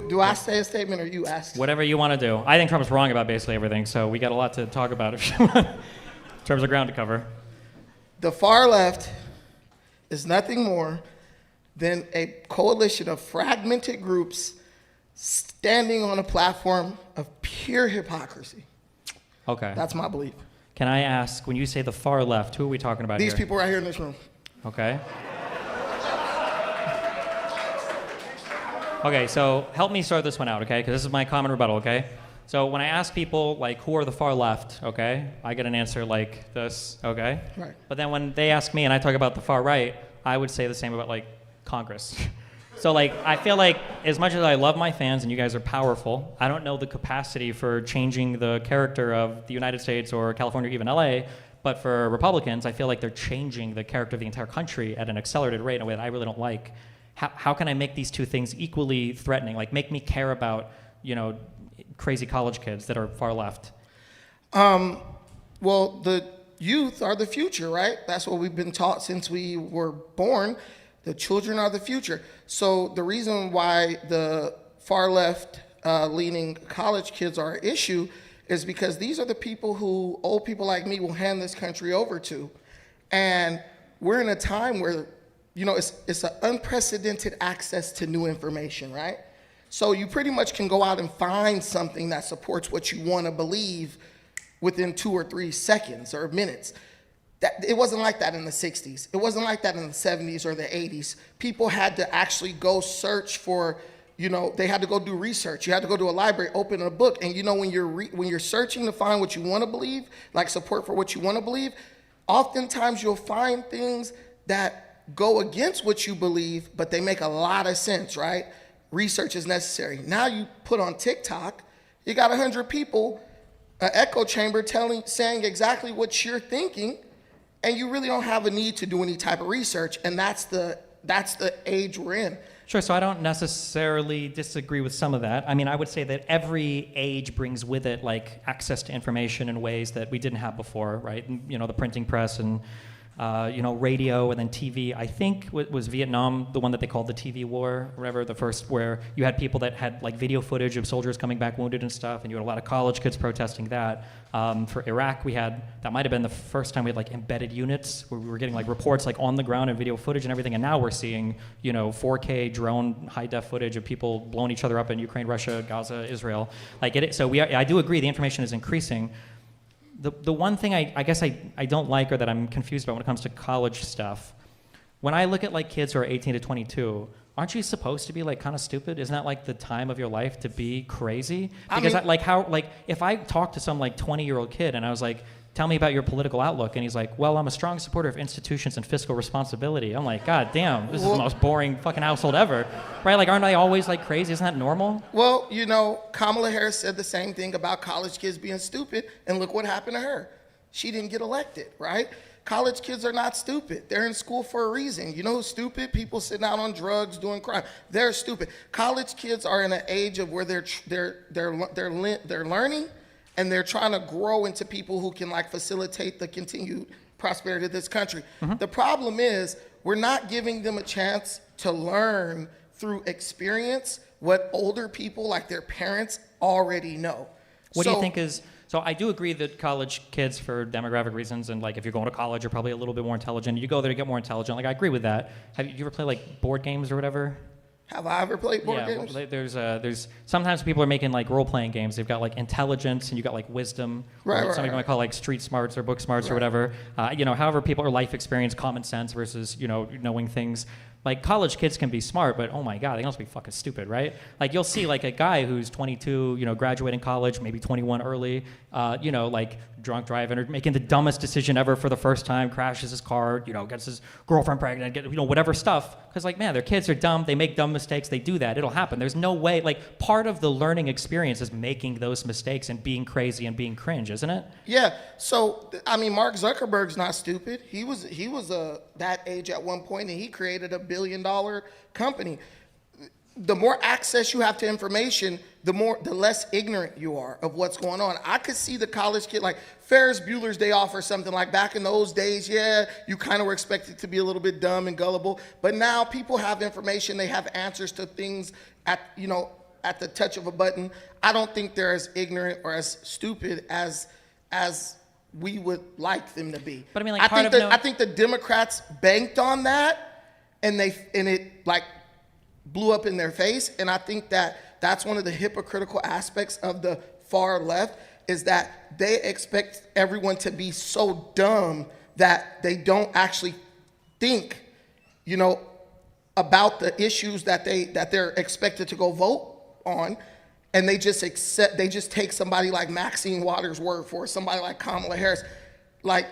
Do I say a statement or you ask? Whatever you want to do. I think Trump's wrong about basically everything, so we got a lot to talk about if you want, in terms of ground to cover. The far left is nothing more than a coalition of fragmented groups standing on a platform of pure hypocrisy. Okay. That's my belief. Can I ask, when you say the far left, who are we talking about These here? people right here in this room. Okay. Okay, so help me sort this one out, okay? Because this is my common rebuttal, okay? So when I ask people, like, who are the far left, okay? I get an answer like this, okay? Right. But then when they ask me and I talk about the far right, I would say the same about, like, Congress. So, like, I feel like as much as I love my fans and you guys are powerful, I don't know the capacity for changing the character of the United States or California or even LA, but for Republicans, I feel like they're changing the character of the entire country at an accelerated rate in a way that I really don't like. How can I make these two things equally threatening? Like, make me care about, you know, crazy college kids that are far left? Well, the youth are the future, right? That's what we've been taught since we were born. The children are the future. So the reason why the far left leaning college kids are an issue is because these are the people who old people like me will hand this country over to. And we're in a time where, you know, it's an unprecedented access to new information, right? So you pretty much can go out and find something that supports what you want to believe within 2 or 3 seconds or minutes. It wasn't like that in the 60s. It wasn't like that in the 70s or the 80s. People had to actually go search for, you know, they had to go do research. You had to go to a library, open a book, and you know, when you're searching to find what you want to believe, like support for what you want to believe, oftentimes you'll find things that go against what you believe, but they make a lot of sense, right? Research is necessary. Now you put on TikTok, you got 100 people, an echo chamber saying exactly what you're thinking, and you really don't have a need to do any type of research, and that's the age we're in. Sure, so I don't necessarily disagree with some of that. I mean, I would say that every age brings with it, like, access to information in ways that we didn't have before, right? And, you know, the printing press and you know, radio and then TV. I think was Vietnam the one that they called the TV war, or whatever, the first, where you had people that had like video footage of soldiers coming back wounded and stuff, and you had a lot of college kids protesting that. For Iraq, that might have been the first time we had like embedded units where we were getting like reports like on the ground and video footage and everything, and now we're seeing, you know, 4K drone high def footage of people blowing each other up in Ukraine, Russia, Gaza, Israel. I do agree the information is increasing. The one thing I guess I don't like, or that I'm confused about when it comes to college stuff, when I look at like kids who are 18 to 22, aren't you supposed to be like kind of stupid? Isn't that like the time of your life to be crazy? Because if I talk to some like 20-year-old kid and I was like, tell me about your political outlook, and he's like, well, I'm a strong supporter of institutions and fiscal responsibility. I'm like, God damn, this is the most boring fucking household ever, right? Like, aren't they always like crazy? Isn't that normal? Well, you know, Kamala Harris said the same thing about college kids being stupid, and look what happened to her. She didn't get elected, right? College kids are not stupid. They're in school for a reason. You know who's stupid? People sitting out on drugs, doing crime. They're stupid. College kids are in an age of where they're learning, and they're trying to grow into people who can like facilitate the continued prosperity of this country. Mm-hmm. The problem is we're not giving them a chance to learn through experience what older people like their parents already know. What do you think is, so I do agree that college kids, for demographic reasons, and like if you're going to college, you're probably a little bit more intelligent. You go there to get more intelligent. Like, I agree with that. Have you ever played like board games or whatever? Have I ever played board games? Well, there's sometimes people are making like role-playing games. They've got like intelligence and you got like wisdom. Right. Some people might call like street smarts or book smarts or whatever. You know, however people are life experience, common sense versus, you know, knowing things. Like, college kids can be smart, but oh my God, they can also be fucking stupid, right? Like, you'll see like a guy who's 22, you know, graduating college, maybe 21 early, you know, like drunk driving or making the dumbest decision ever for the first time, crashes his car, you know, gets his girlfriend pregnant, you know, whatever stuff. Because like, man, their kids are dumb, they make dumb mistakes, they do that, it'll happen. There's no way, like, part of the learning experience is making those mistakes and being crazy and being cringe, isn't it? Yeah, so, I mean, Mark Zuckerberg's not stupid. He was that age at one point, and he created a billion-dollar company. The more access you have to information, the less ignorant you are of what's going on. I could see the college kid, like Ferris Bueller's Day Off or something, like back in those days, yeah, you kind of were expected to be a little bit dumb and gullible, but now people have information, they have answers to things at, you know, at the touch of a button. I don't think they're as ignorant or as stupid as we would like them to be. But I mean, like, I think the Democrats banked on that, and it like blew up in their face. And I think that's one of the hypocritical aspects of the far left, is that they expect everyone to be so dumb that they don't actually think, about the issues that they're expected to go vote on, and they just take somebody like Maxine Waters' word for it, somebody like Kamala Harris. Like,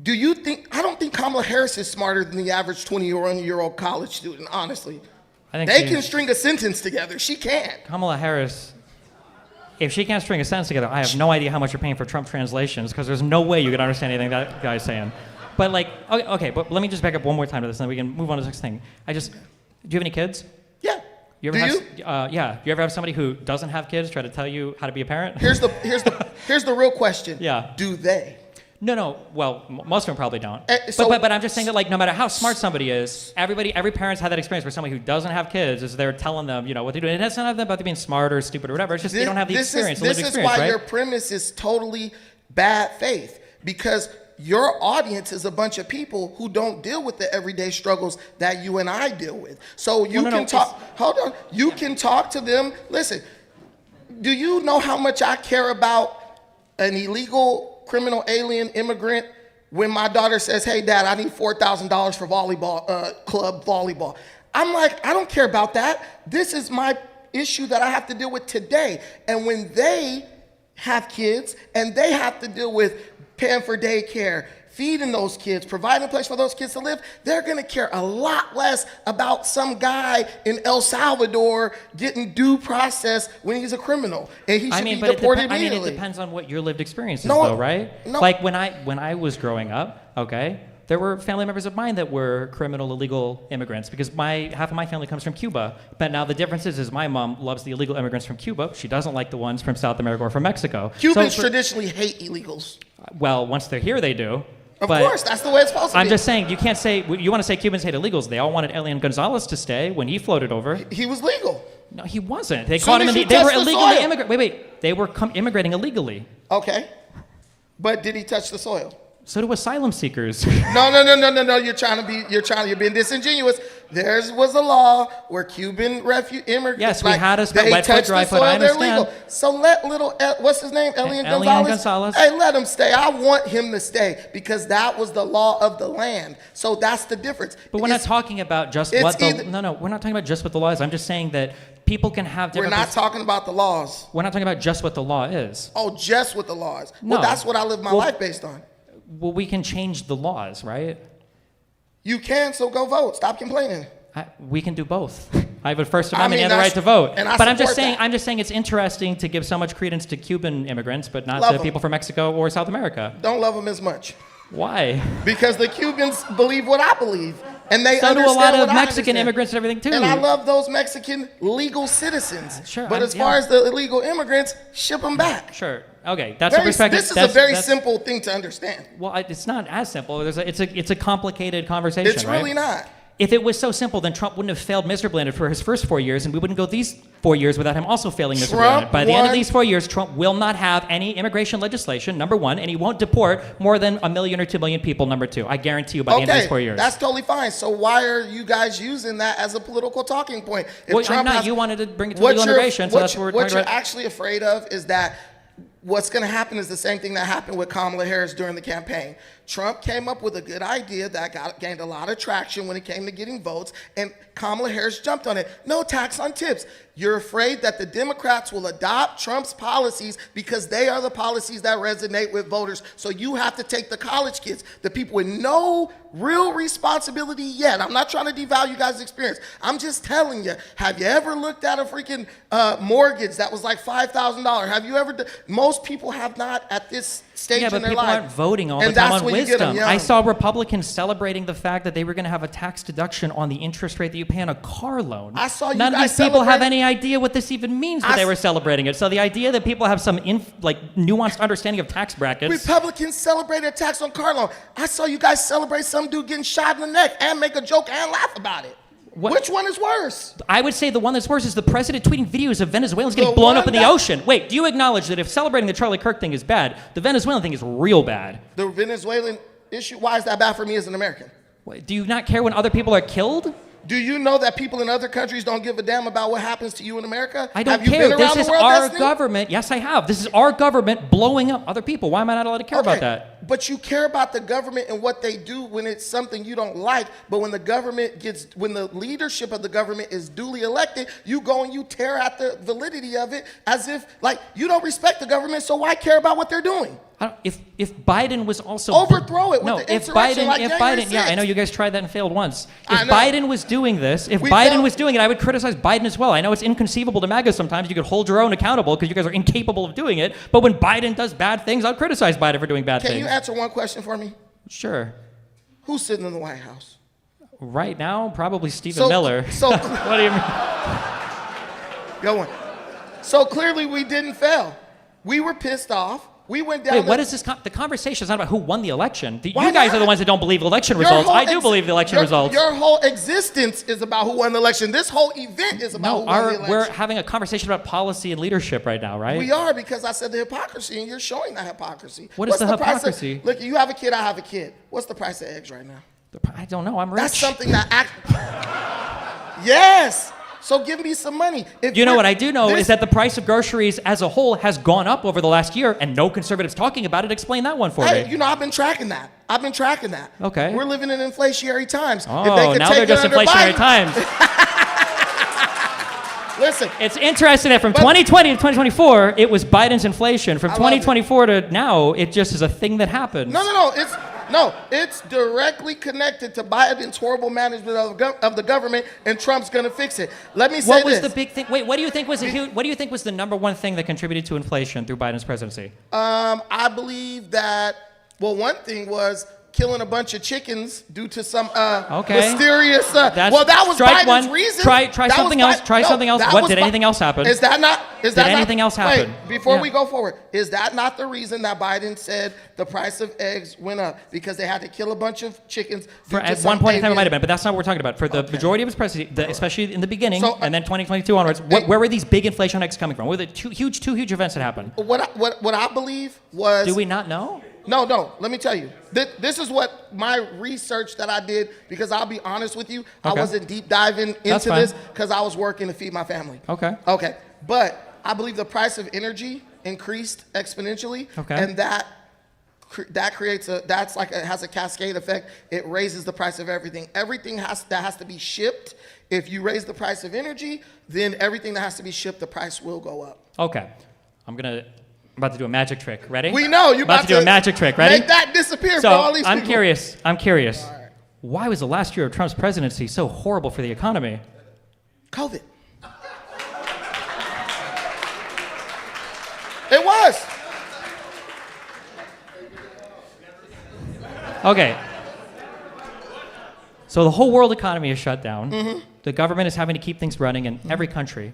I don't think Kamala Harris is smarter than the average 21-year-old college student, honestly. I think they can string a sentence together. She can't. Kamala Harris, if she can't string a sentence together, I have no idea how much you're paying for Trump translations, because there's no way you can understand anything that guy's saying. But like, okay, but let me just back up one more time to this, and then we can move on to the next thing. Do you have any kids? Yeah. You ever have somebody who doesn't have kids try to tell you how to be a parent? Here's the real question. Yeah. Do they? No. Well, most of them probably don't. So- but I'm just saying that, like, no matter how smart somebody is, every parent's had that experience where somebody who doesn't have kids is there telling them, what they're doing. And it's not about them being smart or stupid or whatever. It's just they don't have the experience. This is why your premise is totally bad faith, because your audience is a bunch of people who don't deal with the everyday struggles that you and I deal with. So you can talk. Hold on. You can talk to them. Listen, do you know how much I care about an illegal criminal alien immigrant when my daughter says, "Hey, Dad, I need $4,000 for club volleyball"? I'm like, I don't care about that. This is my issue that I have to deal with today. And when they have kids and they have to deal with paying for daycare, feeding those kids, providing a place for those kids to live, they're gonna care a lot less about some guy in El Salvador getting due process when he's a criminal and he should be deported immediately. It depends on what your lived experience is, though, right? No. Like when I was growing up, okay, there were family members of mine that were criminal illegal immigrants, because half of my family comes from Cuba. But now the difference is my mom loves the illegal immigrants from Cuba. She doesn't like the ones from South America or from Mexico. Cubans traditionally hate illegals. Well, once they're here, they do. Of course, that's the way it's supposed to be. I'm just saying, you can't say, you want to say Cubans hate illegals. They all wanted Elian Gonzalez to stay when he floated over. He was legal. No, he wasn't. They caught him they were illegally immigrating. Wait. They were immigrating illegally. Okay. But did he touch the soil? So do asylum seekers. No. You're being disingenuous. There was a law where Cuban immigrants. Yes, we had a they wet foot, dry foot. I they're understand. legal. So let what's his name? Elian Gonzalez. Hey, let him stay. I want him to stay because that was the law of the land. So that's the difference. But we're not talking about just what the we're not talking about just what the law is. I'm just saying that people can have different. We're not talking about the laws. We're not talking about just what the law is. Oh, just what the law is. No. Well, that's what I live my life based on. Well, we can change the laws, right? You can, so go vote. Stop complaining. We can do both. I have a First Amendment and the right to vote. But I'm just saying it's interesting to give so much credence to Cuban immigrants, but not to people from Mexico or South America. Don't love them as much. Why? Because the Cubans believe what I believe. And they so do a lot of Mexican understand. Immigrants and everything too. And I love those Mexican legal citizens. Sure. But as far as the illegal immigrants, ship them back. Sure. Okay. That's a perspective. This is a very simple thing to understand. Well, it's not as simple. It's a complicated conversation. It's really not. If it was so simple, then Trump wouldn't have failed miserably in it for his first 4 years, and we wouldn't go these 4 years without him also failing miserably in it. By the end of these 4 years, Trump will not have any immigration legislation, number one, and he won't deport more than 1 million or 2 million people, number two. I guarantee you by the end of these 4 years. That's totally fine. So why are you guys using that as a political talking point? You wanted to bring it to legal immigration, so that's what we're talking about. What you're actually afraid of is that what's going to happen is the same thing that happened with Kamala Harris during the campaign. Trump came up with a good idea that gained a lot of traction when it came to getting votes, and Kamala Harris jumped on it. No tax on tips. You're afraid that the Democrats will adopt Trump's policies because they are the policies that resonate with voters. So you have to take the college kids, the people with no real responsibility yet. I'm not trying to devalue you guys' experience. I'm just telling you, have you ever looked at a freaking mortgage that was like $5,000? Have you ever? Most people have not at this stage in their life. Yeah, but people aren't voting all the time on wisdom. I saw Republicans celebrating the fact that they were going to have a tax deduction on the interest rate that you pay on a car loan. I saw you None guys of these people have any idea what this even means, but they were celebrating it. So the idea that people have some nuanced understanding of tax brackets. Republicans celebrate a tax on car loan. I saw you guys celebrate some dude getting shot in the neck and make a joke and laugh about it. Which one is worse? I would say the one that's worse is the president tweeting videos of Venezuelans getting The blown one up in the that- ocean. Wait, do you acknowledge that if celebrating the Charlie Kirk thing is bad, the Venezuelan thing is real bad? The Venezuelan issue, why is that bad for me as an American? Wait, do you not care when other people are killed? Do you know that people in other countries don't give a damn about what happens to you in America? I don't Have you care. been This around is the world, our Destiny? government. Yes, I have. This is our government blowing up other people. Why am I not allowed to care about that? But you care about the government and what they do when it's something you don't like. But when when the leadership of the government is duly elected, you go and you tear at the validity of it as if, like, you don't respect the government, so why care about what they're doing? If Biden was also Overthrow it with no, the if insurrection Biden, like if January Biden, yeah, I 6th. know you guys tried that and failed once. I If know. Biden was doing this, if We Biden failed. was doing it, I would criticize Biden as well. I know it's inconceivable to MAGA sometimes. You could hold your own accountable because you guys are incapable of doing it. But when Biden does bad things, I'll criticize Biden for doing bad Can things. you answer one question for me? Sure. Who's sitting in the White House? Right now, probably Stephen Miller. So, What do you mean? go on. So clearly we didn't fail. We were pissed off. We went down. Wait, what is this? The conversation is not about who won the election. Why You guys not? are the ones that don't believe election Your results. whole I do believe the election results. Your whole existence is about who won the election. This whole event is about No, who won the election. we're having a conversation about policy and leadership right now, right? We are, because I said the hypocrisy, and you're showing that hypocrisy. What is What's the price hypocrisy? Look, you have a kid, I have a kid. What's the price of eggs right now? I don't know. I'm rich. That's something that Yes. So give me some money. If You know we're- what I do know this- is that the price of groceries as a whole has gone up over the last year, and no conservatives talking about it. Explain that one for Hey, me. you know, I've been tracking that. Okay. We're living in inflationary times. Oh, If they could now take they're it just under inflationary Biden- times. Listen, It's interesting that from 2020 to 2024, it was Biden's inflation. From I love it. 2024 to now, it just is a thing that happens. it's directly connected to Biden's horrible management of the government, and Trump's gonna fix it. Let me say What was this. the big thing? Wait, what do you think was the number one thing that contributed to inflation through Biden's presidency? I believe that, well, one thing was killing a bunch of chickens due to some mysterious. That's Well, that was strike Biden's one. reason. Try That something was else. Try something else. that What was did anything else happen? Is that not? Is that Did not, anything else happen? Wait, before Yeah. we go forward, is that not the reason that Biden said the price of eggs went up? Because they had to kill a bunch of chickens. For, due to at some one point in time, it avian- might have been, but that's not what we're talking about. For the majority of his presidency, especially in the beginning, So, and then 2022 onwards, where were these big inflation hikes coming from? What were the two huge events that happened? What I believe was. Do we not know? No. Let me tell you. This is what my research that I did, because I'll be honest with you, I Okay. wasn't deep diving That's into fine. this because I was working to feed my family. Okay. Okay. But I believe the price of energy increased exponentially. Okay. And that creates it has a cascade effect. It raises the price of everything. Everything that has to be shipped. If you raise the price of energy, then everything that has to be shipped, the price will go up. Okay. I'm about to do a magic trick. Ready? We know you about to do a magic trick. Ready? Make that disappear for So all these I'm people. curious. right. Why was the last year of Trump's presidency so horrible for the economy? COVID. It was. Okay. So the whole world economy is shut down. Mm-hmm. The government is having to keep things running in every country.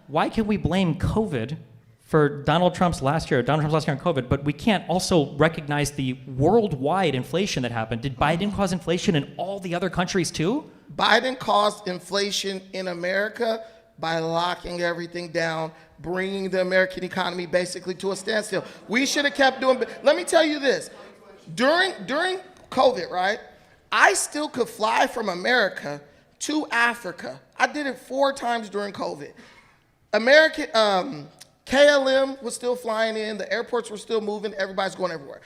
Why can we blame COVID for Donald Trump's last year on COVID, but we can't also recognize the worldwide inflation that happened? Did Biden cause inflation in all the other countries too? Biden caused inflation in America by locking everything down, bringing the American economy basically to a standstill. We should have kept doing. Let me tell you this: during COVID, right? I still could fly from America to Africa. I did it 4 times during COVID. KLM was still flying in, the airports were still moving, everybody's going everywhere.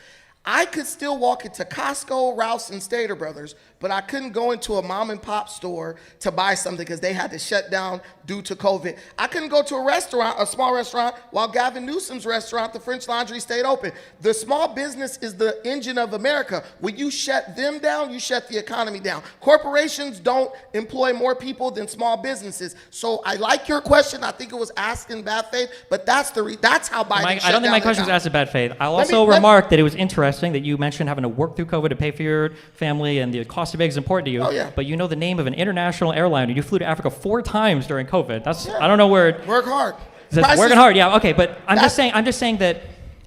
I could still walk into Costco, Rouse, and Stater Brothers, but I couldn't go into a mom and pop store to buy something because they had to shut down due to COVID. I couldn't go to a small restaurant, while Gavin Newsom's restaurant, the French Laundry, stayed open. The small business is the engine of America. When you shut them down, you shut the economy down. Corporations don't employ more people than small businesses. So I like your question. I think it was asked in bad faith, but that's how Biden I shut don't think down my the question was economy. asked in bad faith. I'll Let me- also let- remark that it was interesting that you mentioned having to work through COVID to pay for your family, and the cost of eggs is important to you. Oh, yeah. But you know the name of an international airline, and you flew to Africa 4 times during COVID. I don't know where it Work hard. says Prices- working hard. Yeah, okay, but I'm just That's- saying that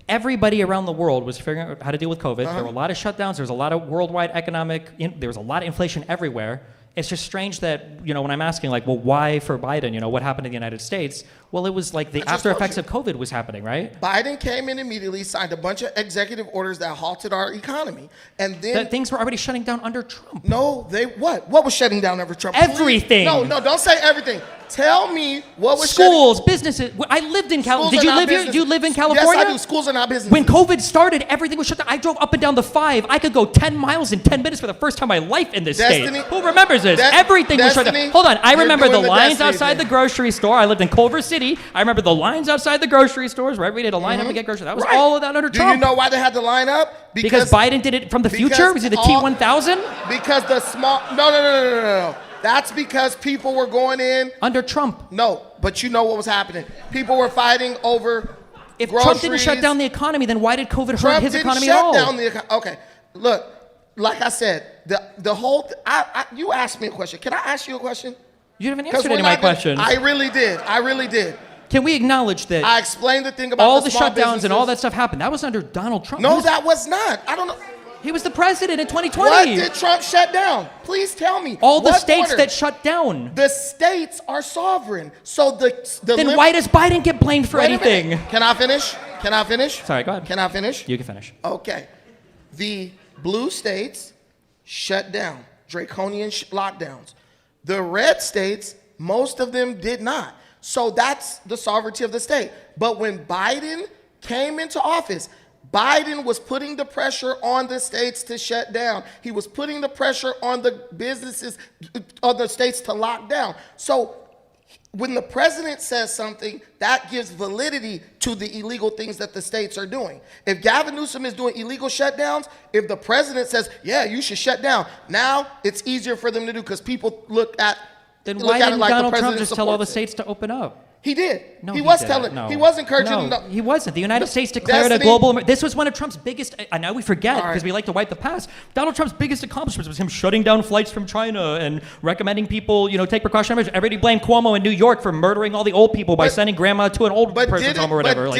everybody around the world was figuring out how to deal with COVID. Uh-huh. There were a lot of shutdowns. There was a lot of worldwide there was a lot of inflation everywhere. It's just strange that, when I'm asking, like, well, why for Biden? What happened in the United States? Well, it was like the after effects of COVID was happening, right? Biden came in immediately, signed a bunch of executive orders that halted our economy. And then... That things were already shutting down under Trump. No, what? What was shutting down under Trump? Everything. Please. No, don't say everything. Tell me what was schools, businesses. I lived in California. Did you live here? Do you live in California? Yes, I do. Schools are not businesses. When COVID started, everything was shut down. I drove up and down the 5. I could go 10 miles in 10 minutes for the first time in my life in this state. Who remembers this? Everything was shut down. Hold on. I remember the lines outside the grocery store. I lived in Culver City. I remember the lines outside the grocery stores, right? We had to line up to get groceries. That was all of that under Trump. Do you know why they had to line up? Because Biden did it from the future? Was it the T-1000? Because the small... No. That's because people were going in... Under Trump. No, but you know what was happening. People were fighting over If groceries. Trump didn't shut down the economy, then why did COVID hurt his economy at all? Trump didn't shut down the economy. Okay, look, like I said, the whole... you asked me a question. Can I ask you a question? You haven't answered any of my questions. I really did. Can we acknowledge that I explained the thing about all the small shutdowns businesses. and all that stuff happened? That was under Donald Trump. No, that was not. I don't know. He was the president in 2020. What did Trump shut down? Please tell me. All the states that shut down. The states are sovereign. So then why does Biden get blamed for anything? Can I finish? Sorry, go ahead. Can I finish? You can finish. Okay. The blue states shut down, draconian lockdowns. The red states, most of them did not. So that's the sovereignty of the state. But when Biden came into office, Biden was putting the pressure on the states to shut down. He was putting the pressure on the businesses of the states to lock down. So when the president says something, that gives validity to the illegal things that the states are doing. If Gavin Newsom is doing illegal shutdowns, if the president says, yeah, you should shut down, now it's easier for them to do because people look at Then why didn't Donald Trump just tell all the states to open up? He did. No, he was encouraging them. He wasn't. The United States declared a global... This was one of Trump's biggest... I know we forget because we like to wipe the past. Donald Trump's biggest accomplishments was him shutting down flights from China and recommending people, take precautionary measures. Everybody blamed Cuomo in New York for murdering all the old people by sending grandma to an old person's home or whatever.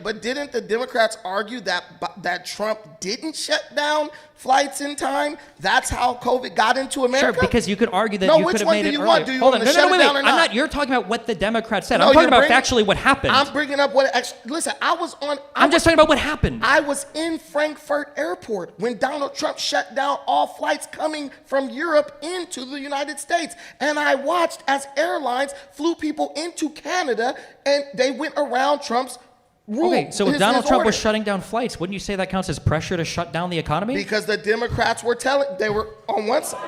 But didn't the Democrats argue that Trump didn't shut down flights in time? That's how COVID got into America? Sure, because you could argue that you could have made it earlier. Want? Do you want to shut it down or not? You're talking about what the Democrats said. I'm talking about factually what happened. I'm bringing up what actually... Listen, I'm just talking about what happened. I was in Frankfurt Airport when Donald Trump shut down all flights coming from Europe into the United States. And I watched as airlines flew people into Canada and they went around Trump's rule. Okay, so if Donald Trump was shutting down flights, wouldn't you say that counts as pressure to shut down the economy? Because the Democrats were they were on one side.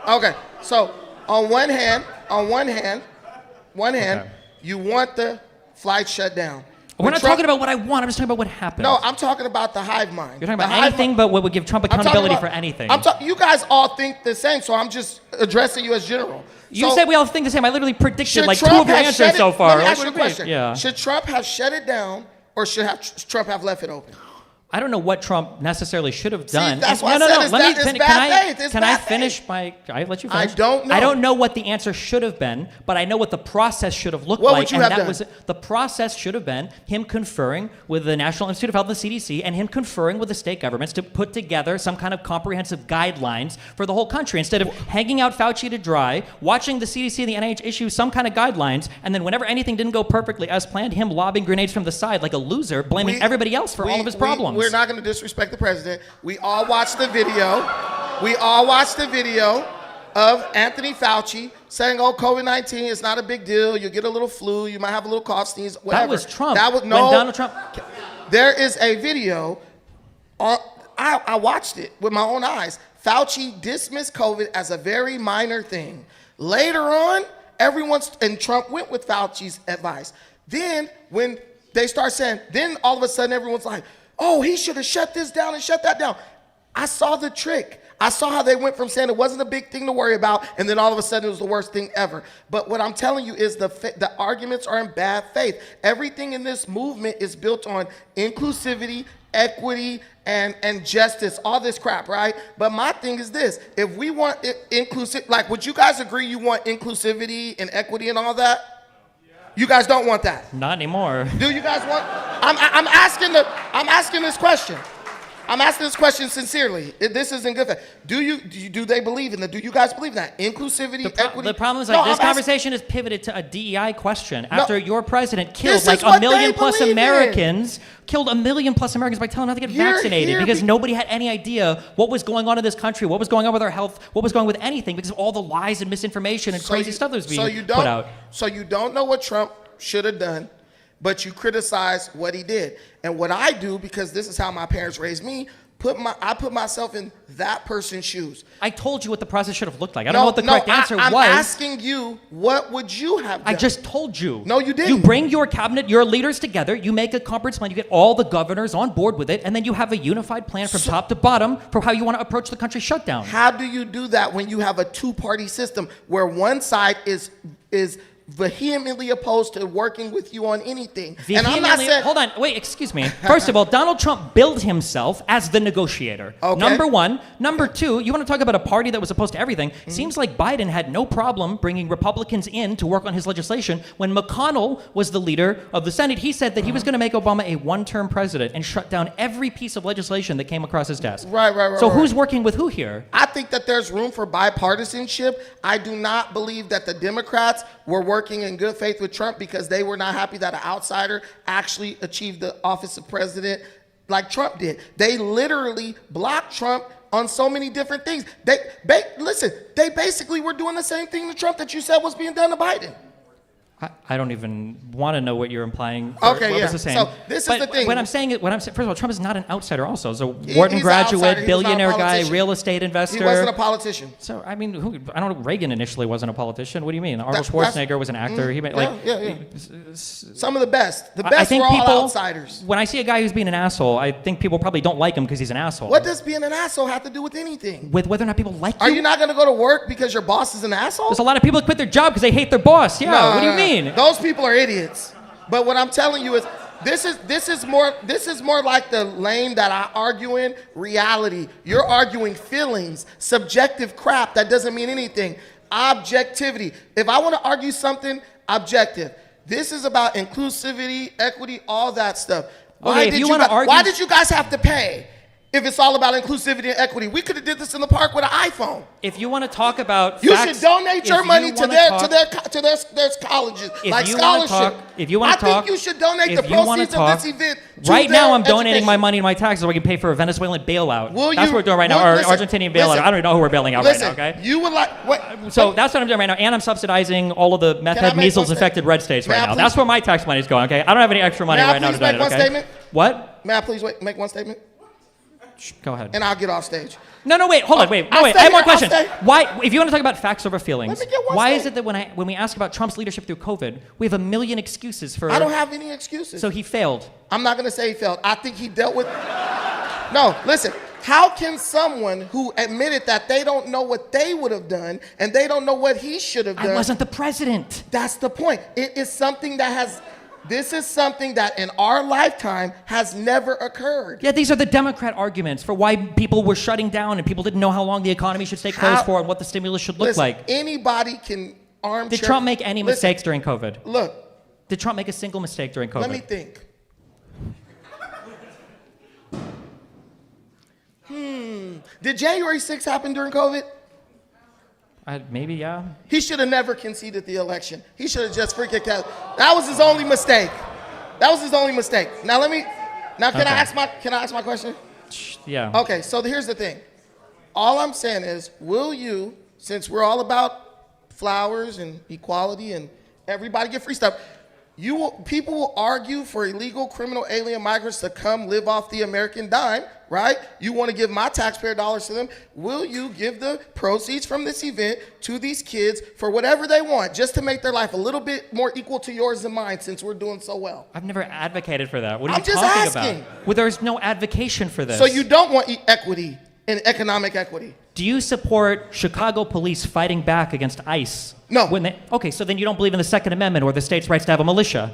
Okay, so on one hand, you want the flight shut down. We're not talking about what I want. I'm just talking about what happened. No, I'm talking about the hive mind. You're talking about anything but what would give Trump accountability for anything. You guys all think the same, so I'm just addressing you as general. You said we all think the same. I literally predicted like 2 of your answers so far. Let me ask you a question. Yeah. Should Trump have shut it down or should Trump have left it open? I don't know what Trump necessarily should have done. That's why I said bad faith. Can I finish my... I let you finish. I don't know. I don't know what the answer should have been, but I know what the process should have looked like. What would you have done? The process should have been him conferring with the National Institute of Health, the CDC, and him conferring with the state governments to put together some kind of comprehensive guidelines for the whole country. Instead of hanging out Fauci to dry, watching the CDC and the NIH issue some kind of guidelines, and then whenever anything didn't go perfectly as planned, him lobbing grenades from the side like a loser, blaming everybody else for all of his problems. We're not going to disrespect the president. We all watched the video. Of Anthony Fauci saying, "Oh, COVID-19 is not a big deal. You get a little flu. You might have a little cough, sneeze, whatever." That was Trump. When Donald Trump. There is a video. I watched it with my own eyes. Fauci dismissed COVID as a very minor thing. Later on, and Trump went with Fauci's advice. Then when they start saying, then all of a sudden everyone's like, "Oh, he should have shut this down and shut that down." I saw the trick. I saw how they went from saying it wasn't a big thing to worry about, and then all of a sudden it was the worst thing ever. But what I'm telling you is the arguments are in bad faith. Everything in this movement is built on inclusivity, equity, and justice, all this crap, right? But my thing is this: if we want inclusive, like, would you guys agree you want inclusivity and equity and all that? You guys don't want that. Not anymore. Do you guys want? I'm asking this question. I'm asking this question sincerely. This isn't good. Do they believe in that? Do you guys believe in that? Inclusivity, equity? The problem is No, this I'm conversation is pivoted to a DEI question after your president killed This like is what a million they plus believe in. Americans, killed a million plus Americans by telling them not to get You're vaccinated here because nobody had any idea what was going on in this country, what was going on with our health, what was going on with anything because of all the lies and misinformation and crazy stuff that was being put out. So you don't know what Trump should have done, but you criticize what he did. And what I do, because this is how my parents raised me, I put myself in that person's shoes. I told you what the process should have looked like. I don't know what the correct answer was. I'm asking you, what would you have done? I just told you. No, you didn't. You bring your cabinet, your leaders together, you make a conference plan, you get all the governors on board with it, and then you have a unified plan from top to bottom for how you want to approach the country shutdown. How do you do that when you have a two-party system where one side is vehemently opposed to working with you on anything? And I'm not saying... Hold on, wait, excuse me. First of all, Donald Trump billed himself as the negotiator. Okay. Number one. Number two, you want to talk about a party that was opposed to everything. Seems like Biden had no problem bringing Republicans in to work on his legislation. When McConnell was the leader of the Senate, he said that he was going to make Obama a one-term president and shut down every piece of legislation that came across his desk. Right. So who's working with who here? I think that there's room for bipartisanship. I do not believe that the Democrats were working in good faith with Trump because they were not happy that an outsider actually achieved the office of president like Trump did. They literally blocked Trump on so many different things. They basically were doing the same thing to Trump that you said was being done to Biden. I don't even want to know what you're implying. Okay, what yeah. was the same. So this is the thing. What I'm saying, first of all, Trump is not an outsider. Also, so He's Wharton an graduate, outsider. He was not a billionaire guy, politician. real estate investor. He wasn't a politician. So I mean, I don't know. Reagan initially wasn't a politician. What do you mean? Arnold Schwarzenegger was an actor. He made Some of the best. The best I think were all people, outsiders. When I see a guy who's being an asshole, I think people probably don't like him because he's an asshole. What does being an asshole have to do with anything? With whether or not people like Are you not going to go to work because your boss is an asshole? There's a lot of people that quit their job because they hate their boss. Yeah. What do you mean? Those people are idiots. But what I'm telling you is, this is more like the lane that I argue in. Reality. You're arguing feelings, subjective crap that doesn't mean anything. Objectivity. If I want to argue something objective, this is about inclusivity, equity, all that stuff. Why did you guys have to pay? If it's all about inclusivity and equity, we could have did this in the park with an iPhone. If you want to talk about you facts, should donate your money to their colleges, like scholarship. I think you should donate the proceeds of this event to right now, I'm education. donating my money and my taxes so we can pay for a Venezuelan bailout. That's what we're doing right now, or Argentinian bailout. I don't even know who we're bailing out right now, okay? You would like... So that's what I'm doing right now, and I'm subsidizing all of the meth head, measles-affected red states right now. That's where my tax money is going, okay? I don't have any extra money right now to donate, okay? What? May I please make one statement? Go ahead. And I'll get off stage. No, wait, hold on, wait. I have more questions. Why, if you want to talk about facts over feelings, why is it that when we ask about Trump's leadership through COVID, we have a million excuses for... I don't have any excuses. So he failed. I'm not going to say he failed. I think he dealt with... No, listen. How can someone who admitted that they don't know what they would have done and they don't know what he should have done... I wasn't the president. That's the point. It is something that has... This is something that in our lifetime has never occurred. Yeah, these are the Democrat arguments for why people were shutting down and people didn't know how long the economy should stay closed for and what the stimulus should look like. Anybody can armchair... Did Trump make any mistakes during COVID? Look. Did Trump make a single mistake during COVID? Let me think. Did January 6th happen during COVID? Maybe, yeah. He should have never conceded the election. He should have just freaking kept... That was his only mistake. Now can I ask my question? Yeah. Okay, so here's the thing. All I'm saying is, will you, since we're all about flowers and equality and everybody get free stuff, people will argue for illegal criminal alien migrants to come live off the American dime, right? You want to give my taxpayer dollars to them. Will you give the proceeds from this event to these kids for whatever they want, just to make their life a little bit more equal to yours and mine, since we're doing so well? I've never advocated for that. What are I'm you just talking asking. about? Well, there's no advocation for this. So you don't want equity and economic equity? Do you support Chicago police fighting back against ICE? No. Okay, so then you don't believe in the Second Amendment or the state's rights to have a militia?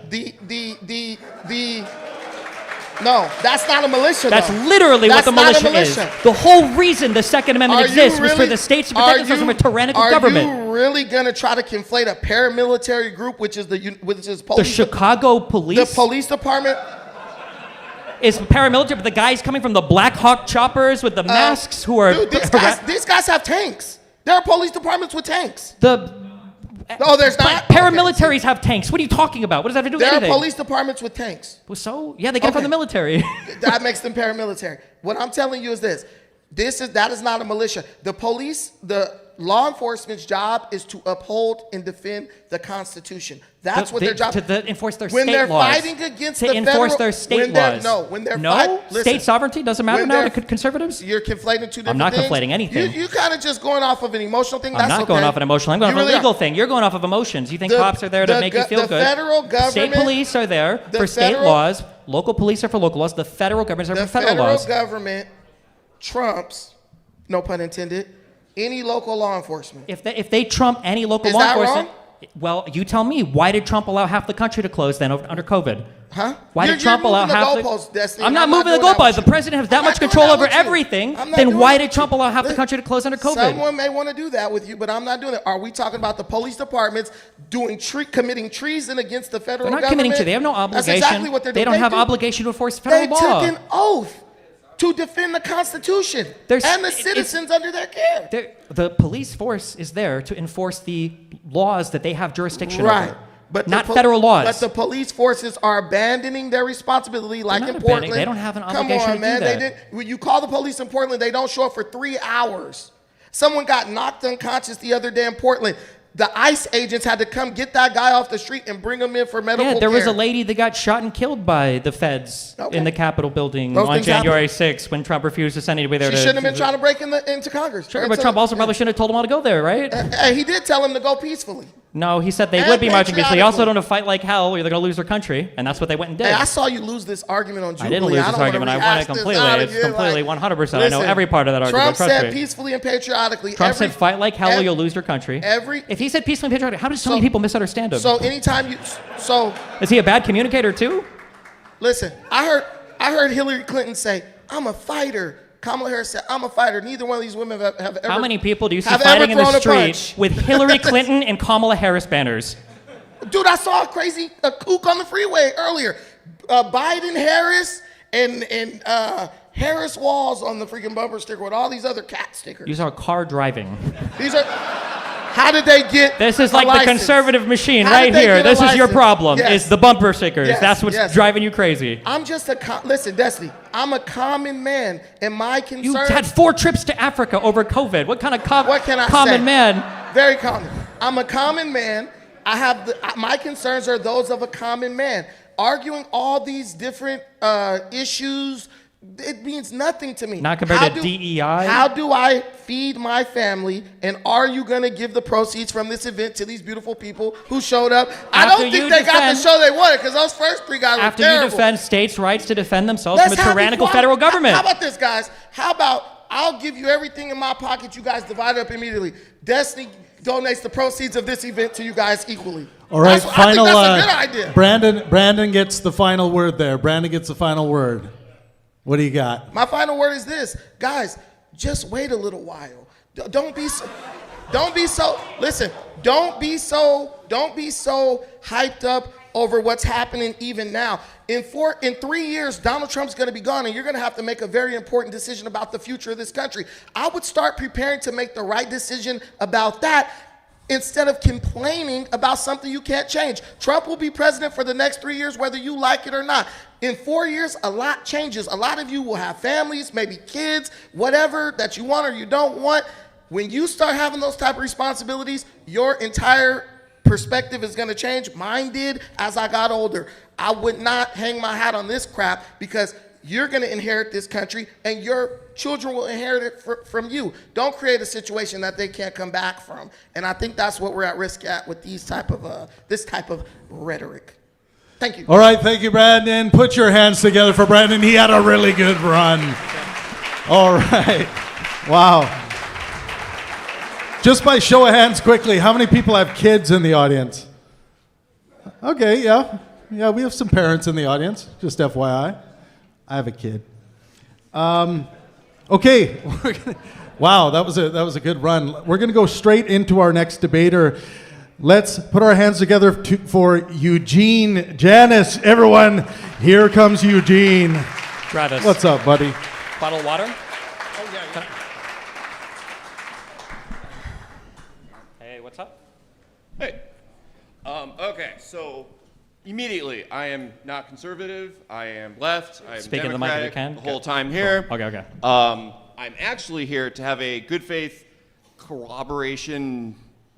No, that's not a militia. That's literally what the militia is. The whole reason the Second Amendment exists was for the states to protect themselves from a tyrannical government. Are you really gonna try to conflate a paramilitary group, which is police? The Chicago police? The police department? is paramilitary, but the guys coming from the Black Hawk choppers with the masks who are... Dude, these guys have tanks. There are police departments with tanks. Oh, there's not? Paramilitaries have tanks. What are you talking about? What does that have to do with anything? There are police departments with tanks. Well, so? Yeah, they get it from the military. That makes them paramilitary. What I'm telling you is this. That is not a militia. The police, the law enforcement's job is to uphold and defend the Constitution. That's what their job is. To enforce their when state they're laws. fighting against to the enforce federal, their state laws. When they're listen, state sovereignty doesn't matter now to conservatives? You're conflating two different things. I'm not conflating anything. You kind of just going off of an emotional thing. I'm not going off an emotional. I'm going off a legal thing. You're going off of emotions. You think cops are there to make you feel good. The federal government. State police are there for state laws. Local police are for local laws. The federal government is there for federal laws. The federal government trumps, no pun intended, any local law enforcement. If they trump any local law enforcement, well, you tell me. Why did Trump allow half the country to close then under COVID? Huh? Why did Trump allow half the... I'm not moving the goalposts. The president has that much control over everything. Then why did Trump allow half the country to close under COVID? Someone may want to do that with you, but I'm not doing it. Are we talking about the police departments committing treason against the federal government? They're not committing to. They have no obligation. That's exactly what they're doing. They don't have obligation to enforce federal law. They took an oath to defend the Constitution and the citizens under their care. The police force is there to enforce the laws that they have jurisdiction over. But not federal laws. But the police forces are abandoning their responsibility, like in Portland. They don't have an obligation to do that. They did. When you call the police in Portland, they don't show up for 3 hours. Someone got knocked unconscious the other day in Portland. The ICE agents had to come get that guy off the street and bring him in for medical care. Yeah, there was a lady that got shot and killed by the feds in the Capitol building on January 6th when Trump refused to send anybody there. She shouldn't have been trying to break into Congress. Sure, but Trump also probably shouldn't have told them all to go there, right? He did tell him to go peacefully. No, he said they would be marching peacefully. He also don't have to fight like hell or they're going to lose their country, and that's what they went and did. Hey, I saw you lose this argument on Jubilee. I didn't lose this argument. I won it completely. It's completely 100%. I know every part of that argument. Trump said peacefully and patriotically. Trump said fight like hell or you'll lose your country. If he said peacefully and patriotically, how does so many people misunderstand him? So anytime you... Is he a bad communicator too? Listen, I heard Hillary Clinton say, I'm a fighter. Kamala Harris said, I'm a fighter. Neither one of these women have ever... How many people do you see fighting in the street with Hillary Clinton and Kamala Harris banners? Dude, I saw a kook on the freeway earlier. Biden, Harris, and Harris Walls on the freaking bumper sticker with all these other cat stickers. These are car driving. These are... How did they get This is like the conservative machine right here. This is your problem, is the bumper stickers. That's what's driving you crazy. I'm just listen, Destiny, I'm a common man, and my concern... You had 4 trips to Africa over COVID. What kind of common man? Very common. I'm a common man. I have my concerns are those of a common man. Arguing all these different issues, it means nothing to me. Not compared to DEI? How do I feed my family, and are you going to give the proceeds from this event to these beautiful people who showed up? I don't think they got the show they wanted, because those first 3 guys were terrible. After you defend states' rights to defend themselves from a tyrannical federal government. How about this, guys? How about I'll give you everything in my pocket, you guys divide it up immediately. Destiny donates the proceeds of this event to you guys equally. All right, final. I think that's a good idea. Brandon gets the final word there. Brandon gets the final word. What do you got? My final word is this, guys. Just wait a little while. Don't be so hyped up over what's happening even now. In 3 years, Donald Trump's going to be gone, and you're going to have to make a very important decision about the future of this country. I would start preparing to make the right decision about that instead of complaining about something you can't change. Trump will be president for the next 3 years, whether you like it or not. In 4 years, a lot changes. A lot of you will have families, maybe kids, whatever that you want or you don't want. When you start having those type of responsibilities, your entire perspective is going to change. Mine did as I got older. I would not hang my hat on this crap because you're going to inherit this country and your children will inherit it from you. Don't create a situation that they can't come back from. And I think that's what we're at risk at with this type of rhetoric. Thank you. All right, thank you, Brandon. Put your hands together for Brandon. He had a really good run. All right. Wow. Just by show of hands quickly, how many people have kids in the audience? Okay, yeah. Yeah, we have some parents in the audience, just FYI. I have a kid. Okay. Wow, that was a good run. We're going to go straight into our next debater. Let's put our hands together for Eugene Janis. Everyone, here comes Eugene. Travis. What's up, buddy? Bottle of water? Hey, what's up? Hey. Okay, so immediately, I am not conservative. I am left. I am Speak in the mic if you Democratic can. the whole time here. Okay. I'm actually here to have a good faith corroboration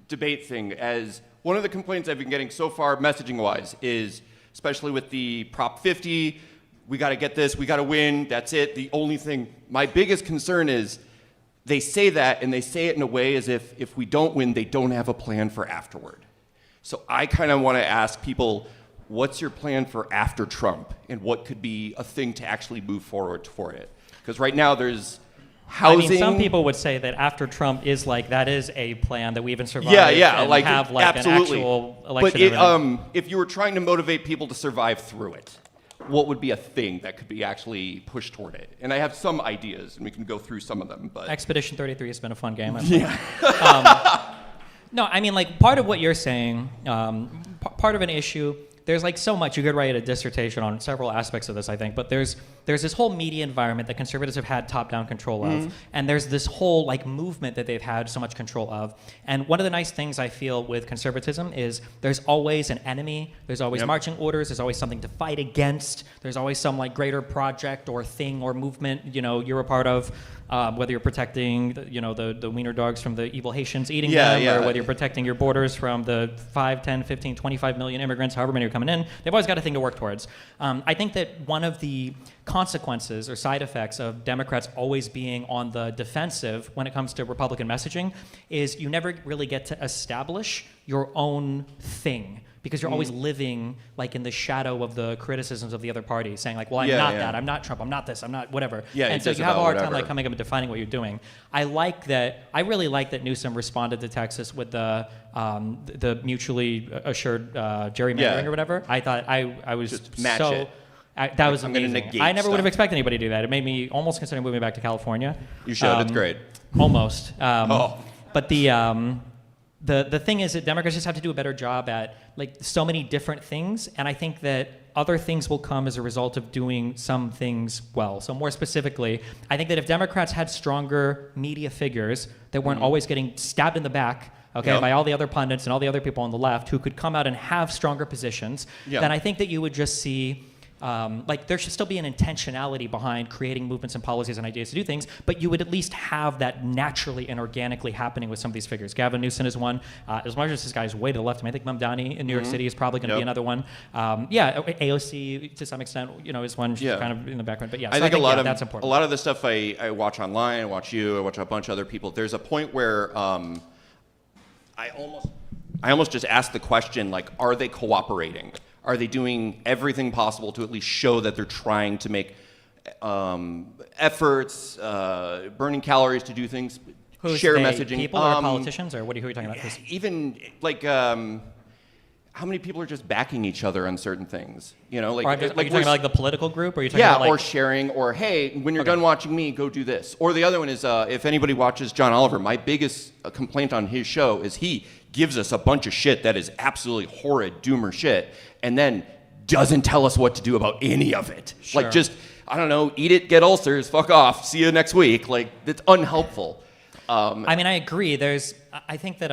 debate thing, as one of the complaints I've been getting so far messaging-wise is, especially with the Prop 50, we got to get this, we got to win, that's it. The only thing, my biggest concern is they say that, and they say it in a way as if we don't win, they don't have a plan for afterward. So I kind of want to ask people, what's your plan for after Trump, and what could be a thing to actually move forward for it? Because right now there's housing. I mean, some people would say that after Trump is like, that is a plan that we even survived. Yeah, and like have like absolutely. an actual election. But if you were trying to motivate people to survive through it, what would be a thing that could be actually pushed toward it? And I have some ideas, and we can go through some of them. But Expedition 33 has been a fun game. yeah. No, I mean, like, part of what you're saying, part of an issue, there's like so much. You could write a dissertation on several aspects of this, I think, but there's this whole media environment that conservatives have had top-down control of, and there's this whole like movement that they've had so much control of. And one of the nice things I feel with conservatism is there's always an enemy, there's always marching orders, there's always something to fight against, there's always some like greater project or thing or movement, you know, you're a part of. Whether you're protecting, the wiener dogs from the evil Haitians eating them, or whether you're protecting your borders from the 5, 10, 15, 25 million immigrants, however many are coming in, they've always got a thing to work towards. I think that one of the consequences or side effects of Democrats always being on the defensive when it comes to Republican messaging is you never really get to establish your own thing. Because you're always living like in the shadow of the criticisms of the other party, saying like, well, I'm not that, I'm not Trump, I'm not this, I'm not whatever. Yeah, and so you have a hard time like coming up and defining what you're doing. I really like that Newsom responded to Texas with the mutually assured gerrymandering or whatever. I thought I was just match so. it. That was I'm gonna amazing. negate I never would have stuff. expected anybody to do that. It made me almost consider moving back to California. You should. It's great. Almost. Oh. But the thing is that Democrats just have to do a better job at like so many different things, and I think that other things will come as a result of doing some things well. So more specifically, I think that if Democrats had stronger media figures that weren't always getting stabbed in the back, by all the other pundits and all the other people on the left who could come out and have stronger positions, then I think that you would just see there should still be an intentionality behind creating movements and policies and ideas to do things, but you would at least have that naturally and organically happening with some of these figures. Gavin Newsom is one. As much as this guy's way to the left, I think Mamdani in New York City is probably going to be another one. AOC to some extent, is one kind of in the background. But I think that's important. A lot of the stuff I watch online, I watch you, I watch a bunch of other people. There's a point where I almost just ask the question, like, are they cooperating? Are they doing everything possible to at least show that they're trying to make efforts, burning calories to do things, share messaging? People or politicians, or who are you talking about? Even like how many people are just backing each other on certain things? Are you talking about like the political group, or are you talking about like, or sharing, or hey, when you're done watching me, go do this. Or the other one is if anybody watches John Oliver, my biggest complaint on his show is he gives us a bunch of shit that is absolutely horrid doomer shit, and then doesn't tell us what to do about any of it. Sure. Like just, I don't know, eat it, get ulcers, fuck off, see you next week. Like, it's unhelpful. I mean, I agree. I think that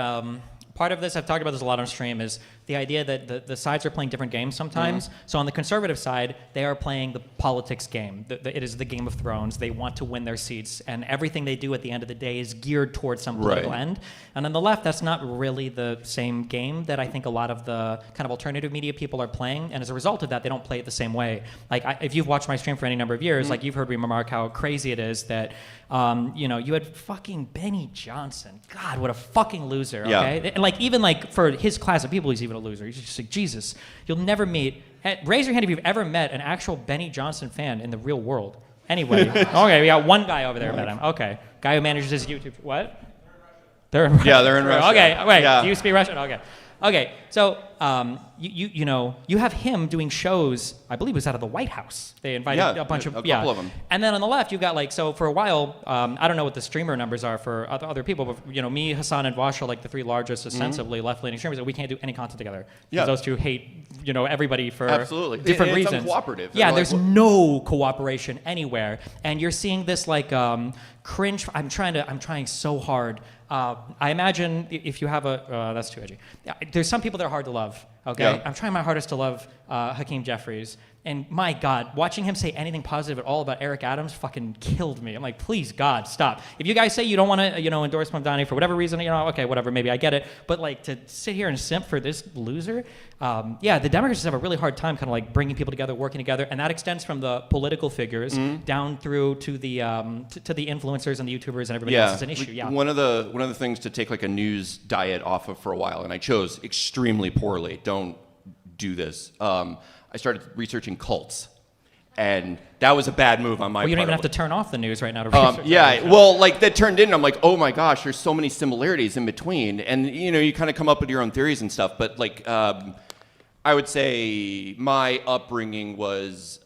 part of this, I've talked about this a lot on stream, is the idea that the sides are playing different games sometimes. So on the conservative side, they are playing the politics game. It is the Game of Thrones. They want to win their seats, and everything they do at the end of the day is geared towards some political end. And on the left, that's not really the same game that I think a lot of the kind of alternative media people are playing. And as a result of that, they don't play it the same way. Like, if you've watched my stream for any number of years, like, you've heard me remark how crazy it is that, you had fucking Benny Johnson. God, what a fucking loser, okay? And, like, even, like, for his class of people, he's even a loser. He's just like, Jesus, you'll never meet... Raise your hand if you've ever met an actual Benny Johnson fan in the real world. Anyway, okay, we got one guy over there met him. Okay, guy who manages his YouTube... What? They're in Russia. Yeah, they're in Russia. Okay, wait, Yeah. do you speak Russian? Okay. So you have him doing shows. I believe it was out of the White House. They invited a bunch of a couple of them. And then on the left, you've got like, so for a while, I don't know what the streamer numbers are for other people, but me, Hassan, and Vash are like the three largest ostensibly left-leaning streamers, and we can't do any content together. Yeah. Those two hate everybody for Absolutely. different It's reasons. uncooperative. Yeah, They're there's like, no cooperation anywhere, and you're seeing this like cringe. I'm trying so hard. I imagine if you have that's too edgy. There's some people that are hard to love. Okay, Yeah. I'm trying my hardest to love Hakeem Jeffries, and my God, watching him say anything positive at all about Eric Adams fucking killed me. I'm like, please God, stop. If you guys say you don't want to, endorse Mamdani for whatever reason, okay, whatever, maybe I get it. But like to sit here and simp for this loser, the Democrats just have a really hard time kind of like bringing people together, working together, and that extends from the political figures down through to the to the influencers and the YouTubers and everybody else. It's an issue. Yeah. One of the things to take like a news diet off of for a while, and I chose extremely poorly. Don't do this. I started researching cults, and that was a bad move on my part. Well, you don't even have to turn off the news right now to research. That turned in, I'm like, oh my gosh, there's so many similarities in between, and you kind of come up with your own theories and stuff. But like, I would say my upbringing was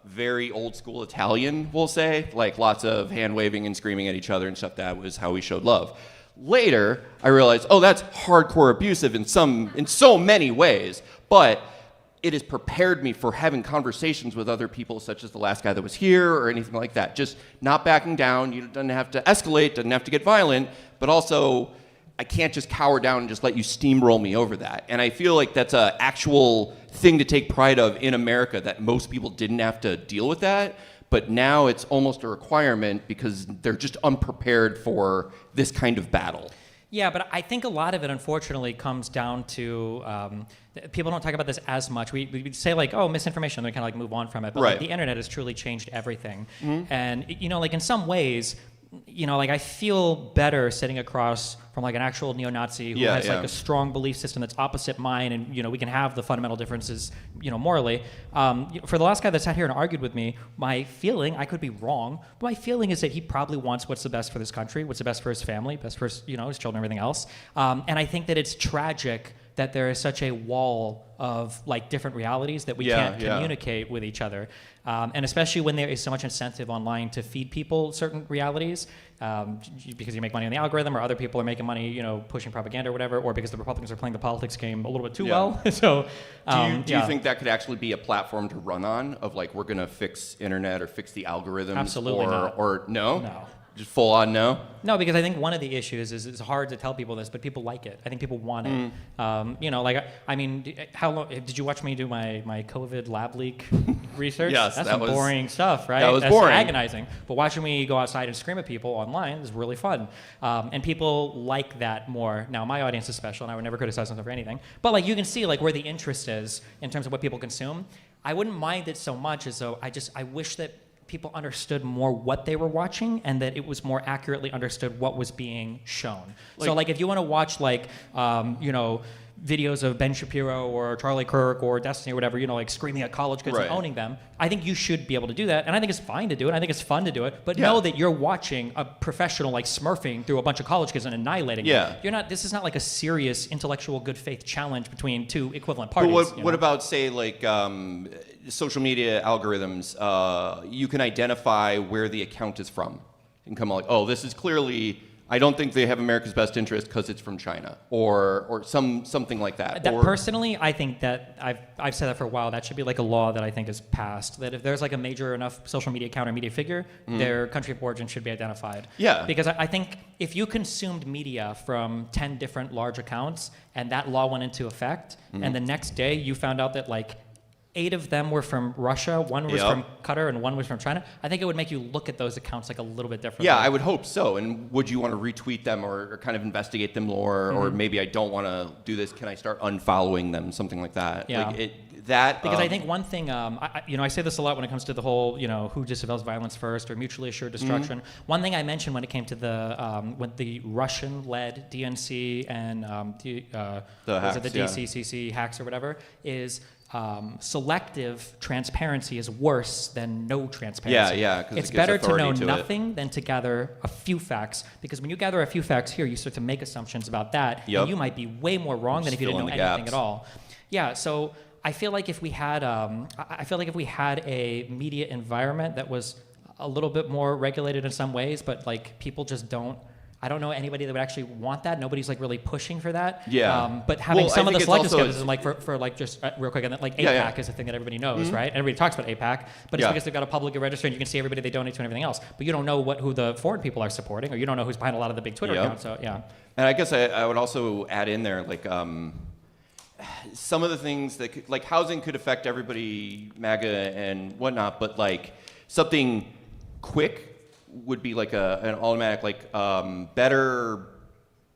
very old school Italian. We'll say, like lots of hand waving and screaming at each other and stuff. That was how we showed love. Later, I realized, that's hardcore abusive in so many ways, but it has prepared me for having conversations with other people, such as the last guy that was here or anything like that. Just not backing down. You don't have to escalate, doesn't have to get violent, but also I can't just cower down and just let you steamroll me over that. And I feel like that's an actual thing to take pride of in America, that most people didn't have to deal with that. But now it's almost a requirement because they're just unprepared for this kind of battle. Yeah, but I think a lot of it, unfortunately, comes down to people don't talk about this as much. We say like, misinformation, and we kind of like move on from it. But right. Like, the internet has truly changed everything. And like in some ways, like I feel better sitting across from like an actual neo-Nazi who has like a strong belief system that's opposite mine, and we can have the fundamental differences, morally. For the last guy that sat here and argued with me, my feeling, I could be wrong, but my feeling is that he probably wants what's the best for this country, what's the best for his family, best for his, his children, everything else. And I think that it's tragic that there is such a wall of like different realities that we can't communicate with each other. And especially when there is so much incentive online to feed people certain realities, because you make money on the algorithm, or other people are making money, pushing propaganda or whatever, or because the Republicans are playing the politics game a little bit too well. So, do you think that could actually be a platform to run on? Of like, we're gonna fix internet or fix the algorithms? Absolutely not. Or no? No. Just full on no? No, because I think one of the issues is it's hard to tell people this, but people like it. I think people want it. How long did you watch me do my COVID lab leak research? Yes, that's that some was boring stuff, right? That was That's boring. agonizing. But watching me go outside and scream at people online is really fun, and people like that more. Now, my audience is special, and I would never criticize them for anything. But like, you can see like where the interest is in terms of what people consume. I wouldn't mind it so much as though I wish that people understood more what they were watching, and that it was more accurately understood what was being shown. So like if you want to watch like videos of Ben Shapiro or Charlie Kirk or Destiny or whatever, like screaming at college kids and owning them, I think you should be able to do that, and I think it's fine to do it. I think it's fun to do it, but know that you're watching a professional like smurfing through a bunch of college kids and annihilating them. You're not. This is not like a serious intellectual good faith challenge between two equivalent parties. But what about say like social media algorithms? You can identify where the account is from. You can come like, this is clearly, I don't think they have America's best interest because it's from China, or something like that. Personally, I think that I've said that for a while. That should be like a law that I think is passed. That if there's like a major enough social media account or media figure, their country of origin should be identified. Yeah. Because I think if you consumed media from 10 different large accounts and that law went into effect, and the next day you found out that like 8 of them were from Russia, 1 was from Qatar, and 1 was from China, I think it would make you look at those accounts like a little bit differently. Yeah, I would hope so. And would you want to retweet them or kind of investigate them more? Or maybe I don't want to do this. Can I start unfollowing them? Something like that. Yeah. Because I think one thing, I say this a lot when it comes to the whole, who disavows violence first or mutually assured destruction. One thing I mentioned when it came to when the Russian-led DNC and the hacks, DCCC hacks or whatever is selective transparency is worse than no transparency. Yeah, 'cause it it's gives better to authority know to it. nothing than to gather a few facts, because when you gather a few facts here, you start to make assumptions about that, Yep. and you might be way more wrong than Just if you didn't fill know in the anything gaps. at all. Yeah, so I feel like if we had, a media environment that was a little bit more regulated in some ways, but like people just don't. I don't know anybody that would actually want that. Nobody's like really pushing for that. Yeah. But having Well, I some of think the it's selective also- skepticism, like for like just real quick, and then, like APAC Yeah, yeah. is a thing that everybody knows, right? Everybody talks about APAC, but it's Yeah. because they've got a publicly registered, and you can see everybody they donate to and everything else. But you don't know who the foreign people are supporting, or you don't know who's behind a lot of the big Twitter Yep. accounts. So yeah. And I guess I would also add in there, like, some of the things that, like, housing could affect everybody, MAGA and whatnot, but, like, something quick would be, like, an automatic, like, better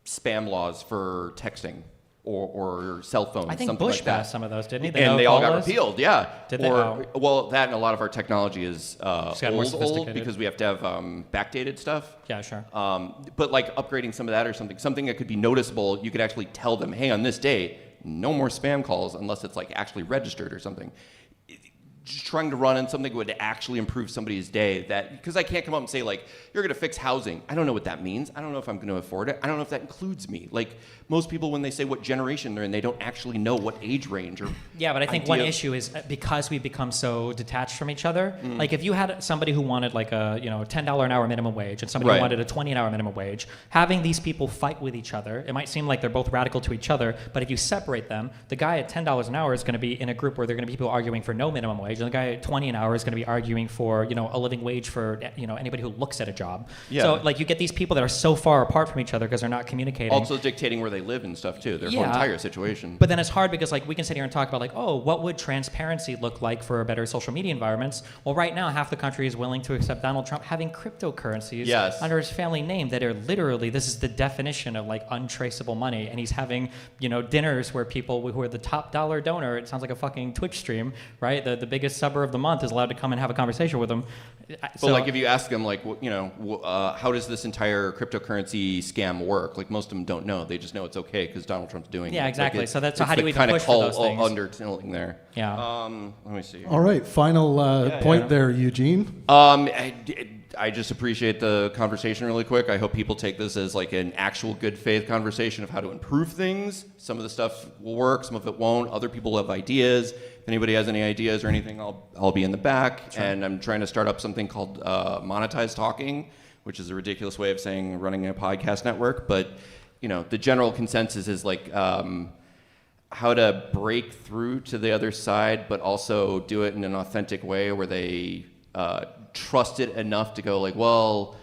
spam laws for texting or cell phones, I think something Bush like that. passed some of those, didn't he? And they all got no-call repealed, yeah. Did they? Oh. Well, that and a lot of our technology is Just got more old sophisticated. because we have to have backdated stuff. Yeah, sure. But like upgrading some of that or something that could be noticeable, you could actually tell them, hey, on this date, no more spam calls unless it's like actually registered or something. Just trying to run on something that would actually improve somebody's day, that because I can't come up and say like, you're going to fix housing. I don't know what that means. I don't know if I'm going to afford it. I don't know if that includes me. Like most people, when they say what generation they're in, they don't actually know what age range or Yeah, but I think one idea. issue is because we become so detached from each other. Like if you had somebody who wanted like a $10 an hour minimum wage and somebody Right. who wanted a 20 an hour minimum wage, having these people fight with each other, it might seem like they're both radical to each other, but if you separate them, the guy at $10 an hour is going to be in a group where they're going to be people arguing for no minimum wage, and the guy at 20 an hour is going to be arguing for a living wage for anybody who looks at a job. Yeah. So like you get these people that are so far apart from each other because they're not communicating. Also dictating where they live and stuff too. Their whole entire situation. But then it's hard because like we can sit here and talk about like, oh, what would transparency look like for better social media environments? Well, right now half the country is willing to accept Donald Trump having cryptocurrencies Yes. under his family name that are literally, this is the definition of like untraceable money, and he's having dinners where people who are the top dollar donor, it sounds like a fucking Twitch stream, right? The biggest subber of the month is allowed to come and have a conversation with him. But like if you ask them like, how does this entire cryptocurrency scam work? Like most of them don't know. They just know it's okay because Donald Trump's doing it. Yeah, exactly. Like So that's it's how do the you even kind of push for those call things? undertone there. Yeah. Let me see. All right, final point there, Eugene. I just appreciate the conversation really quick. I hope people take this as like an actual good faith conversation of how to improve things. Some of the stuff will work, some of it won't. Other people have ideas. If anybody has any ideas or anything, I'll be in the back. Sure. And I'm trying to start up something called Monetized Talking, which is a ridiculous way of saying running a podcast network. But the general consensus is like how to break through to the other side, but also do it in an authentic way where they trust it enough to go like, well,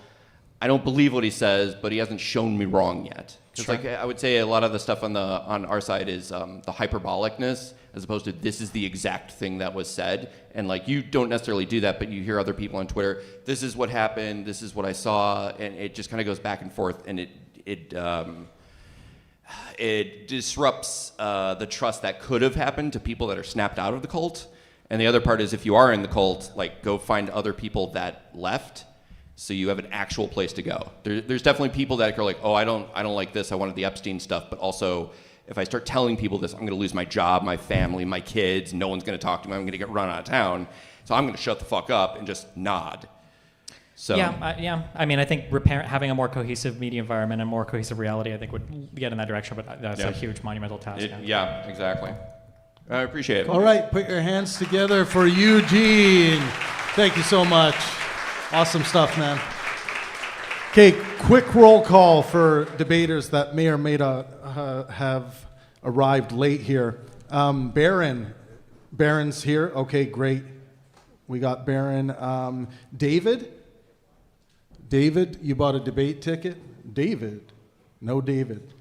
I don't believe what he says, but he hasn't shown me wrong yet. Because like I would say a lot of the stuff on our side is the hyperbolicness, as opposed to this is the exact thing that was said. And like you don't necessarily do that, but you hear other people on Twitter, this is what happened, this is what I saw, and it just kind of goes back and forth, and it disrupts the trust that could have happened to people that are snapped out of the cult. And the other part is if you are in the cult, like go find other people that left, so you have an actual place to go. There's definitely people that are like, oh, I don't like this. I wanted the Epstein stuff, but also if I start telling people this, I'm going to lose my job, my family, my kids. No one's going to talk to me. I'm going to get run out of town. So I'm going to shut the fuck up and just nod. So Yeah. I mean, I think having a more cohesive media environment and more cohesive reality, I think would get in that direction. But that's a huge monumental task. Yeah, exactly. I appreciate it. All right, put your hands together for Eugene. Thank you so much. Awesome stuff, man. Okay, quick roll call for debaters that may or may not have arrived late here. Baron's here. Okay, great. We got Baron. David, you bought a debate ticket? David. No David.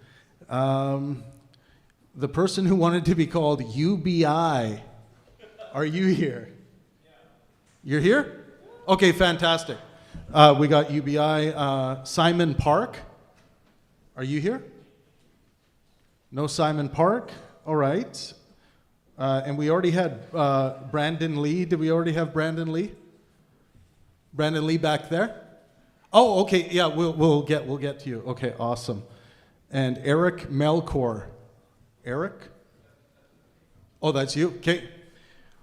The person who wanted to be called UBI. Are you here? You're here? Okay, fantastic. We got UBI. Simon Park. Are you here? No Simon Park? All right. And we already had Brandon Lee. Did we already have Brandon Lee? Brandon Lee back there? Oh, okay. Yeah, we'll get to you. Okay, awesome. And Eric Melkor. Eric? Oh, that's you? Okay,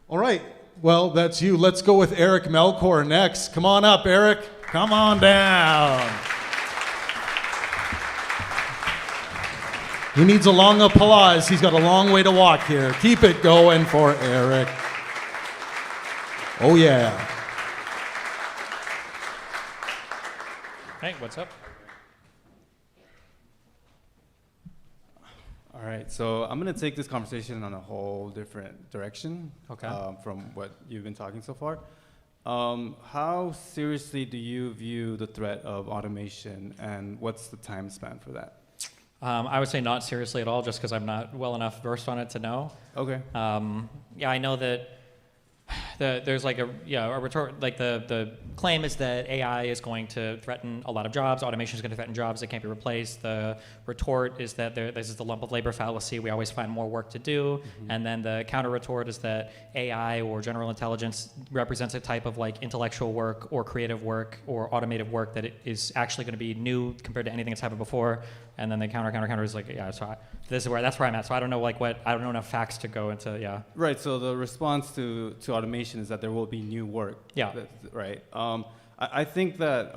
All right. Well, that's you. Let's go with Eric Melkor next. Come on up, Eric. Come on down. He needs a long applause. He's got a long way to walk here. Keep it going for Eric. Oh, yeah. Hey, what's up? All right, so I'm going to take this conversation on a whole different direction Okay. From what you've been talking so far. How seriously do you view the threat of automation, and what's the time span for that? I would say not seriously at all, just because I'm not well enough versed on it to know. Okay. Yeah, I know that there's like a retort, like the claim is that AI is going to threaten a lot of jobs. Automation is going to threaten jobs that can't be replaced. The retort is that this is the lump of labor fallacy. We always find more work to do. And then the counter retort is that AI or general intelligence represents a type of like intellectual work or creative work or automated work that is actually going to be new compared to anything that's happened before. And then the counter is like, yeah, so that's where I'm at. So I don't know I don't know enough facts to go into, yeah. Right, so the response to automation is that there will be new work. Yeah. Right. I think that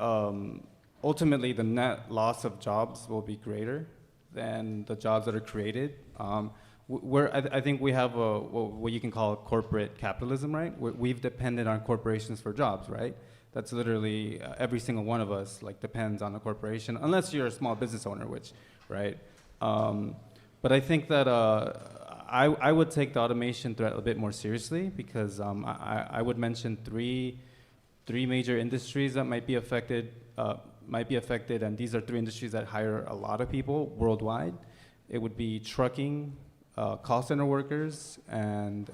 ultimately the net loss of jobs will be greater than the jobs that are created. I think we have what you can call corporate capitalism, right? We've depended on corporations for jobs, right? That's literally every single one of us like depends on a corporation, unless you're a small business owner, which, right? But I think that I would take the automation threat a bit more seriously because I would mention three major industries that might be affected, and these are three industries that hire a lot of people worldwide. It would be trucking, call center workers, and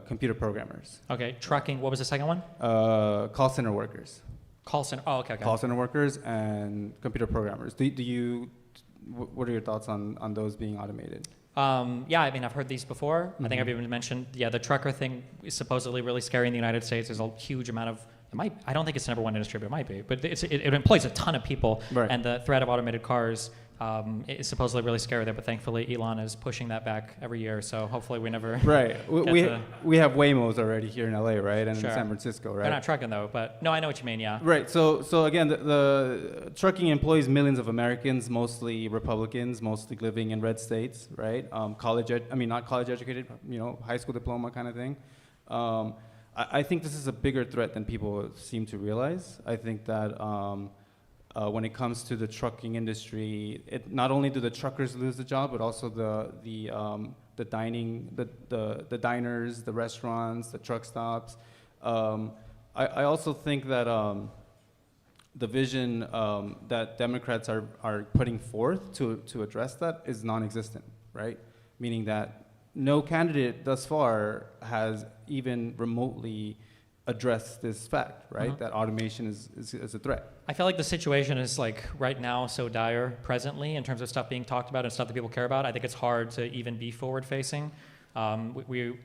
computer programmers. Okay, trucking. What was the second one? Call center workers. Call center. Oh, okay. Call center workers and computer programmers. What are your thoughts on those being automated? Yeah, I mean, I've heard these before. I think I've even mentioned, the trucker thing is supposedly really scary in the United States. There's a huge amount of, I don't think it's the number one industry, but it might be. But it employs a ton of people, Right. And the threat of automated cars is supposedly really scary there. But thankfully, Elon is pushing that back every year. So hopefully, we never. Right. We have Waymos already here in LA, right, and Sure. in San Francisco, right? They're not trucking though, but no, I know what you mean. Yeah. Right. So again, the trucking employs millions of Americans, mostly Republicans, mostly living in red states, right? Not college educated, high school diploma kind of thing. I think this is a bigger threat than people seem to realize. I think that when it comes to the trucking industry, not only do the truckers lose the job, but also the diners, the restaurants, the truck stops. I also think that the vision that Democrats are putting forth to address that is non-existent, right? Meaning that no candidate thus far has even remotely addressed this fact, right? That automation is a threat. I feel like the situation is like right now so dire presently in terms of stuff being talked about and stuff that people care about. I think it's hard to even be forward facing. We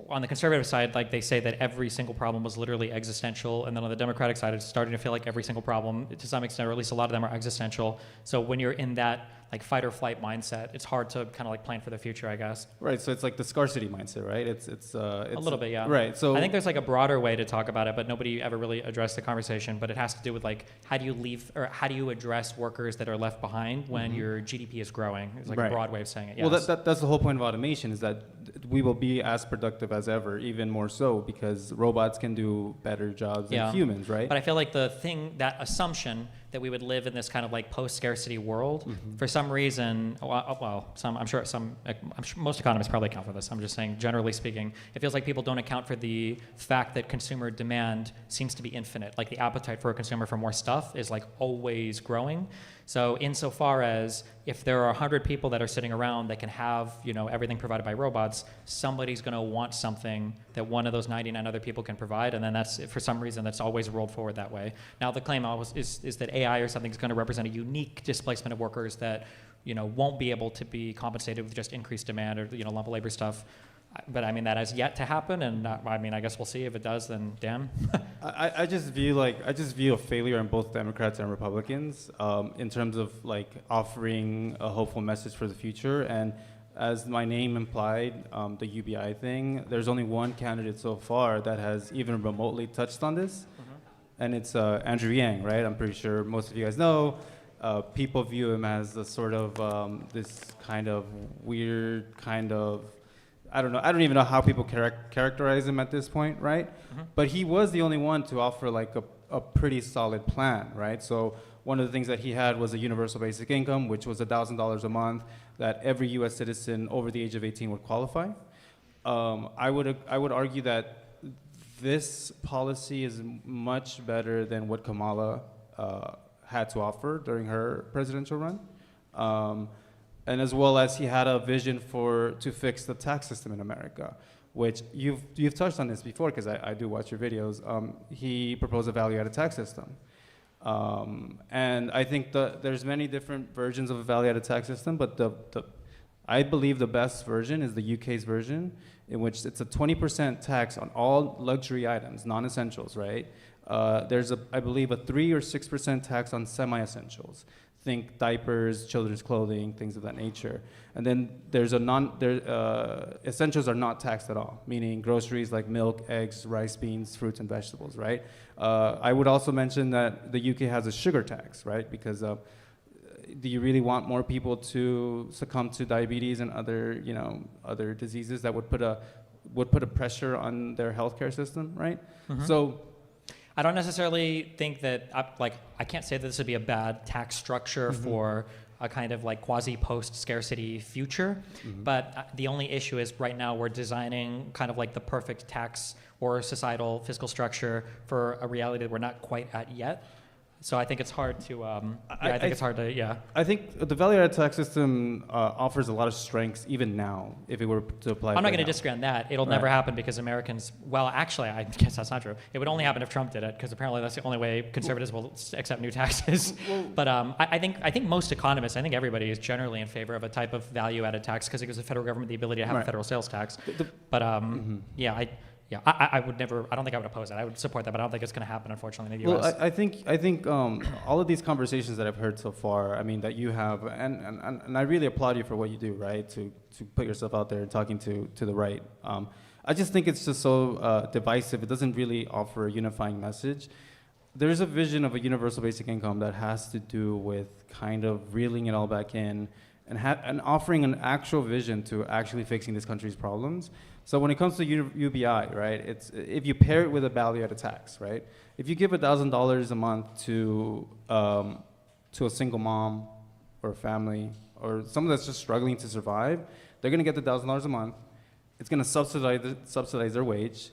on the conservative side, like they say that every single problem was literally existential, and then on the Democratic side, it's starting to feel like every single problem, to some extent, or at least a lot of them are existential. So when you're in that like fight or flight mindset, it's hard to kind of like plan for the future, I guess. Right. So it's like the scarcity mindset, right? It's A little bit, yeah. Right. So I think there's like a broader way to talk about it, but nobody ever really addressed the conversation. But it has to do with like how do you address workers that are left behind when your GDP is growing? It's like Right. a broad way of saying it. Yes. Well, that's the whole point of automation, is that we will be as productive as ever, even more so, because robots can do better jobs than humans, right? But I feel like that assumption that we would live in this kind of like post-scarcity world, for some reason, I'm sure most economists probably account for this. I'm just saying, generally speaking, it feels like people don't account for the fact that consumer demand seems to be infinite. Like the appetite for a consumer for more stuff is like always growing. So insofar as if there are 100 people that are sitting around that can have, everything provided by robots, somebody's going to want something that one of those 99 other people can provide, and then that's, for some reason, that's always rolled forward that way. Now, the claim always is that AI or something is going to represent a unique displacement of workers that, won't be able to be compensated with just increased demand or, lump of labor stuff. But I mean, that has yet to happen, and I guess we'll see. If it does, then damn. I just view a failure in both Democrats and Republicans in terms of like offering a hopeful message for the future. And as my name implied, the UBI thing, there's only one candidate so far that has even remotely touched on this, and it's Andrew Yang, right? I'm pretty sure most of you guys know. People view him as the sort of this kind of weird kind of, I don't know, I don't even know how people characterize him at this point, right? But he was the only one to offer like a pretty solid plan, right? So one of the things that he had was a universal basic income, which was $1,000 a month that every U.S. citizen over the age of 18 would qualify. I would argue that this policy is much better than what Kamala had to offer during her presidential run. And as well as he had a vision to fix the tax system in America, which you've touched on this before because I do watch your videos. He proposed a value-added tax system. And I think there's many different versions of a value-added tax system, but I believe the best version is the UK's version, in which it's a 20% tax on all luxury items, non-essentials, right? There's I believe a 3 or 6% tax on semi-essentials. Think diapers, children's clothing, things of that nature. And then there's essentials are not taxed at all, meaning groceries like milk, eggs, rice, beans, fruits, and vegetables, right? I would also mention that the UK has a sugar tax, right? Because do you really want more people to succumb to diabetes and other diseases that would put a pressure on their healthcare system, right? So I don't necessarily think that, I can't say that this would be a bad tax structure for a kind of like quasi post-scarcity future, but the only issue is right now we're designing kind of like the perfect tax or societal fiscal structure for a reality that we're not quite at yet. So I think it's hard to, I think the value-added tax system offers a lot of strengths even now if it were to apply. I'm not going to disagree on that. It'll never happen because Americans, well, actually, I guess that's not true. It would only happen if Trump did it because apparently that's the only way conservatives will accept new taxes. But I think most economists, I think everybody is generally in favor of a type of value-added tax because it gives the federal government the ability to have a federal sales tax. But I would never. I don't think I would oppose it. I would support that, but I don't think it's going to happen, unfortunately, in the U.S. Well, I think all of these conversations that I've heard so far, I mean, that you have, and I really applaud you for what you do, right? To put yourself out there and talking to the right. I just think it's just so divisive. It doesn't really offer a unifying message. There's a vision of a universal basic income that has to do with kind of reeling it all back in and offering an actual vision to actually fixing this country's problems. So when it comes to UBI, right, it's if you pair it with a value-added tax, right? If you give $1,000 a month to a single mom or a family or someone that's just struggling to survive, they're going to get the $1,000 a month. It's going to subsidize their wage.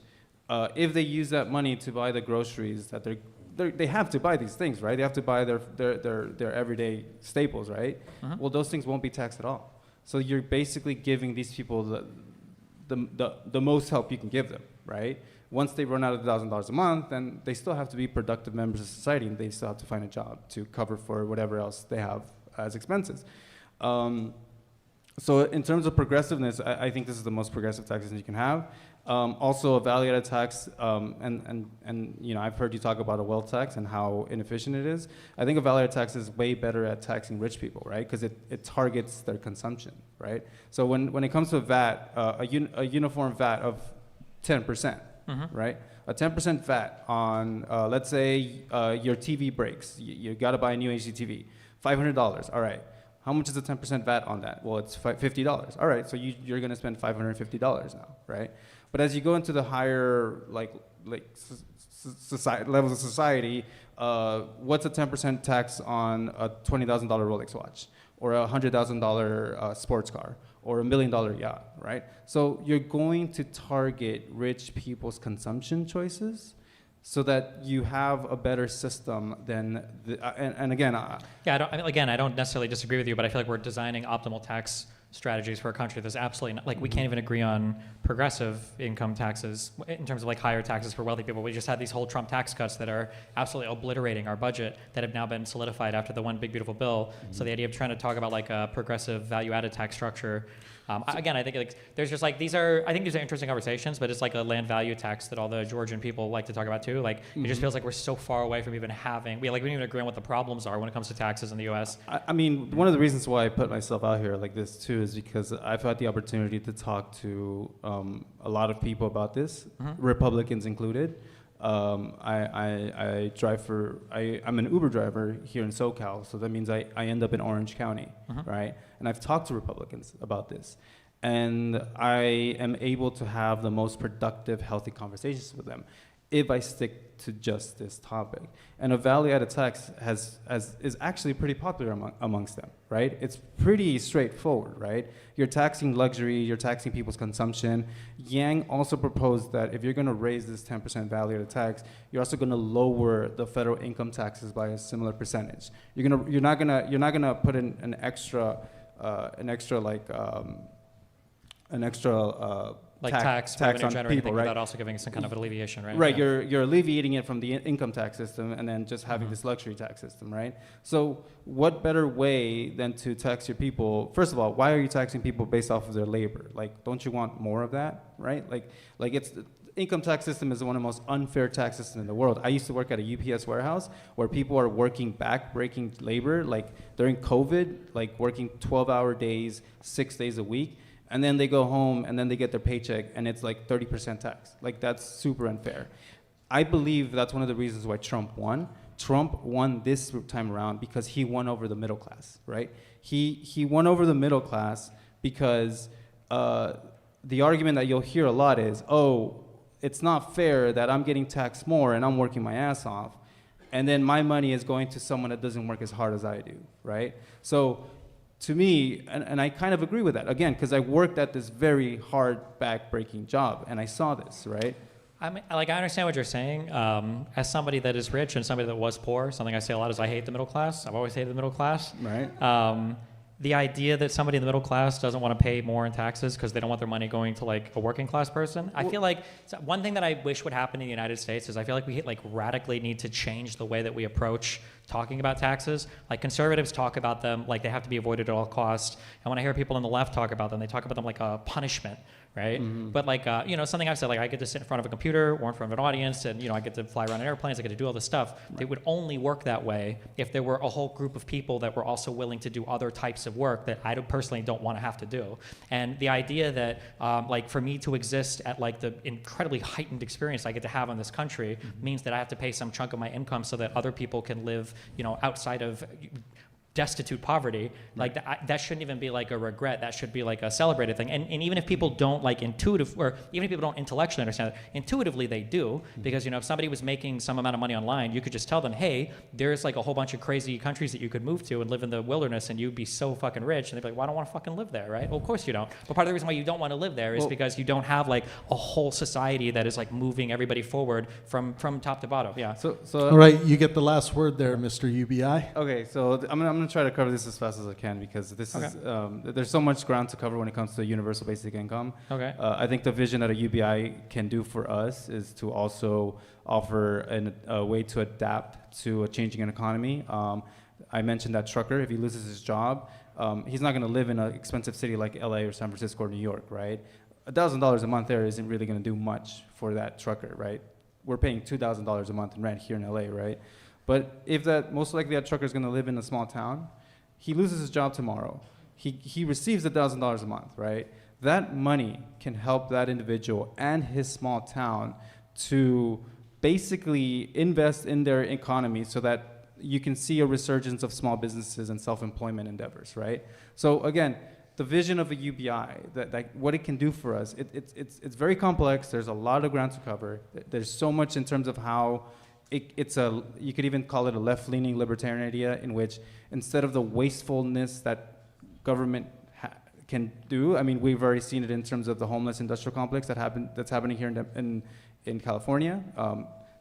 If they use that money to buy the groceries that they have to buy these things, right? They have to buy their everyday staples, right? Well, those things won't be taxed at all. So you're basically giving these people the most help you can give them, right? Once they run out of $1,000 a month, then they still have to be productive members of society, and they still have to find a job to cover for whatever else they have as expenses. So in terms of progressiveness, I think this is the most progressive taxes you can have. Also, a value-added tax, and I've heard you talk about a wealth tax and how inefficient it is. I think a value-added tax is way better at taxing rich people, right? Because it targets their consumption, right? So when it comes to VAT, a uniform VAT of 10%, right? A 10% VAT on, let's say, your TV breaks. You got to buy a new HDTV, $500. All right. How much is the 10% VAT on that? Well, it's $50. All right, so you're going to spend $550 now, right? But as you go into the higher society, levels of society, what's a 10% tax on a $20,000 Rolex watch, or a $100,000 sports car, or $1 million yacht, right? So you're going to target rich people's consumption choices, so that you have a better system than and again. I don't necessarily disagree with you, but I feel like we're designing optimal tax strategies for a country that's absolutely not, like we can't even agree on progressive income taxes in terms of like higher taxes for wealthy people. We just had these whole Trump tax cuts that are absolutely obliterating our budget that have now been solidified after the one big beautiful bill. So the idea of trying to talk about like a progressive value-added tax structure. Again, I think like there's just like I think these are interesting conversations, but it's like a land value tax that all the Georgian people like to talk about too. Like it just feels like we're so far away from even having, we don't even agree on what the problems are when it comes to taxes in the U.S. I mean, one of the reasons why I put myself out here like this too is because I've had the opportunity to talk to a lot of people about this, Republicans included. I drive I'm an Uber driver here in SoCal, so that means I end up in Orange County, right? And I've talked to Republicans about this, and I am able to have the most productive, healthy conversations with them if I stick to just this topic. And a value-added tax is actually pretty popular amongst them, right? It's pretty straightforward, right? You're taxing luxury, you're taxing people's consumption. Yang also proposed that if you're gonna raise this 10% value-added tax, you're also gonna lower the federal income taxes by a similar percentage. You're not gonna put in an extra Like tax revenue on generating people, thing right? without also giving some kind of alleviation, right? Right, Yeah. you're alleviating it from the income tax system and then just having this luxury tax system, right? So what better way than to tax your people? First of all, why are you taxing people based off of their labor? Like, don't you want more of that, right? Like it's the income tax system is one of the most unfair tax systems in the world. I used to work at a UPS warehouse where people are working back-breaking labor, like during COVID, like working 12-hour days, 6 days a week. And then they go home and then they get their paycheck and it's like 30% tax. Like that's super unfair. I believe that's one of the reasons why Trump won. Trump won this time around because he won over the middle class, right? He won over the middle class because the argument that you'll hear a lot is, oh, it's not fair that I'm getting taxed more and I'm working my ass off. And then my money is going to someone that doesn't work as hard as I do, right? So to me, and I kind of agree with that, again, because I worked at this very hard back-breaking job, and I saw this, right? I mean, like, I understand what you're saying. As somebody that is rich and somebody that was poor, something I say a lot is I hate the middle class. I've always hated the middle class. Right. The idea that somebody in the middle class doesn't want to pay more in taxes because they don't want their money going to like a working class person. I feel like one thing that I wish would happen in the United States is I feel like we like radically need to change the way that we approach talking about taxes. Like conservatives talk about them like they have to be avoided at all costs. And when I hear people on the left talk about them, they talk about them like a punishment, right? But like, something I've said, like I get to sit in front of a computer or in front of an audience and, I get to fly around in airplanes, I get to do all this stuff. Right. It would only work that way if there were a whole group of people that were also willing to do other types of work that I personally don't want to have to do. And the idea that, like for me to exist at like the incredibly heightened experience I get to have in this country means that I have to pay some chunk of my income so that other people can live, outside of destitute poverty, like that shouldn't even be like a regret. That should be like a celebrated thing. And even if people don't like even if people don't intellectually understand it, intuitively they do, because if somebody was making some amount of money online, you could just tell them, hey, there's like a whole bunch of crazy countries that you could move to and live in the wilderness and you'd be so fucking rich. And they'd be like, well, I don't want to fucking live there, right? Well, of course you don't. But part of the reason why you don't want to live there is because you don't have like a whole society that is like moving everybody forward from top to bottom. Yeah. So All right, you get the last word there, Mr. UBI. Okay, so I'm gonna try to cover this as fast as I can because this is there's so much ground to cover when it comes to universal basic income. Okay. I think the vision that a UBI can do for us is to also offer a way to adapt to a changing economy. I mentioned that trucker, if he loses his job, he's not going to live in an expensive city like LA or San Francisco or New York, right? $1,000 a month there isn't really going to do much for that trucker, right? We're paying $2,000 a month in rent here in LA, right? But if most likely that trucker is going to live in a small town, he loses his job tomorrow. He receives $1,000 a month, right? That money can help that individual and his small town to basically invest in their economy so that you can see a resurgence of small businesses and self-employment endeavors, right? So again, the vision of a UBI, that what it can do for us, it's very complex. There's a lot of ground to cover. There's so much in terms of how you could even call it a left-leaning libertarian idea in which instead of the wastefulness that government can do, I mean, we've already seen it in terms of the homeless industrial complex that's happening here in California.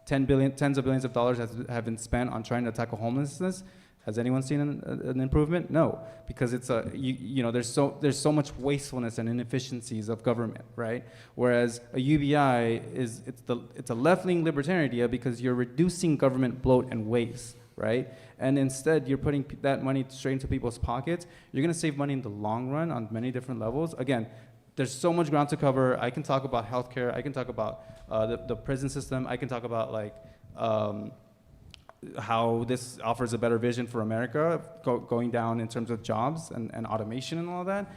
Tens of billions of dollars have been spent on trying to tackle homelessness. Has anyone seen an improvement? No, because it's there's so much wastefulness and inefficiencies of government, right? Whereas a UBI it's a left-leaning libertarian idea because you're reducing government bloat and waste, right? And instead you're putting that money straight into people's pockets. You're going to save money in the long run on many different levels. Again, there's so much ground to cover. I can talk about healthcare. I can talk about the prison system. I can talk about how this offers a better vision for America, going down in terms of jobs and automation and all that.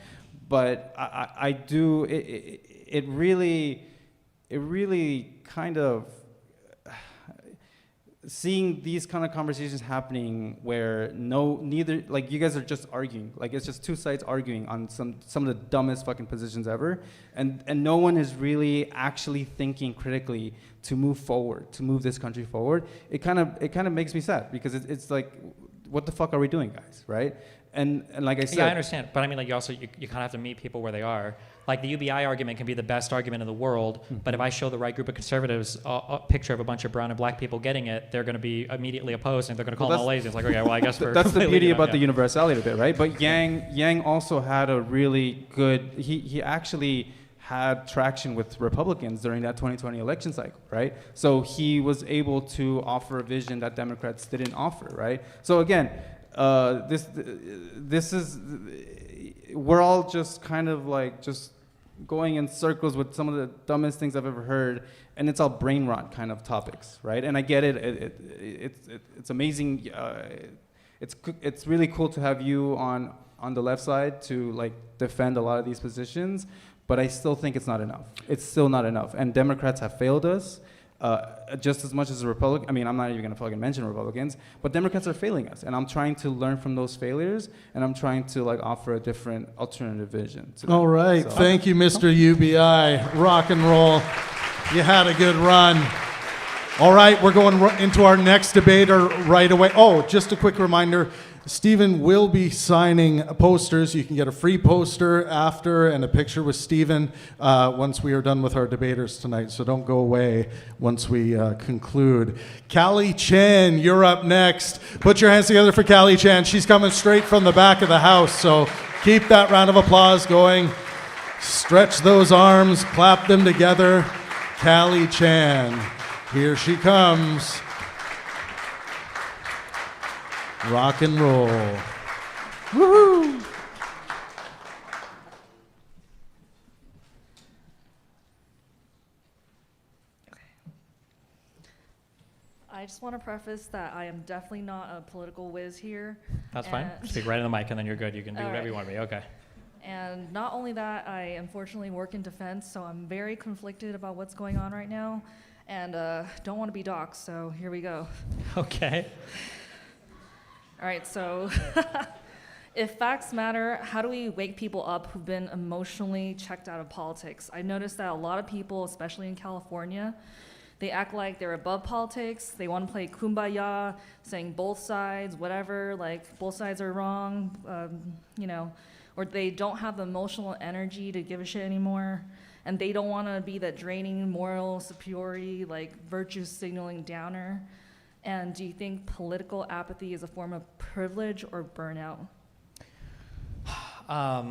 But I do, it really kind of, seeing these kind of conversations happening where neither, like you guys are just arguing, like it's just two sides arguing on some of the dumbest fucking positions ever, and no one is really actually thinking critically to move forward, to move this country forward. It kind of makes me sad because it's like, what the fuck are we doing, guys, right? And like I said, yeah, I understand, but I mean, like you kind of have to meet people where they are. Like the UBI argument can be the best argument in the world, but if I show the right group of conservatives a picture of a bunch of brown and black people getting it, they're going to be immediately opposed and they're going to call them all lazy. It's like, okay, well, I guess we're that's the beauty about the universality of it, right? But Yang also had a really good. He actually had traction with Republicans during that 2020 election cycle, right? So he was able to offer a vision that Democrats didn't offer, right? So again, this is, we're all just kind of like just going in circles with some of the dumbest things I've ever heard, and it's all brain rot kind of topics, right? And I get it. It's amazing. It's really cool to have you on the left side to like defend a lot of these positions, but I still think it's not enough. It's still not enough, and Democrats have failed us. Just as much as the Republican, I mean, I'm not even going to fucking mention Republicans, but Democrats are failing us, and I'm trying to learn from those failures, and I'm trying to like offer a different alternative vision. All right, thank you, Mr. UBI. Rock and roll. You had a good run. All right, we're going into our next debater right away. Oh, just a quick reminder. Stephen will be signing posters. You can get a free poster after and a picture with Stephen once we are done with our debaters tonight. So don't go away once we conclude. Callie Chan, you're up next. Put your hands together for Callie Chan. She's coming straight from the back of the house. So keep that round of applause going. Stretch those arms, clap them together. Callie Chan, here she comes. Rock and roll. Woohoo! I just want to preface that I am definitely not a political whiz here. That's fine. Speak right in the mic and then you're good. You can do whatever you want to be. Okay. And not only that, I unfortunately work in defense, so I'm very conflicted about what's going on right now, and don't want to be doxxed, so here we go. Okay. All right, so if facts matter, how do we wake people up who've been emotionally checked out of politics? I noticed that a lot of people, especially in California, they act like they're above politics. They want to play kumbaya, saying both sides, whatever, like both sides are wrong, or they don't have the emotional energy to give a shit anymore. And they don't want to be that draining moral superiority, like virtue signaling downer. And do you think political apathy is a form of privilege or burnout? I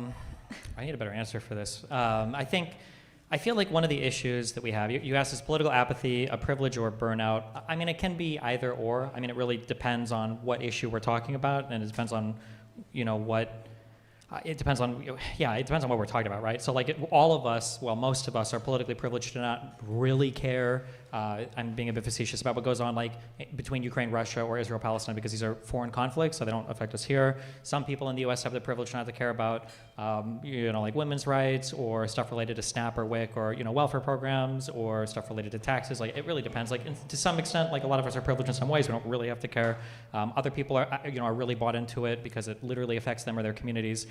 need a better answer for this. I feel like one of the issues that we have, you asked, is political apathy a privilege or burnout? I mean, it can be either or. I mean, it really depends on what issue we're talking about, and it depends on, it depends on what we're talking about, right? So like all of us, well, most of us are politically privileged to not really care. I'm being a bit facetious about what goes on like between Ukraine, Russia, or Israel, Palestine, because these are foreign conflicts, so they don't affect us here. Some people in the U.S. have the privilege not to care about, like women's rights or stuff related to SNAP or WIC or, welfare programs or stuff related to taxes. Like it really depends. Like to some extent, like a lot of us are privileged in some ways. We don't really have to care. Other people are really bought into it because it literally affects them or their communities.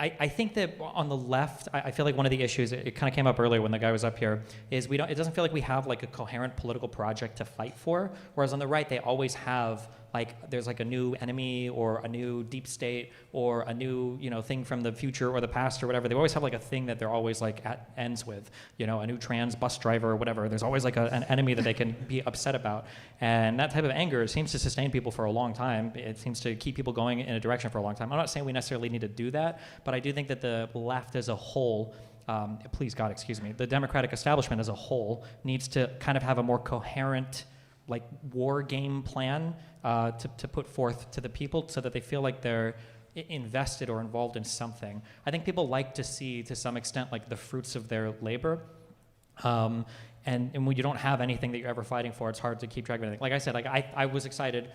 I think that on the left, I feel like one of the issues, it kind of came up earlier when the guy was up here, is it doesn't feel like we have like a coherent political project to fight for, whereas on the right, they always have like there's like a new enemy or a new deep state or a new, thing from the future or the past or whatever. They always have like a thing that they're always like ends with, a new trans bus driver or whatever. There's always like an enemy that they can be upset about. And that type of anger seems to sustain people for a long time. It seems to keep people going in a direction for a long time. I'm not saying we necessarily need to do that, but I do think that the left as a whole, please God, excuse me, the Democratic establishment as a whole needs to kind of have a more coherent like war game plan to put forth to the people so that they feel like they're invested or involved in something. I think people like to see, to some extent, like the fruits of their labor. And when you don't have anything that you're ever fighting for, it's hard to keep track of anything. Like I said, like I was excited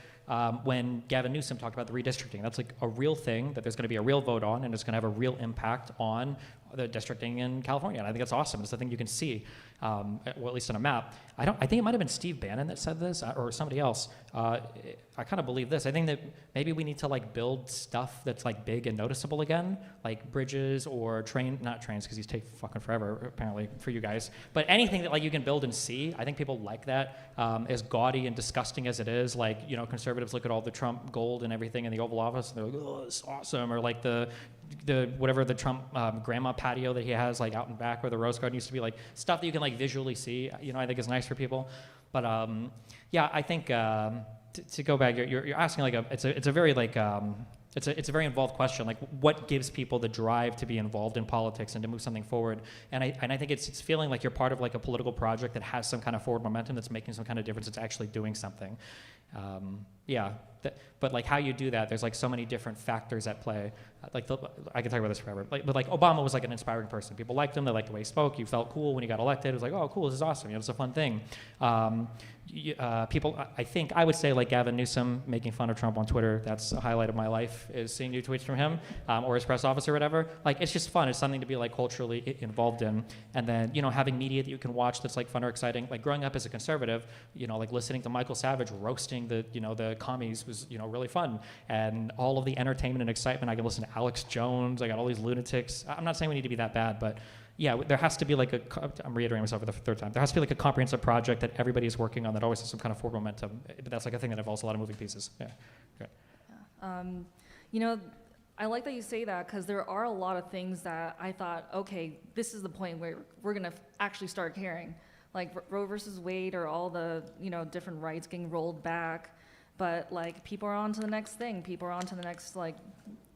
when Gavin Newsom talked about the redistricting. That's like a real thing that there's going to be a real vote on, and it's going to have a real impact on the districting in California. And I think that's awesome. It's the thing you can see, well, at least on a map. I think it might have been Steve Bannon that said this, or somebody else. I kind of believe this. I think that maybe we need to like build stuff that's like big and noticeable again, like bridges or not trains, because these take fucking forever apparently for you guys. But anything that like you can build and see, I think people like that. As gaudy and disgusting as it is, like conservatives look at all the Trump gold and everything in the Oval Office, and they're like, oh, it's awesome, or like the whatever the Trump grandma patio that he has like out in back where the Rose Garden used to be, like stuff that you can like visually see. I think is nice for people. But yeah, I think to go back, you're asking like it's a very like it's a very involved question. Like, what gives people the drive to be involved in politics and to move something forward? And I think it's feeling like you're part of like a political project that has some kind of forward momentum, that's making some kind of difference, it's actually doing something. Yeah, but like how you do that, there's like so many different factors at play. I can talk about this forever. But like Obama was like an inspiring person. People liked him. They liked the way he spoke. You felt cool when he got elected. It was like, oh, cool, this is awesome. It's a fun thing. People, I would say like Gavin Newsom making fun of Trump on Twitter, that's a highlight of my life, is seeing new tweets from him or his press office or whatever. Like, it's just fun. It's something to be like culturally involved in. And then, having media that you can watch that's like fun or exciting. Like growing up as a conservative, like listening to Michael Savage roasting the commies was, really fun. And all of the entertainment and excitement, I can listen to Alex Jones. I got all these lunatics. I'm not saying we need to be that bad, but yeah, there has to be like I'm reiterating myself for the third time. There has to be like a comprehensive project that everybody is working on that always has some kind of forward momentum. But that's like a thing that involves a lot of moving pieces. Yeah. Great. I like that you say that, because there are a lot of things that I thought, okay, this is the point where we're going to actually start caring. Like Roe versus Wade, or all the, different rights getting rolled back. But like people are on to the next thing. People are on to the next like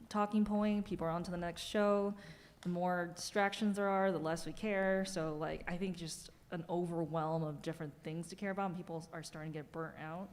talking point. People are on to the next show. The more distractions there are, the less we care. So like I think just an overwhelm of different things to care about, and people are starting to get burnt out.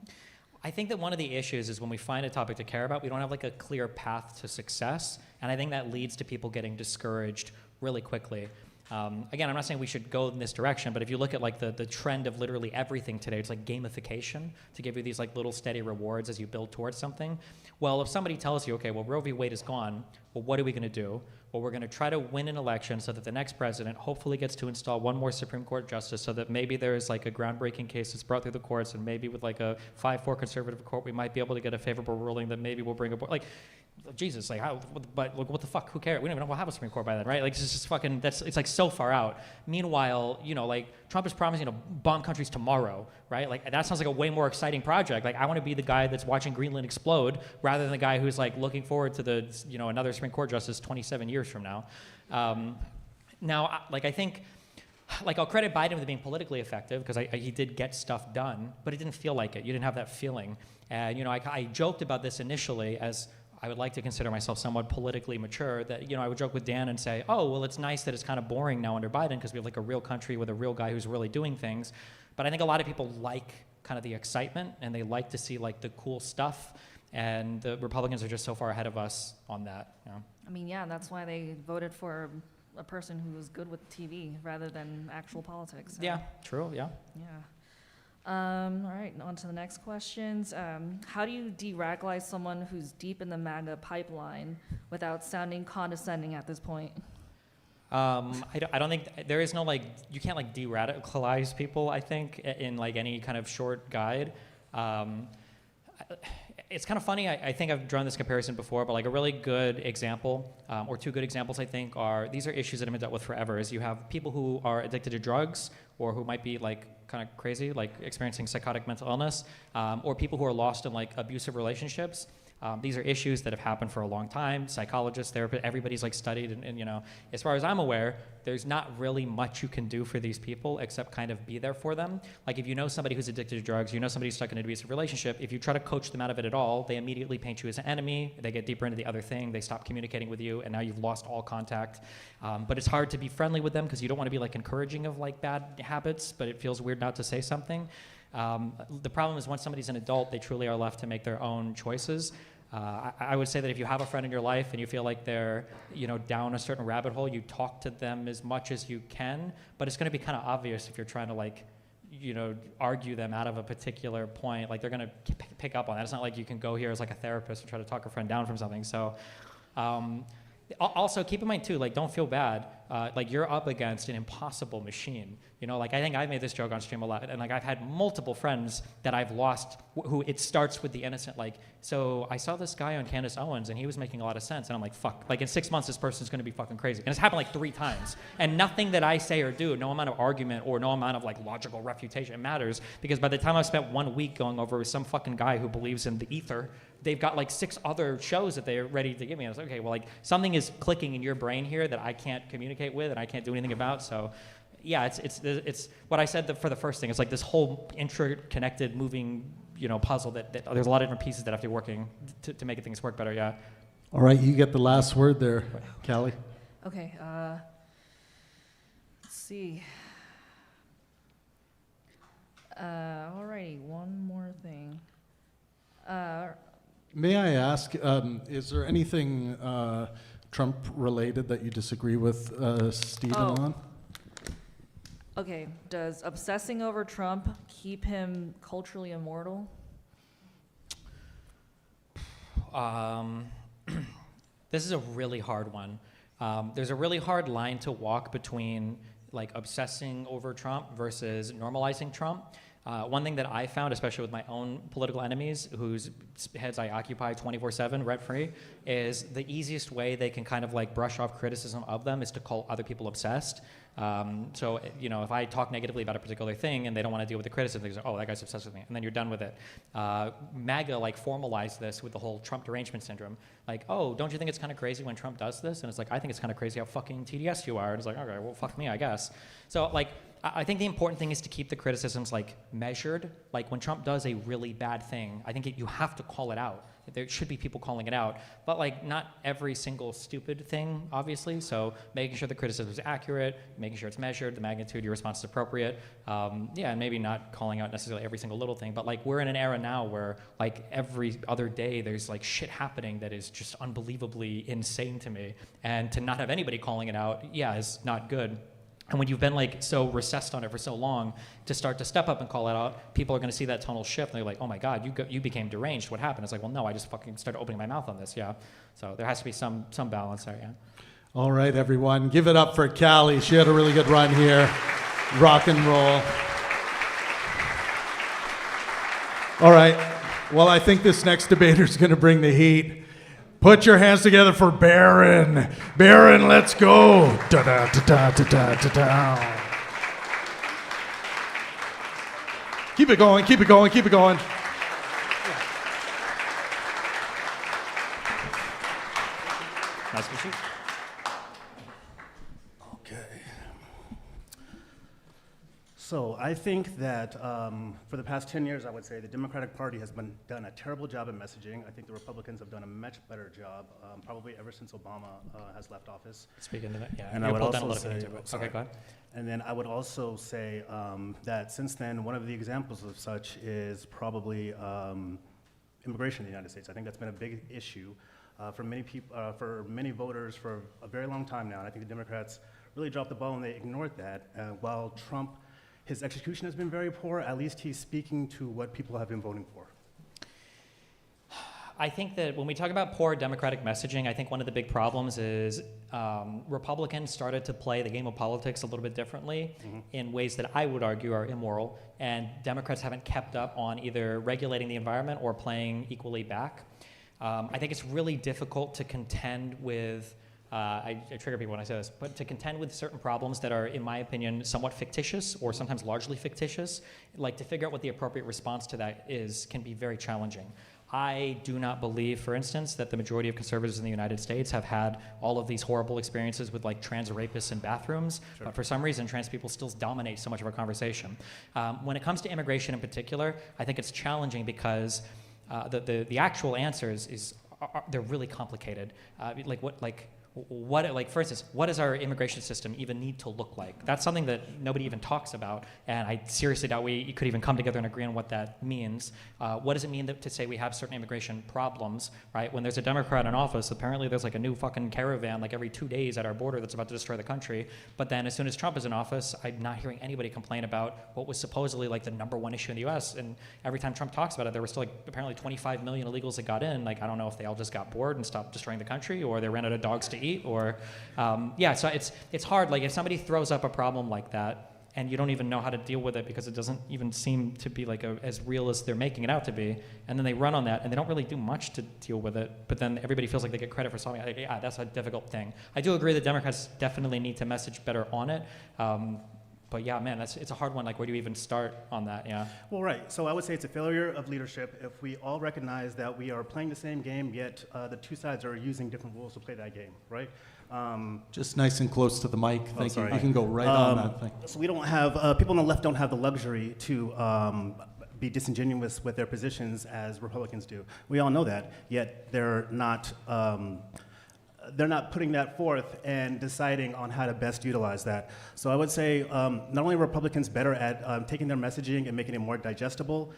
I think that one of the issues is when we find a topic to care about, we don't have like a clear path to success. And I think that leads to people getting discouraged really quickly. Again, I'm not saying we should go in this direction, but if you look at like the trend of literally everything today, it's like gamification to give you these like little steady rewards as you build towards something. Well, if somebody tells you, okay, well, Roe v. Wade is gone, well, what are we going to do? Well, we're going to try to win an election so that the next president hopefully gets to install one more Supreme Court justice, so that maybe there is like a groundbreaking case that's brought through the courts, and maybe with like a 5-4 conservative court, we might be able to get a favorable ruling that maybe will bring about, like, Jesus, like how, but like, what the fuck, who cares? We don't even know we'll have a Supreme Court by then, right? Like, it's just fucking, it's like so far out. Meanwhile, like Trump is promising to bomb countries tomorrow, right? Like, that sounds like a way more exciting project. Like, I want to be the guy that's watching Greenland explode rather than the guy who's like looking forward to the, another Supreme Court justice 27 years from now. Now, like, I think, like, I'll credit Biden with being politically effective, because he did get stuff done, but it didn't feel like it. You didn't have that feeling. And, I joked about this initially, as I would like to consider myself somewhat politically mature, that, I would joke with Dan and say, oh, well, it's nice that it's kind of boring now under Biden, because we have like a real country with a real guy who's really doing things. But I think a lot of people like kind of the excitement, and they like to see like the cool stuff. And the Republicans are just so far ahead of us on that. I mean, yeah, that's why they voted for a person who was good with TV rather than actual politics. So. Yeah, true, yeah. Yeah. All right, on to the next questions. How do you de-radicalize someone who's deep in the MAGA pipeline without sounding condescending at this point? I don't think, there is no like, you can't like de-radicalize people, I think, in like any kind of short guide. it's kind of funny. I think I've drawn this comparison before, but like a really good example, or two good examples, I think, are these are issues that have been dealt with forever. Is you have people who are addicted to drugs, or who might be like kind of crazy, like experiencing psychotic mental illness, or people who are lost in like abusive relationships. These are issues that have happened for a long time. Psychologists, therapists, everybody's like studied, and you know, as far as I'm aware, there's not really much you can do for these people except kind of be there for them. Like if you know somebody who's addicted to drugs, you know somebody who's stuck in an abusive relationship, if you try to coach them out of it at all, they immediately paint you as an enemy, they get deeper into the other thing, they stop communicating with you, and now you've lost all contact. But it's hard to be friendly with them because you don't want to be like encouraging of like bad habits, but it feels weird not to say something. The problem is once somebody's an adult, they truly are left to make their own choices. I would say that if you have a friend in your life and you feel like they're, you know, down a certain rabbit hole, you talk to them as much as you can, but it's going to be kind of obvious if you're trying to like, you know, argue them out of a particular point. Like they're going to pick up on that. It's not like you can go here as like a therapist and try to talk a friend down from something. So also keep in mind too, like don't feel bad. Like you're up against an impossible machine. You know, like I think I've made this joke on stream a lot, and like I've had multiple friends that I've lost who it starts with the innocent, like, so I saw this guy on Candace Owens and he was making a lot of sense, and I'm like, fuck, like in 6 months this person's gonna be fucking crazy. And it's happened like 3 times. And nothing that I say or do, no amount of argument or no amount of like logical refutation matters, because by the time I've spent 1 week going over with some fucking guy who believes in the ether, they've got like 6 other shows that they're ready to give me. And I was like, okay, well, like something is clicking in your brain here that I can't communicate with and I can't do anything about. So yeah, it's what I said for the first thing. It's like this whole interconnected moving, you know, puzzle that there's a lot of different pieces that have to be working to make things work better. Yeah. All right, you get the last word there, Callie. Okay, let's see. Alrighty, one more thing. May I ask, is there anything Trump related that you disagree with Stephen on? Okay, does obsessing over Trump keep him culturally immortal? This is a really hard one. There's a really hard line to walk between like obsessing over Trump versus normalizing Trump. One thing that I found, especially with my own political enemies, whose heads I occupy 24/7, rent-free, is the easiest way they can kind of like brush off criticism of them is to call other people obsessed. So, you know, if I talk negatively about a particular thing and they don't want to deal with the criticism, they say, oh, that guy's obsessed with me, and then you're done with it. MAGA like formalized this with the whole Trump derangement syndrome. Like, oh, don't you think it's kind of crazy when Trump does this? And it's like, I think it's kind of crazy how fucking TDS you are. And it's like, okay, well, fuck me, I guess. So like, I think the important thing is to keep the criticisms like measured. Like when Trump does a really bad thing, I think you have to call it out. There should be people calling it out, but like not every single stupid thing, obviously. So making sure the criticism is accurate, making sure it's measured, the magnitude, your response is appropriate. Yeah, and maybe not calling out necessarily every single little thing, but like we're in an era now where like every other day there's like shit happening that is just unbelievably insane to me. And to not have anybody calling it out, yeah, is not good. And when you've been like so recessed on it for so long, to start to step up and call it out, people are going to see that tonal shift and they're like, oh my God, you became deranged. What happened? It's like, well, no, I just fucking started opening my mouth on this. Yeah. So there has to be some balance there. Yeah. All right, everyone, give it up for Callie. She had a really good run here. Rock and roll. All right. Well, I think this next debater is going to bring the heat. Put your hands together for Barron. Barron, let's go. Da-da, da-da, da-da, da-da. Keep it going, keep it going, keep it going. Nice to meet you. Okay. So I think that for the past 10 years, I would say the Democratic Party has done a terrible job at messaging. I think the Republicans have done a much better job, probably ever since Obama has left office. Speaking to that, yeah. And You I would pulled down a also little say, bit into it. Okay, go ahead. And then I would also say that since then, one of the examples of such is probably immigration in the United States. I think that's been a big issue for many people, for many voters for a very long time now. And I think the Democrats really dropped the ball and they ignored that. While Trump, his execution has been very poor, at least he's speaking to what people have been voting for. I think that when we talk about poor democratic messaging, I think one of the big problems is Republicans started to play the game of politics a little bit differently in ways that I would argue are immoral, and Democrats haven't kept up on either regulating the environment or playing equally back. I think it's really difficult to contend with, I trigger people when I say this, but to contend with certain problems that are, in my opinion, somewhat fictitious or sometimes largely fictitious, like to figure out what the appropriate response to that is can be very challenging. I do not believe, for instance, that the majority of conservatives in the United States have had all of these horrible experiences with like trans rapists in bathrooms, but for some reason trans people still dominate so much of our conversation. When it comes to immigration in particular, I think it's challenging because the actual answers they're really complicated. For instance, what does our immigration system even need to look like? That's something that nobody even talks about, and I seriously doubt we could even come together and agree on what that means. What does it mean to say we have certain immigration problems, right? When there's a Democrat in office, apparently there's like a new fucking caravan like every 2 days at our border that's about to destroy the country. But then as soon as Trump is in office, I'm not hearing anybody complain about what was supposedly like the #1 issue in the US. And every time Trump talks about it, there were still like apparently 25 million illegals that got in. Like, I don't know if they all just got bored and stopped destroying the country, or they ran out of dogs to eat, or so it's hard. Like if somebody throws up a problem like that and you don't even know how to deal with it because it doesn't even seem to be like as real as they're making it out to be, and then they run on that and they don't really do much to deal with it, but then everybody feels like they get credit for solving it. Like, yeah, that's a difficult thing. I do agree that Democrats definitely need to message better on it. But yeah, man, it's a hard one. Like, where do you even start on that? Yeah. Well, right. So I would say it's a failure of leadership if we all recognize that we are playing the same game, yet the two sides are using different rules to play that game, right? Just nice and close to the mic. Thank you. Sorry. You can go right on that thing. So we don't have, people on the left don't have the luxury to be disingenuous with their positions as Republicans do. We all know that, yet they're not putting that forth and deciding on how to best utilize that. So I would say not only are Republicans better at taking their messaging and making it more digestible,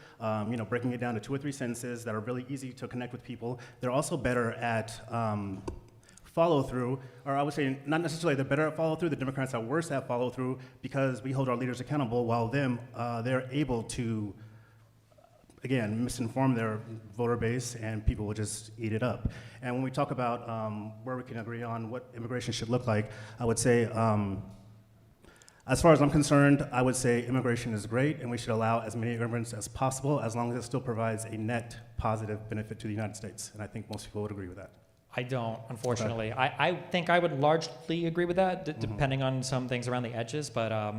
breaking it down to 2 or 3 sentences that are really easy to connect with people, they're also better at follow through, or I would say not necessarily they're better at follow through, the Democrats are worse at follow through because we hold our leaders accountable, while they're able to, again, misinform their voter base, and people will just eat it up. And when we talk about where we can agree on what immigration should look like, I would say, as far as I'm concerned, I would say immigration is great, and we should allow as many immigrants as possible, as long as it still provides a net positive benefit to the United States. And I think most people would agree with that. I don't, unfortunately. Okay. I think I would largely agree with that, depending on some things around the edges, but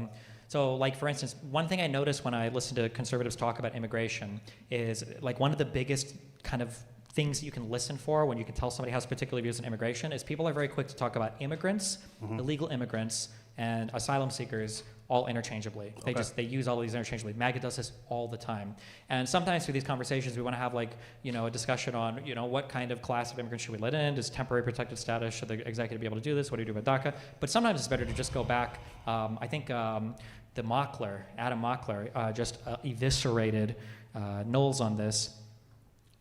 so, like, for instance, one thing I noticed when I listen to conservatives talk about immigration is, like, one of the biggest kind of things that you can listen for when you can tell somebody has particular views on immigration is people are very quick to talk about immigrants, illegal immigrants, and asylum seekers all interchangeably. They use all of these interchangeably. MAGA does this all the time. And sometimes through these conversations, we want to have like, a discussion on, what kind of class of immigrants should we let in? Does temporary protected status, should the executive be able to do this? What do you do with DACA? But sometimes it's better to just go back. I think Adam Mockler, just eviscerated Knowles on this.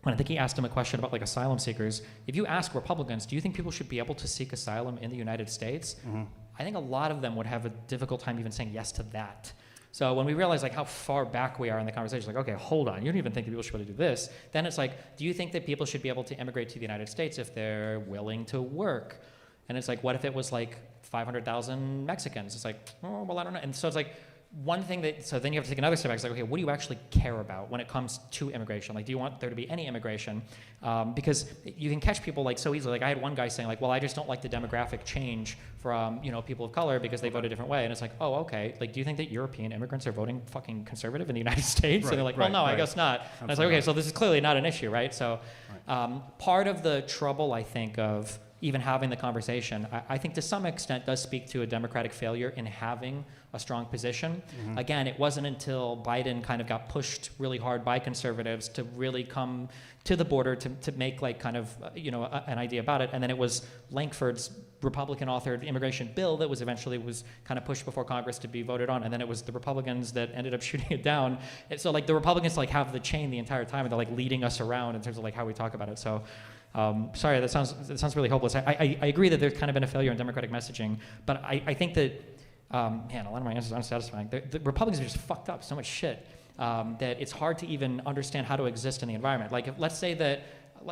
When I think he asked him a question about like asylum seekers. If you ask Republicans, do you think people should be able to seek asylum in the United States? I think a lot of them would have a difficult time even saying yes to that. So when we realize like how far back we are in the conversation, like, okay, hold on, you don't even think that people should be able to do this. Then it's like, do you think that people should be able to immigrate to the United States if they're willing to work? And it's like, what if it was like 500,000 Mexicans? It's like, oh, well, I don't know. And so it's like, one thing so then you have to take another step back. It's like, okay, what do you actually care about when it comes to immigration? Like, do you want there to be any immigration? Because you can catch people like so easily. Like I had one guy saying like, well, I just don't like the demographic change from, people of color because they vote a different way. And it's like, oh, okay. Like, do you think that European immigrants are voting fucking conservative in the United States? Right, and they're like, well, no, I guess not. Absolutely. And I was like, okay, so this is clearly not an issue, right? So part of the trouble, I think, of even having the conversation, I think to some extent does speak to a Democratic failure in having a strong position. Again, it wasn't until Biden kind of got pushed really hard by conservatives to really come to the border to make like kind of, an idea about it. And then it was Lankford's Republican-authored immigration bill that was eventually kind of pushed before Congress to be voted on. And then it was the Republicans that ended up shooting it down. And so like the Republicans like have the chain the entire time, and they're like leading us around in terms of like how we talk about it. So sorry, that sounds really hopeless. I agree that there's kind of been a failure in Democratic messaging, but I think that, a lot of my answers are unsatisfying. The Republicans have just fucked up so much shit that it's hard to even understand how to exist in the environment. Like, let's say that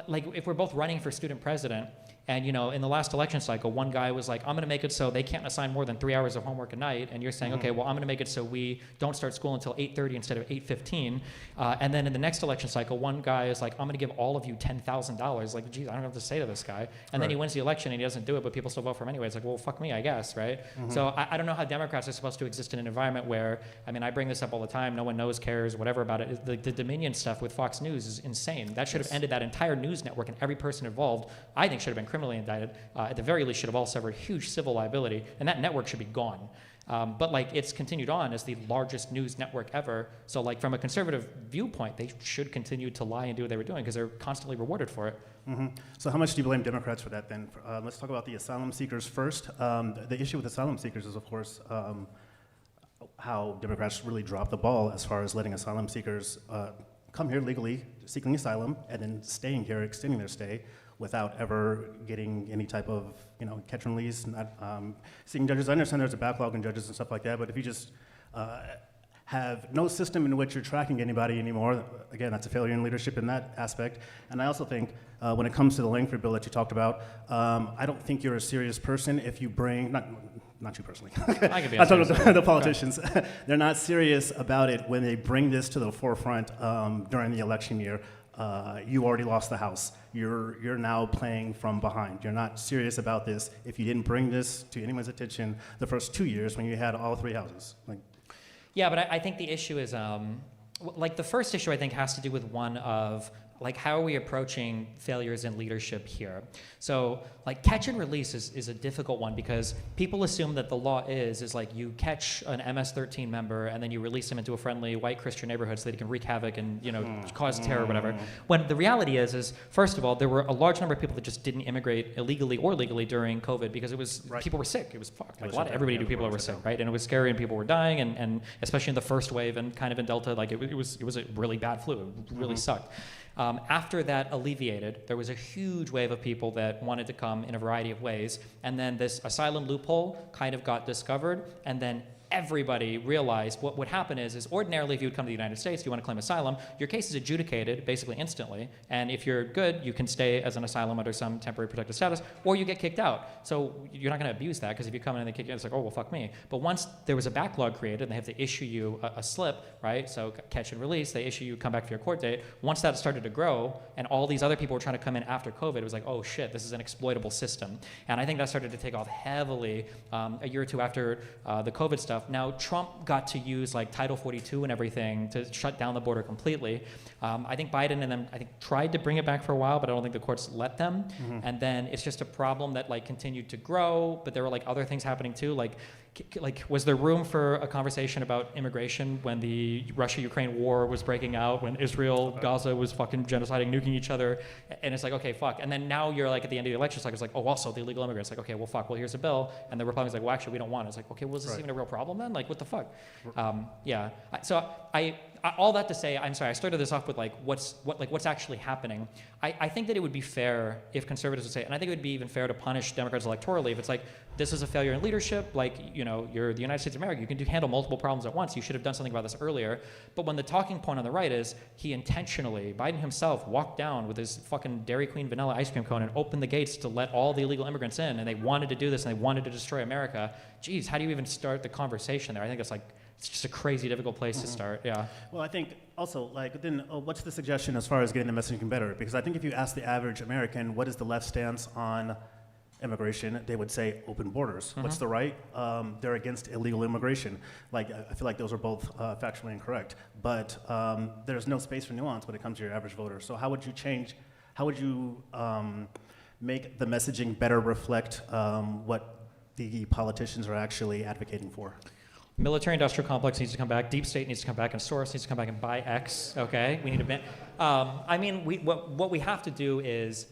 like if we're both running for student president, and in the last election cycle, one guy was like, I'm going to make it so they can't assign more than 3 hours of homework a night, and you're saying, okay, well, I'm going to make it so we don't start school until 8:30 instead of 8:15. And then in the next election cycle, one guy is like, I'm going to give all of you $10,000. Like, geez, I don't know what to say to this guy. And then he wins the election and he doesn't do it, but people still vote for him anyway. It's like, well, fuck me, I guess, right? So I don't know how Democrats are supposed to exist in an environment where, I mean, I bring this up all the time, no one knows, cares, whatever about it. The Dominion stuff with Fox News is insane. That should have ended that entire news network, and every person involved, I think, should have been criminally indicted. At the very least, should have all suffered huge civil liability, and that network should be gone. But like, it's continued on as the largest news network ever. So like, from a conservative viewpoint, they should continue to lie and do what they were doing because they're constantly rewarded for it. So how much do you blame Democrats for that then? Let's talk about the asylum seekers first. The issue with asylum seekers is, of course, how Democrats really dropped the ball as far as letting asylum seekers come here legally, seeking asylum, and then staying here, extending their stay, without ever getting any type of, catch and release, not seeing judges. I understand there's a backlog in judges and stuff like that, but if you just have no system in which you're tracking anybody anymore, again, that's a failure in leadership in that aspect. And I also think when it comes to the Langford bill that you talked about, I don't think you're a serious person if you bring, not you personally. I could be I'm talking about the politicians. They're not serious about it when they bring this to the forefront during the election year. You already lost the House. You're now playing from behind. You're not serious about this if you didn't bring this to anyone's attention the first 2 years when you had all 3 houses. Yeah, but I think the issue is, like, the first issue I think has to do with one of, like, how are we approaching failures in leadership here? So, like, catch and release is a difficult one because people assume that the law is like you catch an MS-13 member and then you release him into a friendly white Christian neighborhood so that he can wreak havoc and, cause terror or whatever. When the reality is first of all, there were a large number of people that just didn't immigrate illegally or legally during COVID because it was, people were sick. It was fucked. Like, everybody knew people that were sick, right? And it was scary and people were dying and especially in the first wave and kind of in Delta, like it was a really bad flu. It really sucked. After that alleviated, there was a huge wave of people that wanted to come in a variety of ways, and then this asylum loophole kind of got discovered, and then everybody realized what would happen is ordinarily if you would come to the United States, you want to claim asylum, your case is adjudicated basically instantly, and if you're good, you can stay as an asylum under some temporary protected status, or you get kicked out. So you're not going to abuse that, because if you come in and they kick you out, it's like, oh, well, fuck me. But once there was a backlog created, and they have to issue you a slip, right? So catch and release, they issue you, come back for your court date. Once that started to grow, and all these other people were trying to come in after COVID, it was like, oh shit, this is an exploitable system. And I think that started to take off heavily a year or two after the COVID stuff. Now, Trump got to use like Title 42 and everything to shut down the border completely. I think Biden and them, I think, tried to bring it back for a while, but I don't think the courts let them. And then it's just a problem that like continued to grow, but there were like other things happening too. Like was there room for a conversation about immigration when the Russia-Ukraine war was breaking out, when Israel, Gaza was fucking genociding, nuking each other, and it's like, okay, fuck. And then now you're like at the end of the election cycle, it's like, oh, also the illegal immigrants. Like, okay, well, fuck, well, here's a bill. And the Republicans like, well, actually, we don't want it. It's like, okay, well, is this even a real problem then? Like, what the fuck? Yeah. So all that to say, I'm sorry, I started this off with like what's actually happening. I think that it would be fair if conservatives would say, and I think it would be even fair to punish Democrats electorally if it's like, this is a failure in leadership, like, you're the United States of America, you can handle multiple problems at once, you should have done something about this earlier. But when the talking point on the right is he intentionally, Biden himself, walked down with his fucking Dairy Queen vanilla ice cream cone and opened the gates to let all the illegal immigrants in, and they wanted to do this and they wanted to destroy America, geez, how do you even start the conversation there? I think it's just a crazy difficult place to start, yeah. Well, I think also, like, then what's the suggestion as far as getting the messaging better? Because I think if you ask the average American, what is the left stance on immigration, they would say open borders. What's the right? They're against illegal immigration. Like, I feel like those are both factually incorrect. But there's no space for nuance when it comes to your average voter. So how would you make the messaging better reflect what the politicians are actually advocating for? Military-industrial complex needs to come back. Deep state needs to come back, and Soros needs to come back and buy X. Okay, we need to ban. I mean, what we have to do is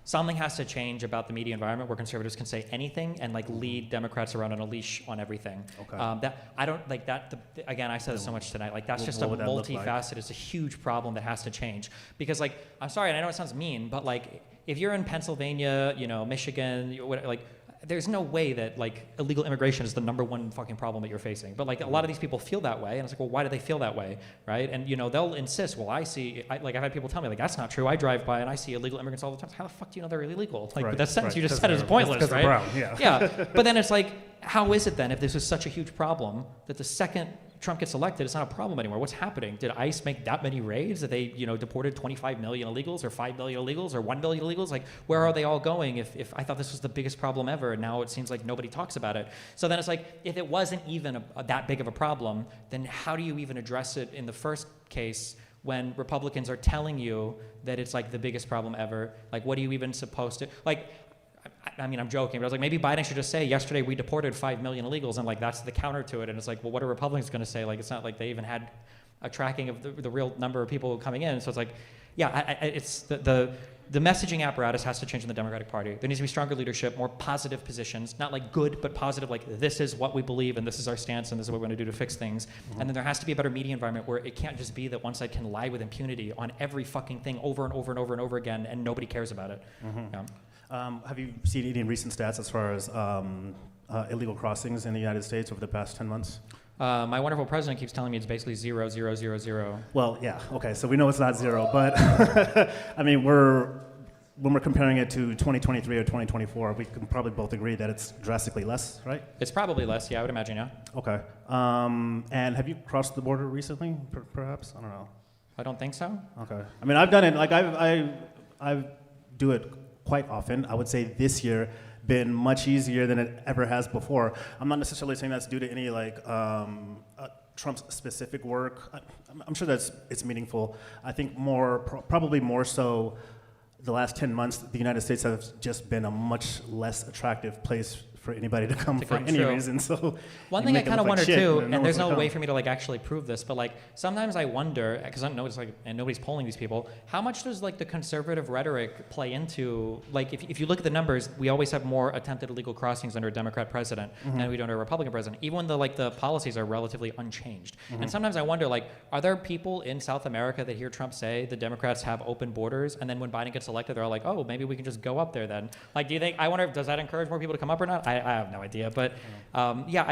something has to change about the media environment where conservatives can say anything and like lead Democrats around on a leash on everything. Okay. That I don't like that. Again, I said it so much tonight. Like that's just a multifaceted. It's a huge problem that has to change because like I'm sorry, and I know it sounds mean, but like if you're in Pennsylvania, Michigan, like. there's no way that like illegal immigration is the number one fucking problem that you're facing. But like a lot of these people feel that way, and it's like, well, why do they feel that way, right? And you know, they'll insist, well, I've had people tell me like, that's not true. I drive by and I see illegal immigrants all the time. How the fuck do you know they're illegal? Like, but that sentence you just said is pointless, right? Brown, yeah. Yeah. But then it's like, how is it then, if this is such a huge problem, that the second Trump gets elected, it's not a problem anymore? What's happening? Did ICE make that many raids that they, you know, deported 25 million illegals or 5 million illegals or 1 million illegals? Like, where are they all going if I thought this was the biggest problem ever, and now it seems like nobody talks about it? So then it's like, if it wasn't even that big of a problem, then how do you even address it in the first case when Republicans are telling you that it's like the biggest problem ever? Like, what are you even supposed to, like, I mean, I'm joking, but I was like, maybe Biden should just say, yesterday we deported 5 million illegals, and like that's the counter to it. And it's like, well, what are Republicans going to say? Like, it's not like they even had a tracking of the real number of people coming in. So it's like, yeah, it's the messaging apparatus has to change in the Democratic Party. There needs to be stronger leadership, more positive positions, not like good, but positive, like this is what we believe and this is our stance and this is what we're going to do to fix things. And then there has to be a better media environment where it can't just be that one side can lie with impunity on every fucking thing over and over and over and over again, and nobody cares about it. Yeah. Have you seen any recent stats as far as illegal crossings in the United States over the past 10 months? My wonderful president keeps telling me it's basically 0, 0, 0, 0. Well, yeah, okay, so we know it's not zero, but I mean, when we're comparing it to 2023 or 2024, we can probably both agree that it's drastically less, right? It's probably less, yeah, I would imagine, yeah. Okay. And have you crossed the border recently, perhaps? I don't know. I don't think so. Okay. I mean, I've done it, like I do it quite often. I would say this year been much easier than it ever has before. I'm not necessarily saying that's due to any like Trump's specific work. I'm sure it's meaningful. I think probably more so the last 10 months, the United States has just been a much less attractive place for anybody to come for any reason. So one thing I kind of wonder too, and there's no way for me to like actually prove this, but like sometimes I wonder, because I know it's like, and nobody's polling these people, how much does like the conservative rhetoric play into, like if you look at the numbers, we always have more attempted illegal crossings under a Democrat president than we do under a Republican president, even when the policies are relatively unchanged. And sometimes I wonder, like, are there people in South America that hear Trump say the Democrats have open borders, and then when Biden gets elected, they're all like, oh, maybe we can just go up there then? Like, do you think, I wonder, does that encourage more people to come up or not? I have no idea, but yeah,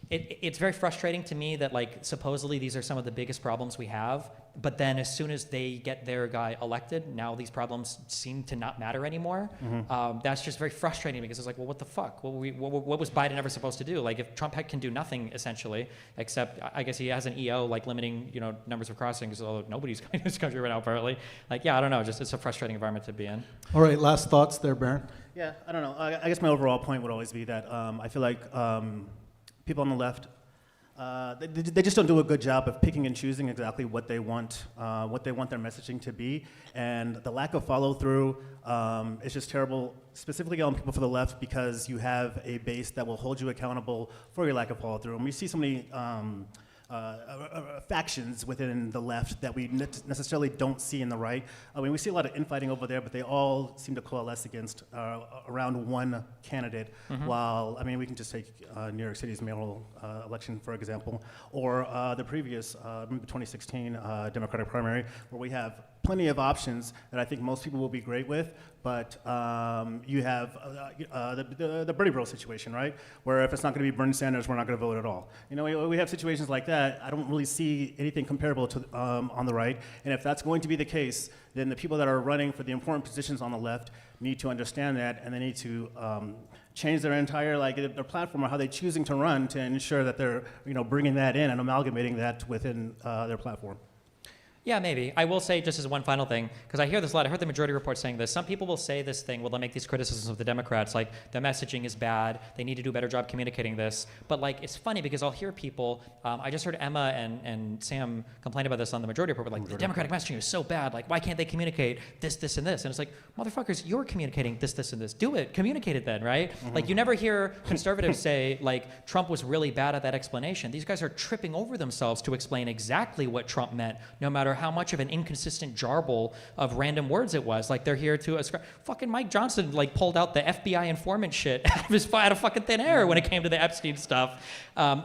it's very frustrating to me that like supposedly these are some of the biggest problems we have, but then as soon as they get their guy elected, now these problems seem to not matter anymore. That's just very frustrating because it's like, well, what the fuck? What was Biden ever supposed to do? Like, if Trump can do nothing essentially, except I guess he has an EO like limiting numbers of crossings, although nobody's coming to this country right now apparently. Like, yeah, I don't know, just it's a frustrating environment to be in. All right, last thoughts there, Baron? Yeah, I don't know. I guess my overall point would always be that I feel like people on the left, they just don't do a good job of picking and choosing exactly what they want their messaging to be, and the lack of follow through is just terrible, specifically on people for the left, because you have a base that will hold you accountable for your lack of follow through. And we see so many factions within the left that we necessarily don't see in the right. I mean, we see a lot of infighting over there, but they all seem to coalesce against around one candidate. While, I mean, we can just take New York City's mayoral election, for example, or the previous 2016 Democratic primary, where we have plenty of options that I think most people will be great with, but you have the Bernie Bro situation, right? Where if it's not going to be Bernie Sanders, we're not going to vote at all. We have situations like that. I don't really see anything comparable to on the right, and if that's going to be the case, then the people that are running for the important positions on the left need to understand that, and they need to change their entire their platform or how they're choosing to run to ensure that they're bringing that in and amalgamating that within their platform. Yeah, maybe. I will say, just as one final thing, because I hear this a lot. I heard the majority report saying this. Some people will say this thing, well, they'll make these criticisms of the Democrats, like the messaging is bad, they need to do a better job communicating this. But like, it's funny because I'll hear people, I just heard Emma and Sam complain about this on the majority report, but like, the Democratic messaging is so bad, like, why can't they communicate this, this, and this? And it's like, motherfuckers, you're communicating this, this, and this. Do it. Communicate it then, right? Like, you never hear conservatives say, like, Trump was really bad at that explanation. These guys are tripping over themselves to explain exactly what Trump meant, no matter how much of an inconsistent jarble of random words it was. Like they're here to ascribe. Fucking Mike Johnson like pulled out the FBI informant shit out of fucking thin air when it came to the Epstein stuff.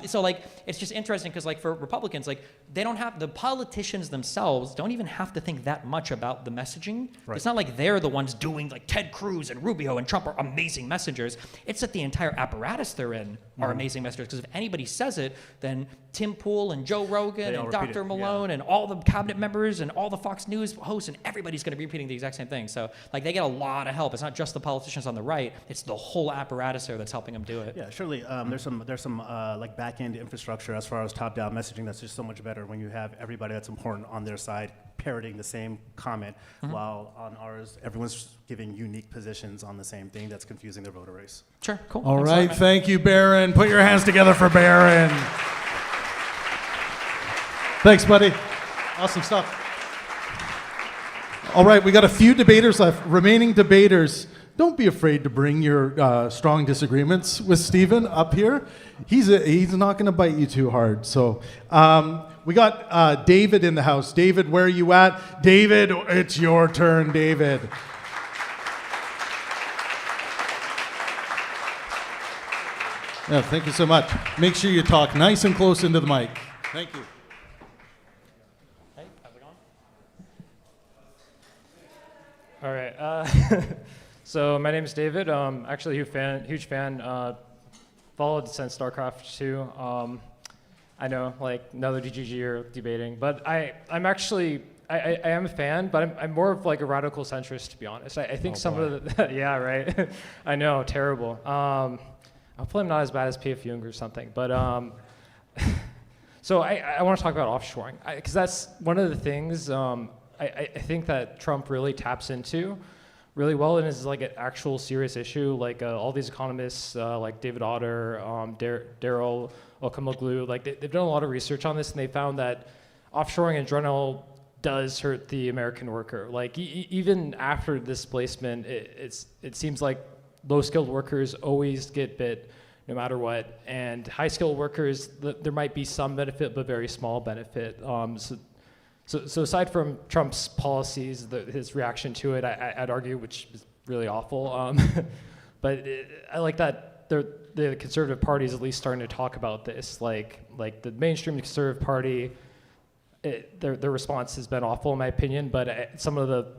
So like it's just interesting because like for Republicans, like they don't have, the politicians themselves don't even have to think that much about the messaging. Right. It's not like they're the ones doing, like Ted Cruz and Rubio and Trump are amazing messengers. It's that the entire apparatus they're in are amazing messengers, because if anybody says it, then Tim Pool and Joe Rogan They all and repeat Dr. it, Malone and all the cabinet members and all the Fox News hosts and everybody's going to be repeating the exact same thing. So like they get a lot of help. It's not just the politicians on the right, it's the whole apparatus there that's helping them do it. Yeah, surely there's some like back-end infrastructure as far as top-down messaging that's just so much better when you have everybody that's important on their side parroting the same comment, while on ours, everyone's giving unique positions on the same thing that's confusing their voter race. Sure, cool. All Thanks a lot, right, man. thank you, Barron. Put your hands together for Barron. Thanks, buddy. Awesome stuff. All right, we got a few debaters left. Remaining debaters, don't be afraid to bring your strong disagreements with Stephen up here. He's not going to bite you too hard. So we got David in the house. David, where are you at? David, it's your turn, David. Yeah, thank you so much. Make sure you talk nice and close into the mic. Thank you. Hey, how's it going? All right. So my name is David. Actually, huge fan. Followed since StarCraft 2. I know, like another DGG you're debating, but I'm actually I am a fan, but I'm more of like a radical centrist, to be honest. I think some of the yeah, right. I know, terrible. Hopefully I'm not as bad as P.F. Jung or something, but so I want to talk about offshoring, because that's one of the things I think that Trump really taps into really well, and is like an actual serious issue. Like all these economists, like David Otter, Daryl Okamoglu, like they've done a lot of research on this, and they found that offshoring in general does hurt the American worker. Like even after displacement, it seems like low-skilled workers always get bit no matter what, and high-skilled workers, there might be some benefit, but very small benefit. So aside from Trump's policies, his reaction to it, I'd argue, which is really awful, but I like that the conservative party is at least starting to talk about this. Like the mainstream conservative party, their response has been awful in my opinion, but some of the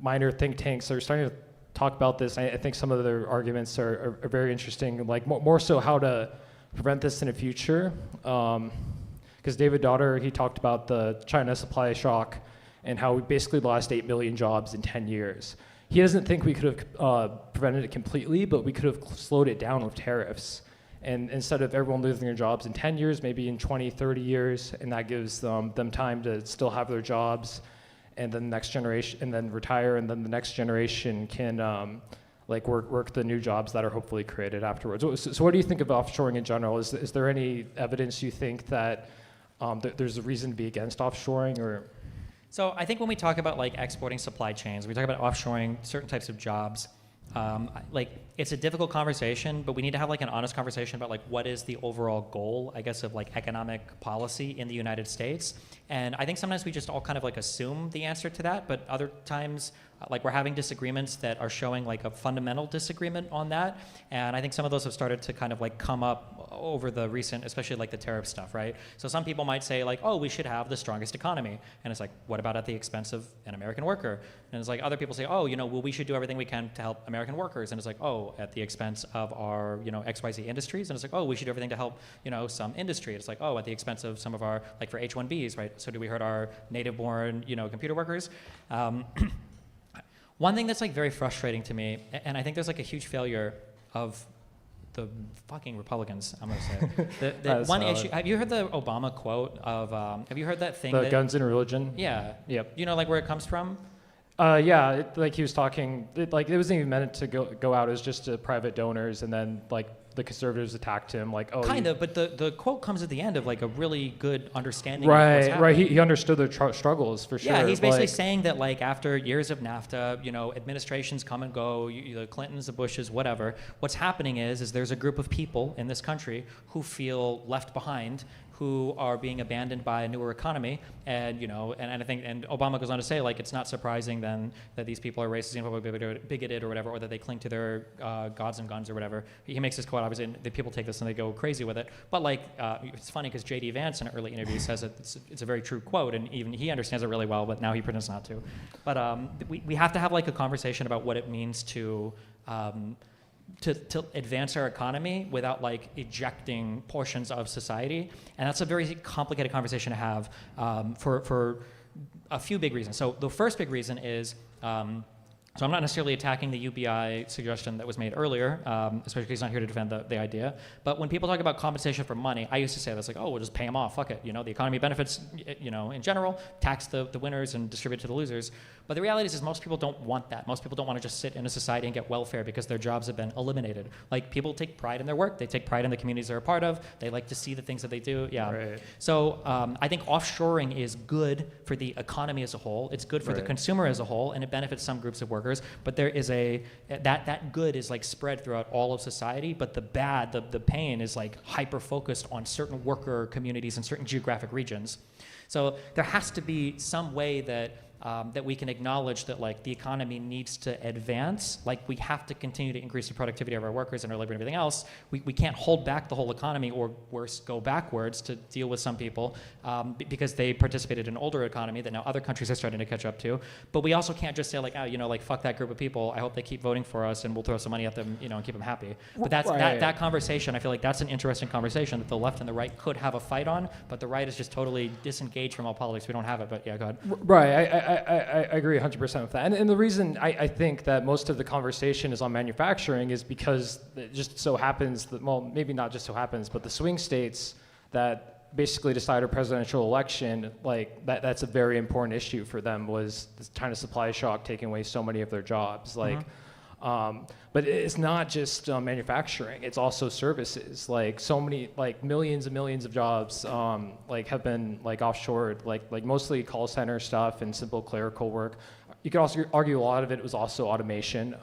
minor think tanks are starting to talk about this. I think some of their arguments are very interesting, like more so how to prevent this in the future. Because David Daughter, he talked about the China supply shock and how we basically lost 8 million jobs in 10 years. He doesn't think we could have prevented it completely, but we could have slowed it down with tariffs. And instead of everyone losing their jobs in 10 years, maybe in 20, 30 years, and that gives them time to still have their jobs, and then the next generation, and then retire, and then the next generation can like work the new jobs that are hopefully created afterwards. So what do you think of offshoring in general? Is there any evidence you think that there's a reason to be against offshoring, or? So I think when we talk about like exporting supply chains, we talk about offshoring certain types of jobs. Like it's a difficult conversation, but we need to have like an honest conversation about like what is the overall goal, I guess, of like economic policy in the United States. And I think sometimes we just all kind of like assume the answer to that, but other times like we're having disagreements that are showing like a fundamental disagreement on that. And I think some of those have started to kind of like come up over the recent, especially like the tariff stuff, right? So some people might say like, oh, we should have the strongest economy. And it's like, what about at the expense of an American worker? And it's like other people say, oh, well, we should do everything we can to help American workers. And it's like, oh, at the expense of our, XYZ industries. And it's like, oh, we should do everything to help, some industry. It's like, oh, at the expense of some of our, like for H-1Bs, right? So do we hurt our native-born, computer workers? One thing that's like very frustrating to me, and I think there's like a huge failure of the fucking Republicans, I'm gonna say. The one issue, have you heard the Obama quote of, have you heard that thing? The guns and religion? Yeah. Yep. You know like where it comes from? Yeah, like he was talking, it wasn't even meant to go out, it was just to private donors, and then like the conservatives attacked him, like, oh. Kind of, but the quote comes at the end of like a really good understanding of what's happening. Right, he understood the struggles for sure. Yeah, he's basically saying that like after years of NAFTA, administrations come and go, the Clintons, the Bushes, whatever, what's happening is there's a group of people in this country who feel left behind, who are being abandoned by a newer economy. And and I think, and Obama goes on to say, like, it's not surprising then that these people are racist, bigoted or whatever, or that they cling to their gods and guns or whatever. He makes this quote, obviously, and the people take this and they go crazy with it. But like, it's funny because J.D. Vance in an early interview says it's a very true quote, and even he understands it really well, but now he pretends not to. But we have to have like a conversation about what it means to advance our economy without like ejecting portions of society, and that's a very complicated conversation to have for a few big reasons. So the first big reason is, so I'm not necessarily attacking the UBI suggestion that was made earlier, especially because he's not here to defend the idea. But when people talk about compensation for money, I used to say that's like, oh, we'll just pay them off, fuck it. The economy benefits, in general, tax the winners and distribute to the losers. But the reality is most people don't want that. Most people don't want to just sit in a society and get welfare because their jobs have been eliminated. Like, people take pride in their work. They take pride in the communities they're a part of. They like to see the things that they do. Yeah. Right. So I think offshoring is good for the economy as a whole. It's good for the consumer as a whole, and it benefits some groups of workers. But there is that good is like spread throughout all of society. But the bad, the pain is like hyper focused on certain worker communities and certain geographic regions. So there has to be some way that we can acknowledge that like the economy needs to advance. Like, we have to continue to increase the productivity of our workers and our labor and everything else. We can't hold back the whole economy, or worse, go backwards to deal with some people because they participated in an older economy that now other countries are starting to catch up to. But we also can't just say like, like fuck that group of people. I hope they keep voting for us and we'll throw some money at them, and keep them happy. But that conversation, I feel like that's an interesting conversation that the left and the right could have a fight on, but the right is just totally disengaged from all politics. We don't have it, but yeah, go ahead. Right, I agree 100% with that. And the reason I think that most of the conversation is on manufacturing is because it just so happens that, well, maybe not just so happens, but the swing states that basically decide a presidential election, like that's a very important issue for them, was this China supply shock taking away so many of their jobs. Like, but it's not just manufacturing; it's also services. Like, so many, like millions and millions of jobs, like have been like offshored. Like mostly call center stuff and simple clerical work. You could also argue a lot of it was also automation.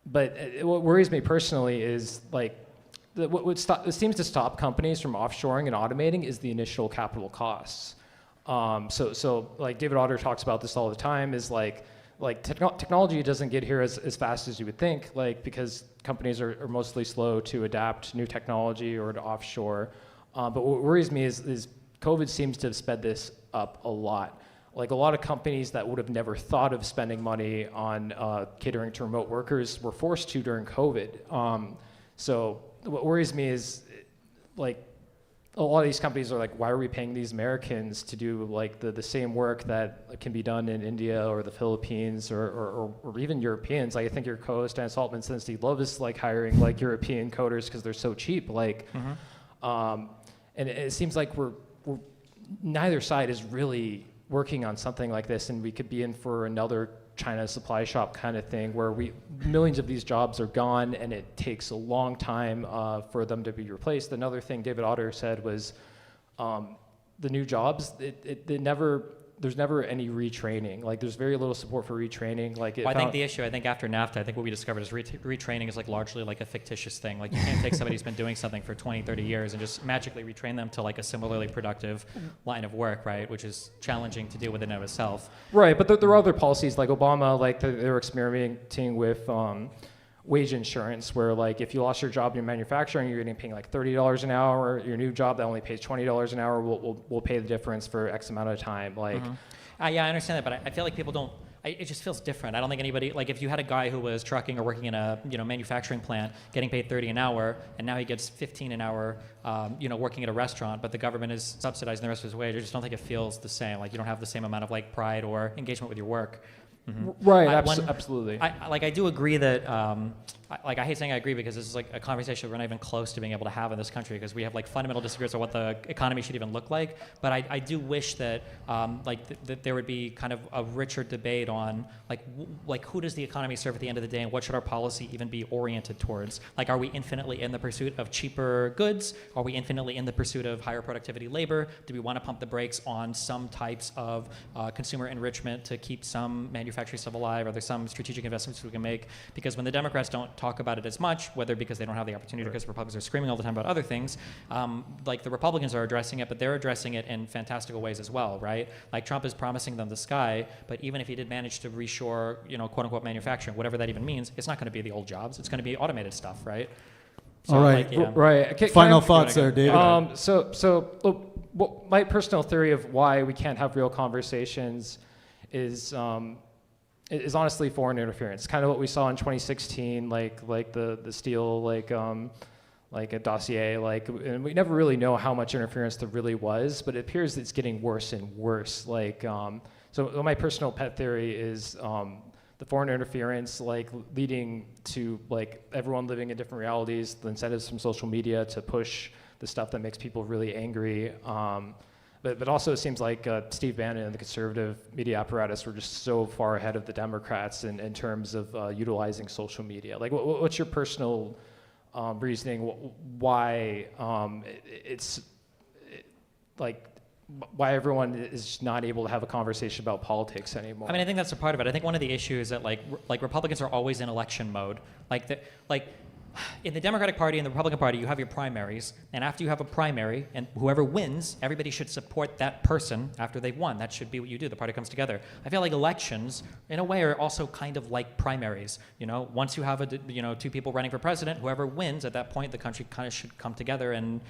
But what worries me personally is like what seems to stop companies from offshoring and automating is the initial capital costs. So like David Otter talks about this all the time, is like technology doesn't get here as fast as you would think, like, because companies are mostly slow to adapt new technology or to offshore. But what worries me is COVID seems to have sped this up a lot. Like, a lot of companies that would have never thought of spending money on catering to remote workers were forced to during COVID. So what worries me is, like, a lot of these companies are like, why are we paying these Americans to do like the same work that can be done in India or the Philippines or even Europeans? Like, I think your co-host Dan Saltman says he loves like hiring like European coders because they're so cheap. Like, and it seems like we're neither side is really working on something like this, and we could be in for another China supply shop kind of thing where millions of these jobs are gone and it takes a long time for them to be replaced. Another thing David Otter said was the new jobs, there's never any retraining. Like, there's very little support for retraining. Like, I think the issue, after NAFTA, I think what we discovered is retraining is like largely like a fictitious thing. Like, you can't take somebody who's been doing something for 20, 30 years and just magically retrain them to like a similarly productive line of work, right? Which is challenging to deal with in and of itself. Right, but there are other policies like Obama, like they're experimenting with wage insurance, where like if you lost your job in manufacturing, you're getting paid like $30 an hour. Your new job that only pays $20 an hour will pay the difference for X amount of time. Like, yeah, I understand that, but I feel like people don't. It just feels different. I don't think anybody, like, if you had a guy who was trucking or working in a manufacturing plant getting paid $30 an hour, and now he gets $15 an hour, working at a restaurant, but the government is subsidizing the rest of his wage, I just don't think it feels the same. Like, you don't have the same amount of like pride or engagement with your work. Right, absolutely. I do agree that, I hate saying I agree because this is like a conversation we're not even close to being able to have in this country because we have like fundamental disagreements on what the economy should even look like. But I do wish that that there would be kind of a richer debate on like who does the economy serve at the end of the day, and what should our policy even be oriented towards? Like, are we infinitely in the pursuit of cheaper goods? Are we infinitely in the pursuit of higher productivity labor? Do we want to pump the brakes on some types of consumer enrichment to keep some manufacturing manufacturing stuff alive? Are there some strategic investments we can make? Because when the Democrats don't talk about it as much, whether because they don't have the opportunity, because Republicans are screaming all the time about other things, like the Republicans are addressing it, but they're addressing it in fantastical ways as well, right? Like Trump is promising them the sky, but even if he did manage to reshore, quote unquote manufacturing, whatever that even means, it's not going to be the old jobs. It's going to be automated stuff, right? So, all right. Right. Final thoughts there, David. Well, my personal theory of why we can't have real conversations is honestly foreign interference. Kind of what we saw in 2016, like the Steele, like a dossier, and we never really know how much interference there really was, but it appears it's getting worse and worse. So my personal pet theory is the foreign interference, leading to everyone living in different realities, the incentives from social media to push the stuff that makes people really angry. But also it seems like Steve Bannon and the conservative media apparatus were just so far ahead of the Democrats in terms of utilizing social media. What's your personal reasoning why why everyone is just not able to have a conversation about politics anymore? I mean, I think that's a part of it. I think one of the issues is that like Republicans are always in election mode. In the Democratic Party and the Republican Party, you have your primaries, and after you have a primary, and whoever wins, everybody should support that person after they've won. That should be what you do. The party comes together. I feel like elections, in a way, are also kind of like primaries. Once you have two people running for president, whoever wins at that point, the country kind of should come together and.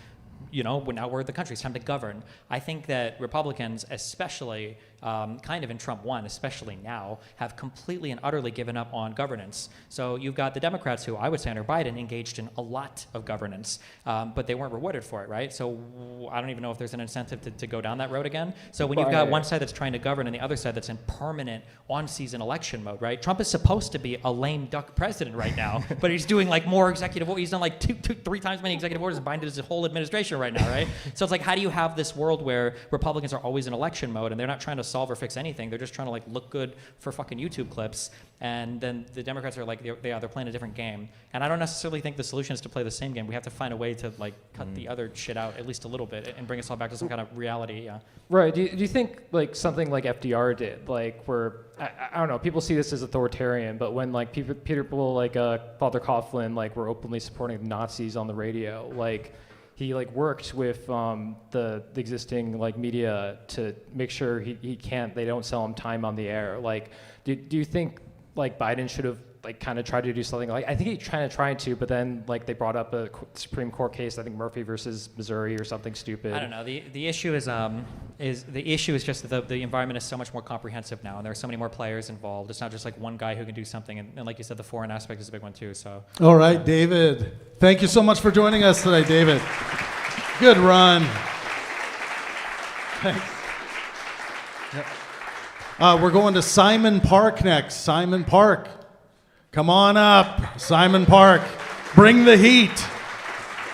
Now we're the country. It's time to govern. I think that Republicans, especially kind of in Trump 1, especially now, have completely and utterly given up on governance. So you've got the Democrats who, I would say under Biden, engaged in a lot of governance, but they weren't rewarded for it, right? So I don't even know if there's an incentive to go down that road again. So when you've got one side that's trying to govern and the other side that's in permanent on-season election mode, right? Trump is supposed to be a lame duck president right now, but he's doing more executive orders. He's done three times many executive orders than Biden did his whole administration right now, right? So it's how do you have this world where Republicans are always in election mode and they're not trying to solve or fix anything. They're just trying to look good for fucking YouTube clips. And then the Democrats are they're playing a different game. And I don't necessarily think the solution is to play the same game. We have to find a way to cut the other shit out at least a little bit and bring us all back to some kind of reality. Yeah. Right. Do you think something like FDR did, where I don't know, people see this as authoritarian, but when people like Father Coughlin were openly supporting the Nazis on the radio, he worked with the existing media to make sure they don't sell him time on the air. Do you think Biden should have kind of tried to do something I think he kind of tried to, but then they brought up a Supreme Court case, I think Murphy versus Missouri or something stupid. I don't know. The issue is just that the environment is so much more comprehensive now, and there are so many more players involved. It's not just one guy who can do something, and like you said, the foreign aspect is a big one too. So. All right, David. Thank you so much for joining us today, David. Good run. Thanks. Yep. We're going to Simon Park next. Simon Park. Come on up, Simon Park. Bring the heat.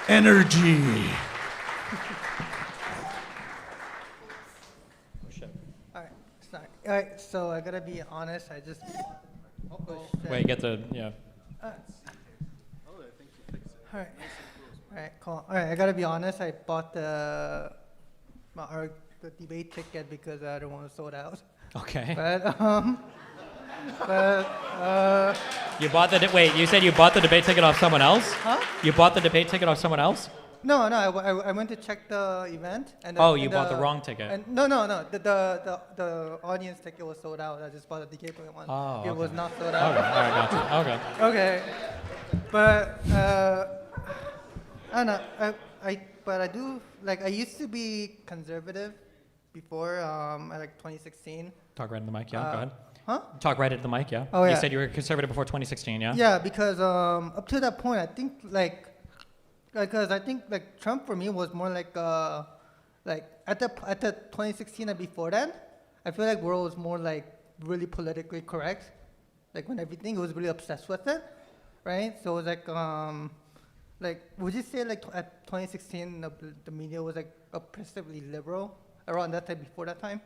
Energy. All right, so I gotta be honest, I just... Wait, get the, yeah. All right, cool. All right, I gotta be honest, I bought the debate ticket because I don't want to sold out. Okay. But, you bought wait, you said you bought the debate ticket off someone else? Huh? You bought the debate ticket off someone else? No, I went to check the event. And you bought the wrong ticket. And no, the audience ticket was sold out. I just bought the DK one. Oh, okay. It was not sold out. Okay, all right, gotcha. Okay. Okay, but I don't know. But I do I used to be conservative before, at 2016. Talk right in the mic, yeah. Go ahead. Huh? Talk right into the mic, yeah. Oh, yeah. You said you were conservative before 2016, yeah? Yeah, because up to that point, I think because I think Trump for me was more at the 2016 and before that, I feel like world was more really politically correct. When everything was really obsessed with it, right? So it was would you say at 2016 the media was oppressively liberal around that time, before that time?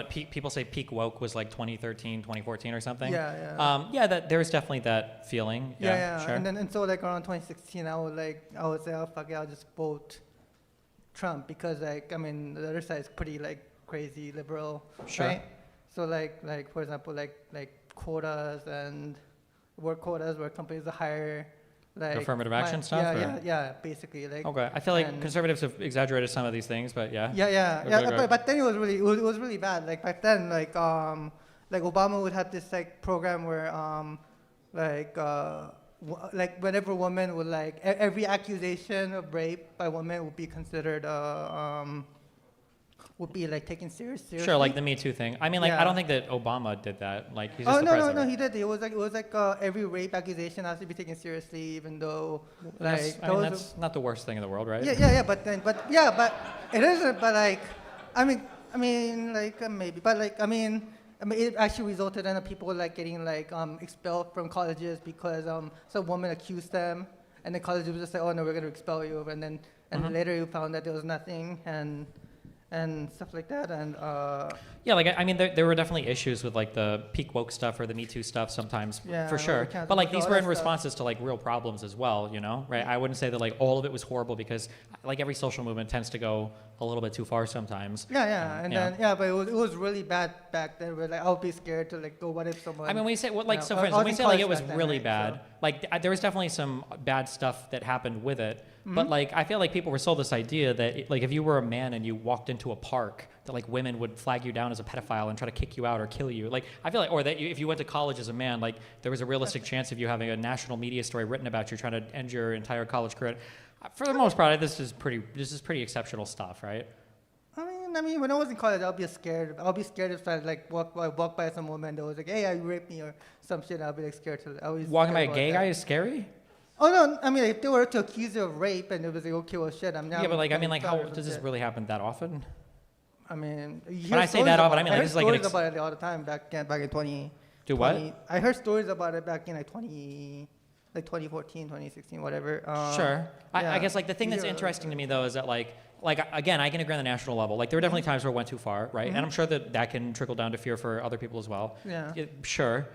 People say peak woke was 2013, 2014 or something. Yeah. That there was definitely that feeling. Yeah. Sure. And so around 2016, I would say, oh fuck it, I'll just vote Trump because the other side is pretty crazy liberal, sure. right? So like for example, like quotas and work quotas where companies will hire like Affirmative action stuff, or? Yeah, basically like. Okay, I feel like and- conservatives have exaggerated some of these things, but yeah. Yeah. Okay. But then it was really bad. Like back then, like Obama would have this like program where like whenever women would like every accusation of rape by women would be considered would be like taken seriously. Sure, like the Me Too thing. I mean, like, I Yeah. don't think that Obama did that. Like, he's just Oh the no, president. he did. It was like every rape accusation has to be taken seriously, even though like I mean, that's not the worst thing in the world, right? yeah. But it isn't. But like, I mean, like maybe. But like, I mean, it actually resulted in people like getting like expelled from colleges because some woman accused them, and the college was just like, oh no, we're gonna expel you, and then later you found that there was nothing and stuff like that, and Yeah, like, I mean, there were definitely issues with like the peak woke stuff or the Me Too stuff sometimes, Yeah, for sure. cancel But like these all were that in stuff. responses to like real problems as well, you know, right? I wouldn't say that like all of it was horrible because like every social movement tends to go a little bit too far sometimes. but it was really bad back then. Where like I would be scared to like go. What if someone? I mean, when we say what, like, you know, so I- for I instance, when we in say like college it was back then, really right? bad, So- like there was definitely some bad stuff that happened with it. Mm-hmm. But like I feel like people were sold this idea that like if you were a man and you walked into a park, that like women would flag you down as a pedophile and try to kick you out or kill you. Like I feel like, or that if you went to college as a man, like there was a realistic chance of you having a national media story written about you trying to end your entire college career. For the most part, this is pretty exceptional stuff, right? I mean, when I was in college, I'll be scared. I'll be scared if I like walk by some woman that was like, "Hey, you raped me" or some shit. I'll be like scared to. I was Walking by scared a about gay that. guy is scary. Oh no! I mean, if they were to accuse you of rape and it was like, okay, well, shit, I'm now. Yeah, but like I mean, like how sorry for does this shit. really happen that often? I mean, you When hear I say stories that often, about I mean, it. like, heard this is like an stories about it all the time back in 20. Do what? 20 I heard stories about it back in like 2014, 2016, whatever. Sure. I yeah. guess like the thing that's Yeah. interesting to me though is that like again, I can agree on the national level. Like there were definitely times where it went too far, right? And I'm sure that can trickle down to fear for other people as well. Yeah. Sure.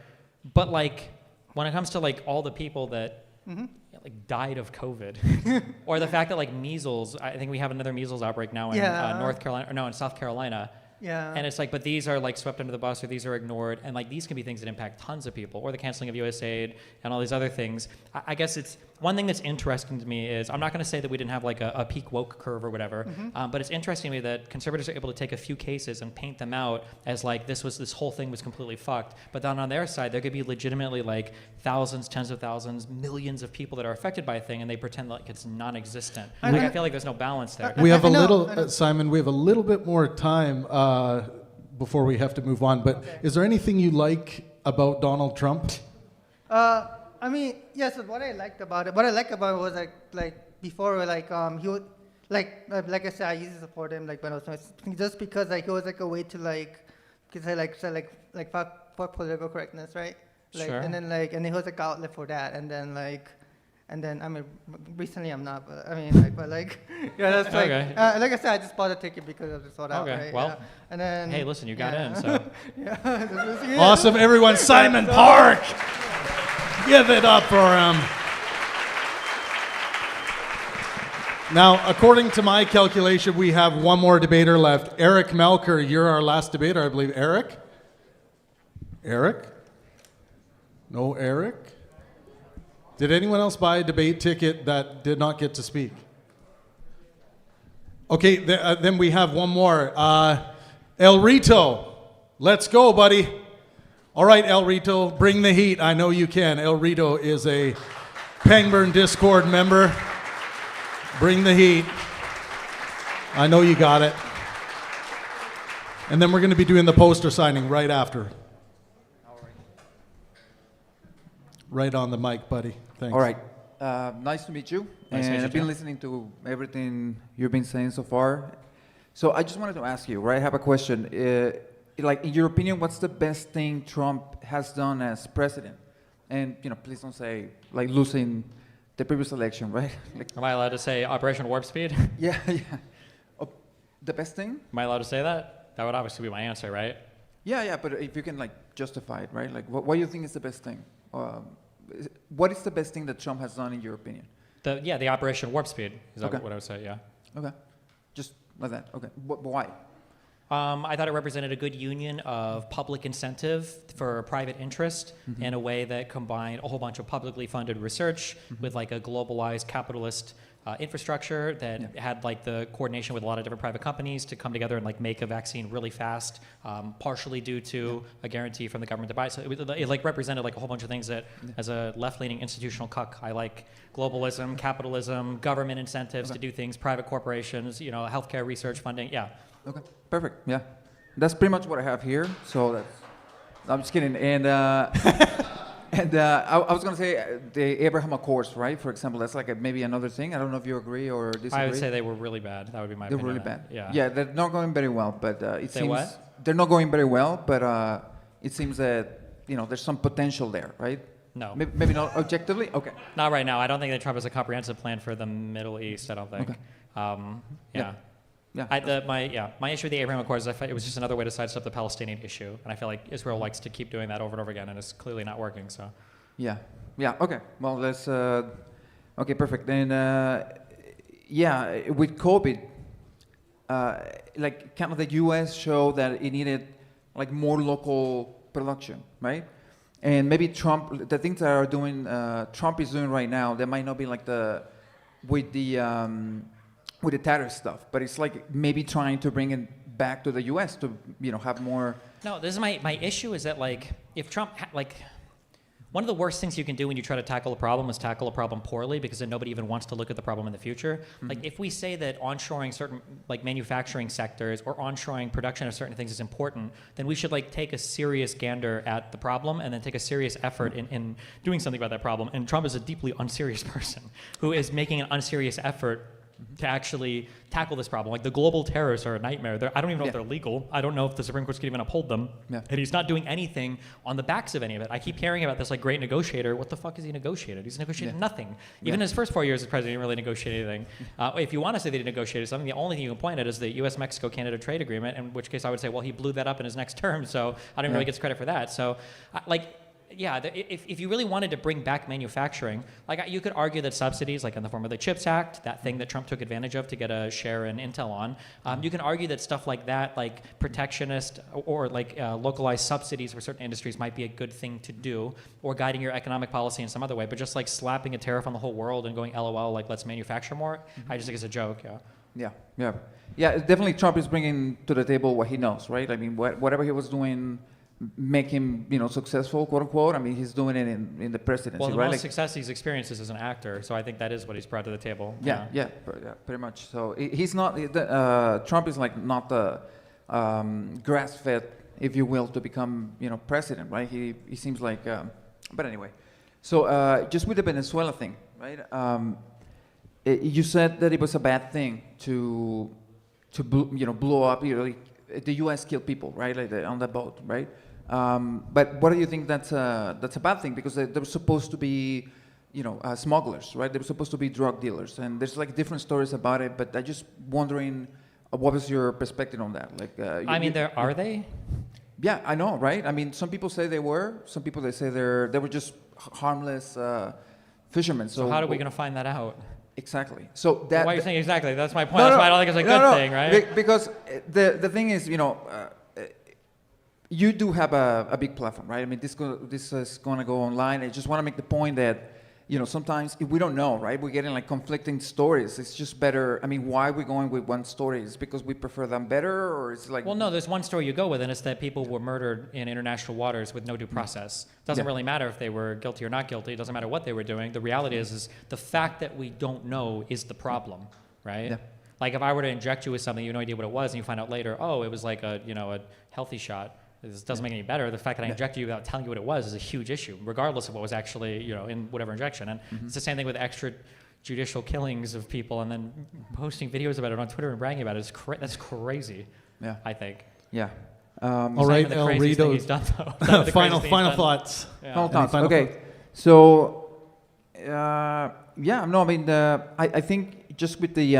But like when it comes to like all the people that like died of COVID, or the fact that like measles, I think we have another measles outbreak now in Yeah. North Carolina, or no, in South Carolina. Yeah. And it's like, but these are like swept under the bus or these are ignored. And like these can be things that impact tons of people, or the canceling of USAID and all these other things. I guess it's one thing that's interesting to me is I'm not going to say that we didn't have like a peak woke curve or whatever, but it's interesting to me that conservatives are able to take a few cases and paint them out as like this whole thing was completely fucked. But then on their side, there could be legitimately like thousands, tens of thousands, millions of people that are affected by a thing and they pretend like it's non-existent. I feel like there's no balance there. We have I a know, little, I know. Simon, we have a little bit more time before we have to move on. But is there anything you like about Donald Trump? I mean, yes. What I liked about it was like before, like he would, like I said, I used to support him like when I was just because like it was like a way to fuck political correctness, right? Like, Sure. And then and it was like an outlet for that, and then I mean, recently I'm not, but I mean, yeah, that's like, Okay. like I said, I just bought a ticket because of the sold out, Okay, right? well, yeah. And then, Hey, listen, you got yeah. in, so. Yeah. Awesome, everyone. Simon Park! Give it up for him. Now, according to my calculation, we have one more debater left. Eric Melker, you're our last debater, I believe. Eric? Eric? No Eric? Did anyone else buy a debate ticket that did not get to speak? Okay, then we have one more. El Rito, let's go, buddy. All right, El Rito, bring the heat. I know you can. El Rito is a Pangburn Discord member. Bring the heat. I know you got it. And then we're going to be doing the poster signing right after. Right on the mic, buddy. Thanks. All right. Nice to meet you. Nice to meet you I've been too. listening to everything you've been saying so far. So I just wanted to ask you, right? I have a question. Like, in your opinion, what's the best thing Trump has done as president? And, please don't say, like, losing the previous election, right? Like, Am I allowed to say Operation Warp Speed? yeah. Oh, the best thing? Am I allowed to say that? That would obviously be my answer, right? Yeah, but if you can, like, justify it, right? Like, what do you think is the best thing? What is the best thing that Trump has done, in your opinion? The Operation Warp Speed is Okay. what I would say, yeah. Okay. Just like that. Okay. Why? I thought it represented a good union of public incentive for private interest in a way that combined a whole bunch of publicly funded research with like a globalized capitalist infrastructure that had like the coordination with a lot of different private companies to come together and like make a vaccine really fast, partially due to a guarantee from the government to buy it. So it like represented like a whole bunch of things that, as a left-leaning institutional cuck, I like: globalism, capitalism, government incentives to do things, private corporations, you know, healthcare research funding. Yeah. Okay, perfect. Yeah, that's pretty much what I have here. So that's, I'm just kidding. And I was gonna say the Abraham Accords, right? For example, that's like maybe another thing. I don't know if you agree or disagree. I would say they were really bad. That would be my They're opinion. really bad. Yeah. Yeah, they're not going very well, but it They seems what? they're not going very well. But it seems that there's some potential there, right? No. Maybe not objectively. Okay. Not right now. I don't think that Trump has a comprehensive plan for the Middle East. I don't think. Okay. Yeah. Yeah. My issue with the Abraham Accords is I felt it was just another way to sidestep the Palestinian issue, and I feel like Israel likes to keep doing that over and over again, and it's clearly not working. So. Yeah. Yeah. Okay. Well, let's. Okay. Perfect. Then, with COVID, like kind of the U.S. showed that it needed like more local production, right? And maybe Trump, the things that are doing, Trump is doing right now, that might not be like with the tariff stuff, but it's like maybe trying to bring it back to the U.S. to have more. No, this is my issue is that like if Trump one of the worst things you can do when you try to tackle a problem is tackle a problem poorly, because then nobody even wants to look at the problem in the future. Like if we say that onshoring certain like manufacturing sectors or onshoring production of certain things is important, then we should like take a serious gander at the problem and then take a serious effort in doing something about that problem. And Trump is a deeply unserious person who is making an unserious effort to actually tackle this problem. Like the global terrorists are a nightmare. I don't even know if they're legal. I don't know if the Supreme Court could even uphold them. Yeah. And he's not doing anything on the backs of any of it. I keep hearing about this like great negotiator. What the fuck has he negotiated? He's negotiated nothing. Even his first 4 years as president, he didn't really negotiate anything. If you want to say that he negotiated something, the only thing you can point at is the U.S.-Mexico-Canada trade agreement, in which case I would say, well, he blew that up in his next term, so I don't really get credit for that. So, if you really wanted to bring back manufacturing, like you could argue that subsidies, like in the form of the CHIPS Act, that thing that Trump took advantage of to get a share in Intel on, you can argue that stuff like that, like protectionist or like localized subsidies for certain industries might be a good thing to do, or guiding your economic policy in some other way. But just like slapping a tariff on the whole world and going LOL, like let's manufacture more, I just think it's a joke. Yeah. Definitely, Trump is bringing to the table what he knows, right? I mean, whatever he was doing make him, successful, quote unquote. I mean, he's doing it in the presidency, well, the right? most success he's experienced is as an actor, so I think that is what he's brought to the table. Yeah, pretty much. So he's not. Trump is like not the grass-fed, if you will, to become president, right? He seems like. But anyway, so just with the Venezuela thing, right? You said that it was a bad thing to blow up. The U.S. killed people, right? Like on the boat, right? But what do you think that's a bad thing? Because they were supposed to be, smugglers, right? They were supposed to be drug dealers, and there's like different stories about it. But I'm just wondering, what was your perspective on that? Like, Are they? Yeah, I know, right? I mean, some people say they were. Some people they say they were just harmless fishermen. So how are we going to find that out? Exactly. So that. Why are you saying exactly? That's my point. That's why I don't think it's a good thing, right? Because the thing is, you do have a big platform, right? I mean, this is going to go online. I just want to make the point that, sometimes if we don't know, right? We're getting like conflicting stories. It's just better. I mean, why are we going with one story? Is it because we prefer them better, or it's like? Well, no. There's one story you go with, and it's that people were murdered in international waters with no due process. Doesn't really matter if they were guilty or not guilty. It doesn't matter what they were doing. The reality is the fact that we don't know is the problem, right? Yeah. Like if I were to inject you with something, you have no idea what it was, and you find out later, oh, it was like a healthy shot. This doesn't make any better. The fact that I injected you without telling you what it was is a huge issue, regardless of what was actually, in whatever injection. And it's the same thing with extrajudicial killings of people and then posting videos about it on Twitter and bragging about it. That's crazy. Yeah, I think. Yeah. All right, El Rito. Final thoughts. Yeah. Final thoughts. Okay. So, I think just with the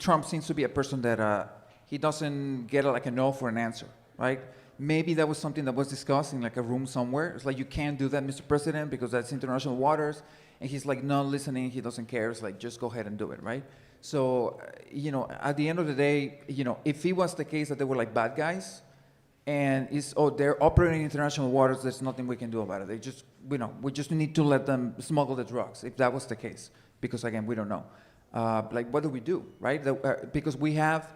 Trump seems to be a person that he doesn't get like a no for an answer, right? Maybe that was something that was discussed in like a room somewhere. It's like, you can't do that, Mr. President, because that's international waters. And he's like not listening. He doesn't care. It's like, just go ahead and do it, right? So, at the end of the day, if it was the case that they were like bad guys, and they're operating in international waters, there's nothing we can do about it. They just, we just need to let them smuggle the drugs, if that was the case. Because again, we don't know. What do we do, right? Because we have,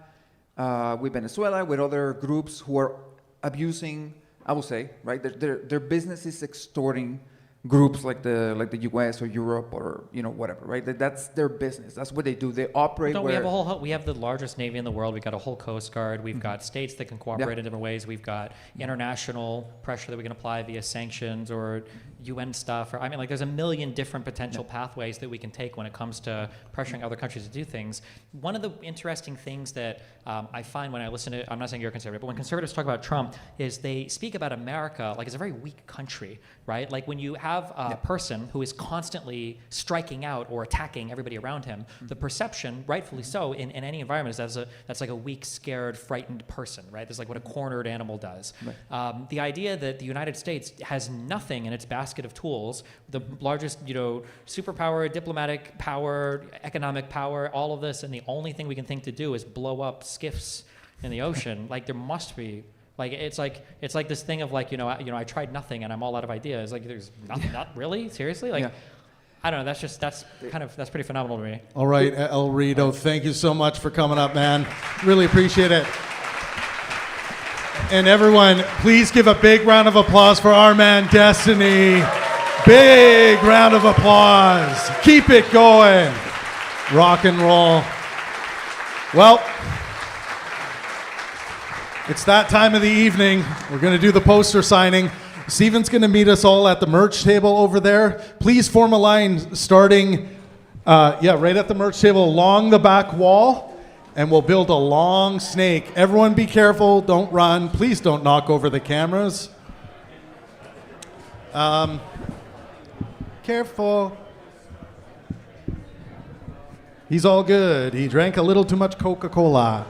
with Venezuela, with other groups who are abusing, I will say, right? Their business is extorting groups like the U.S. or Europe or whatever, right? That's their business. That's what they do. They operate. No, we have the largest navy in the world. We've got a whole Coast Guard. We've got states that can cooperate in different ways. We've got international pressure that we can apply via sanctions or UN stuff. There's a million different potential pathways that we can take when it comes to pressuring other countries to do things. One of the interesting things that I find when I listen to, I'm not saying you're a conservative, but when conservatives talk about Trump, is they speak about America like it's a very weak country, right? Like when you have a person who is constantly striking out or attacking everybody around him, the perception, rightfully so, in any environment is that's like a weak, scared, frightened person, right? That's like what a cornered animal does. Right. The idea that the United States has nothing in its basket of tools, the largest, superpower, diplomatic power, economic power, all of this, and the only thing we can think to do is blow up skiffs in the ocean. Like there must be. It's like this thing of I tried nothing and I'm all out of ideas. Like there's nothing, not really, seriously. I don't know. That's pretty phenomenal to me. All right, El Rito, thank you so much for coming up, man. Really appreciate it. And everyone, please give a big round of applause for our man Destiny. Big round of applause. Keep it going. Rock and roll. Well, it's that time of the evening. We're going to do the poster signing. Steven's going to meet us all at the merch table over there. Please form a line starting, right at the merch table along the back wall, and we'll build a long snake. Everyone be careful. Don't run. Please don't knock over the cameras. Careful. He's all good. He drank a little too much Coca-Cola.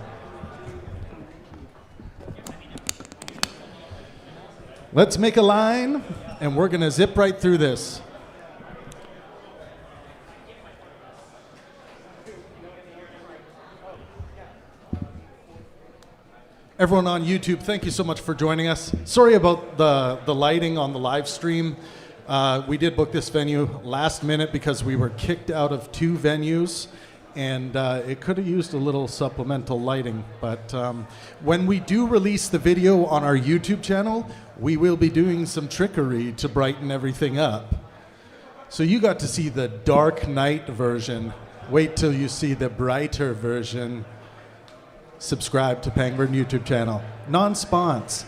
Let's make a line, and we're going to zip right through this. Everyone on YouTube, thank you so much for joining us. Sorry about the lighting on the live stream. We did book this venue last minute because we were kicked out of 2 venues, and it could have used a little supplemental lighting. But when we do release the video on our YouTube channel, we will be doing some trickery to brighten everything up. So you got to see the dark night version. Wait till you see the brighter version. Subscribe to Pangburn YouTube channel. Non-spons.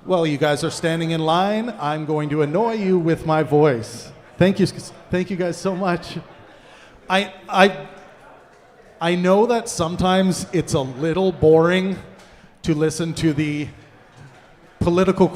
Well, you guys are standing in line. I'm going to annoy you with my voice. Thank you guys so much. I know that sometimes it's a little boring to listen to the political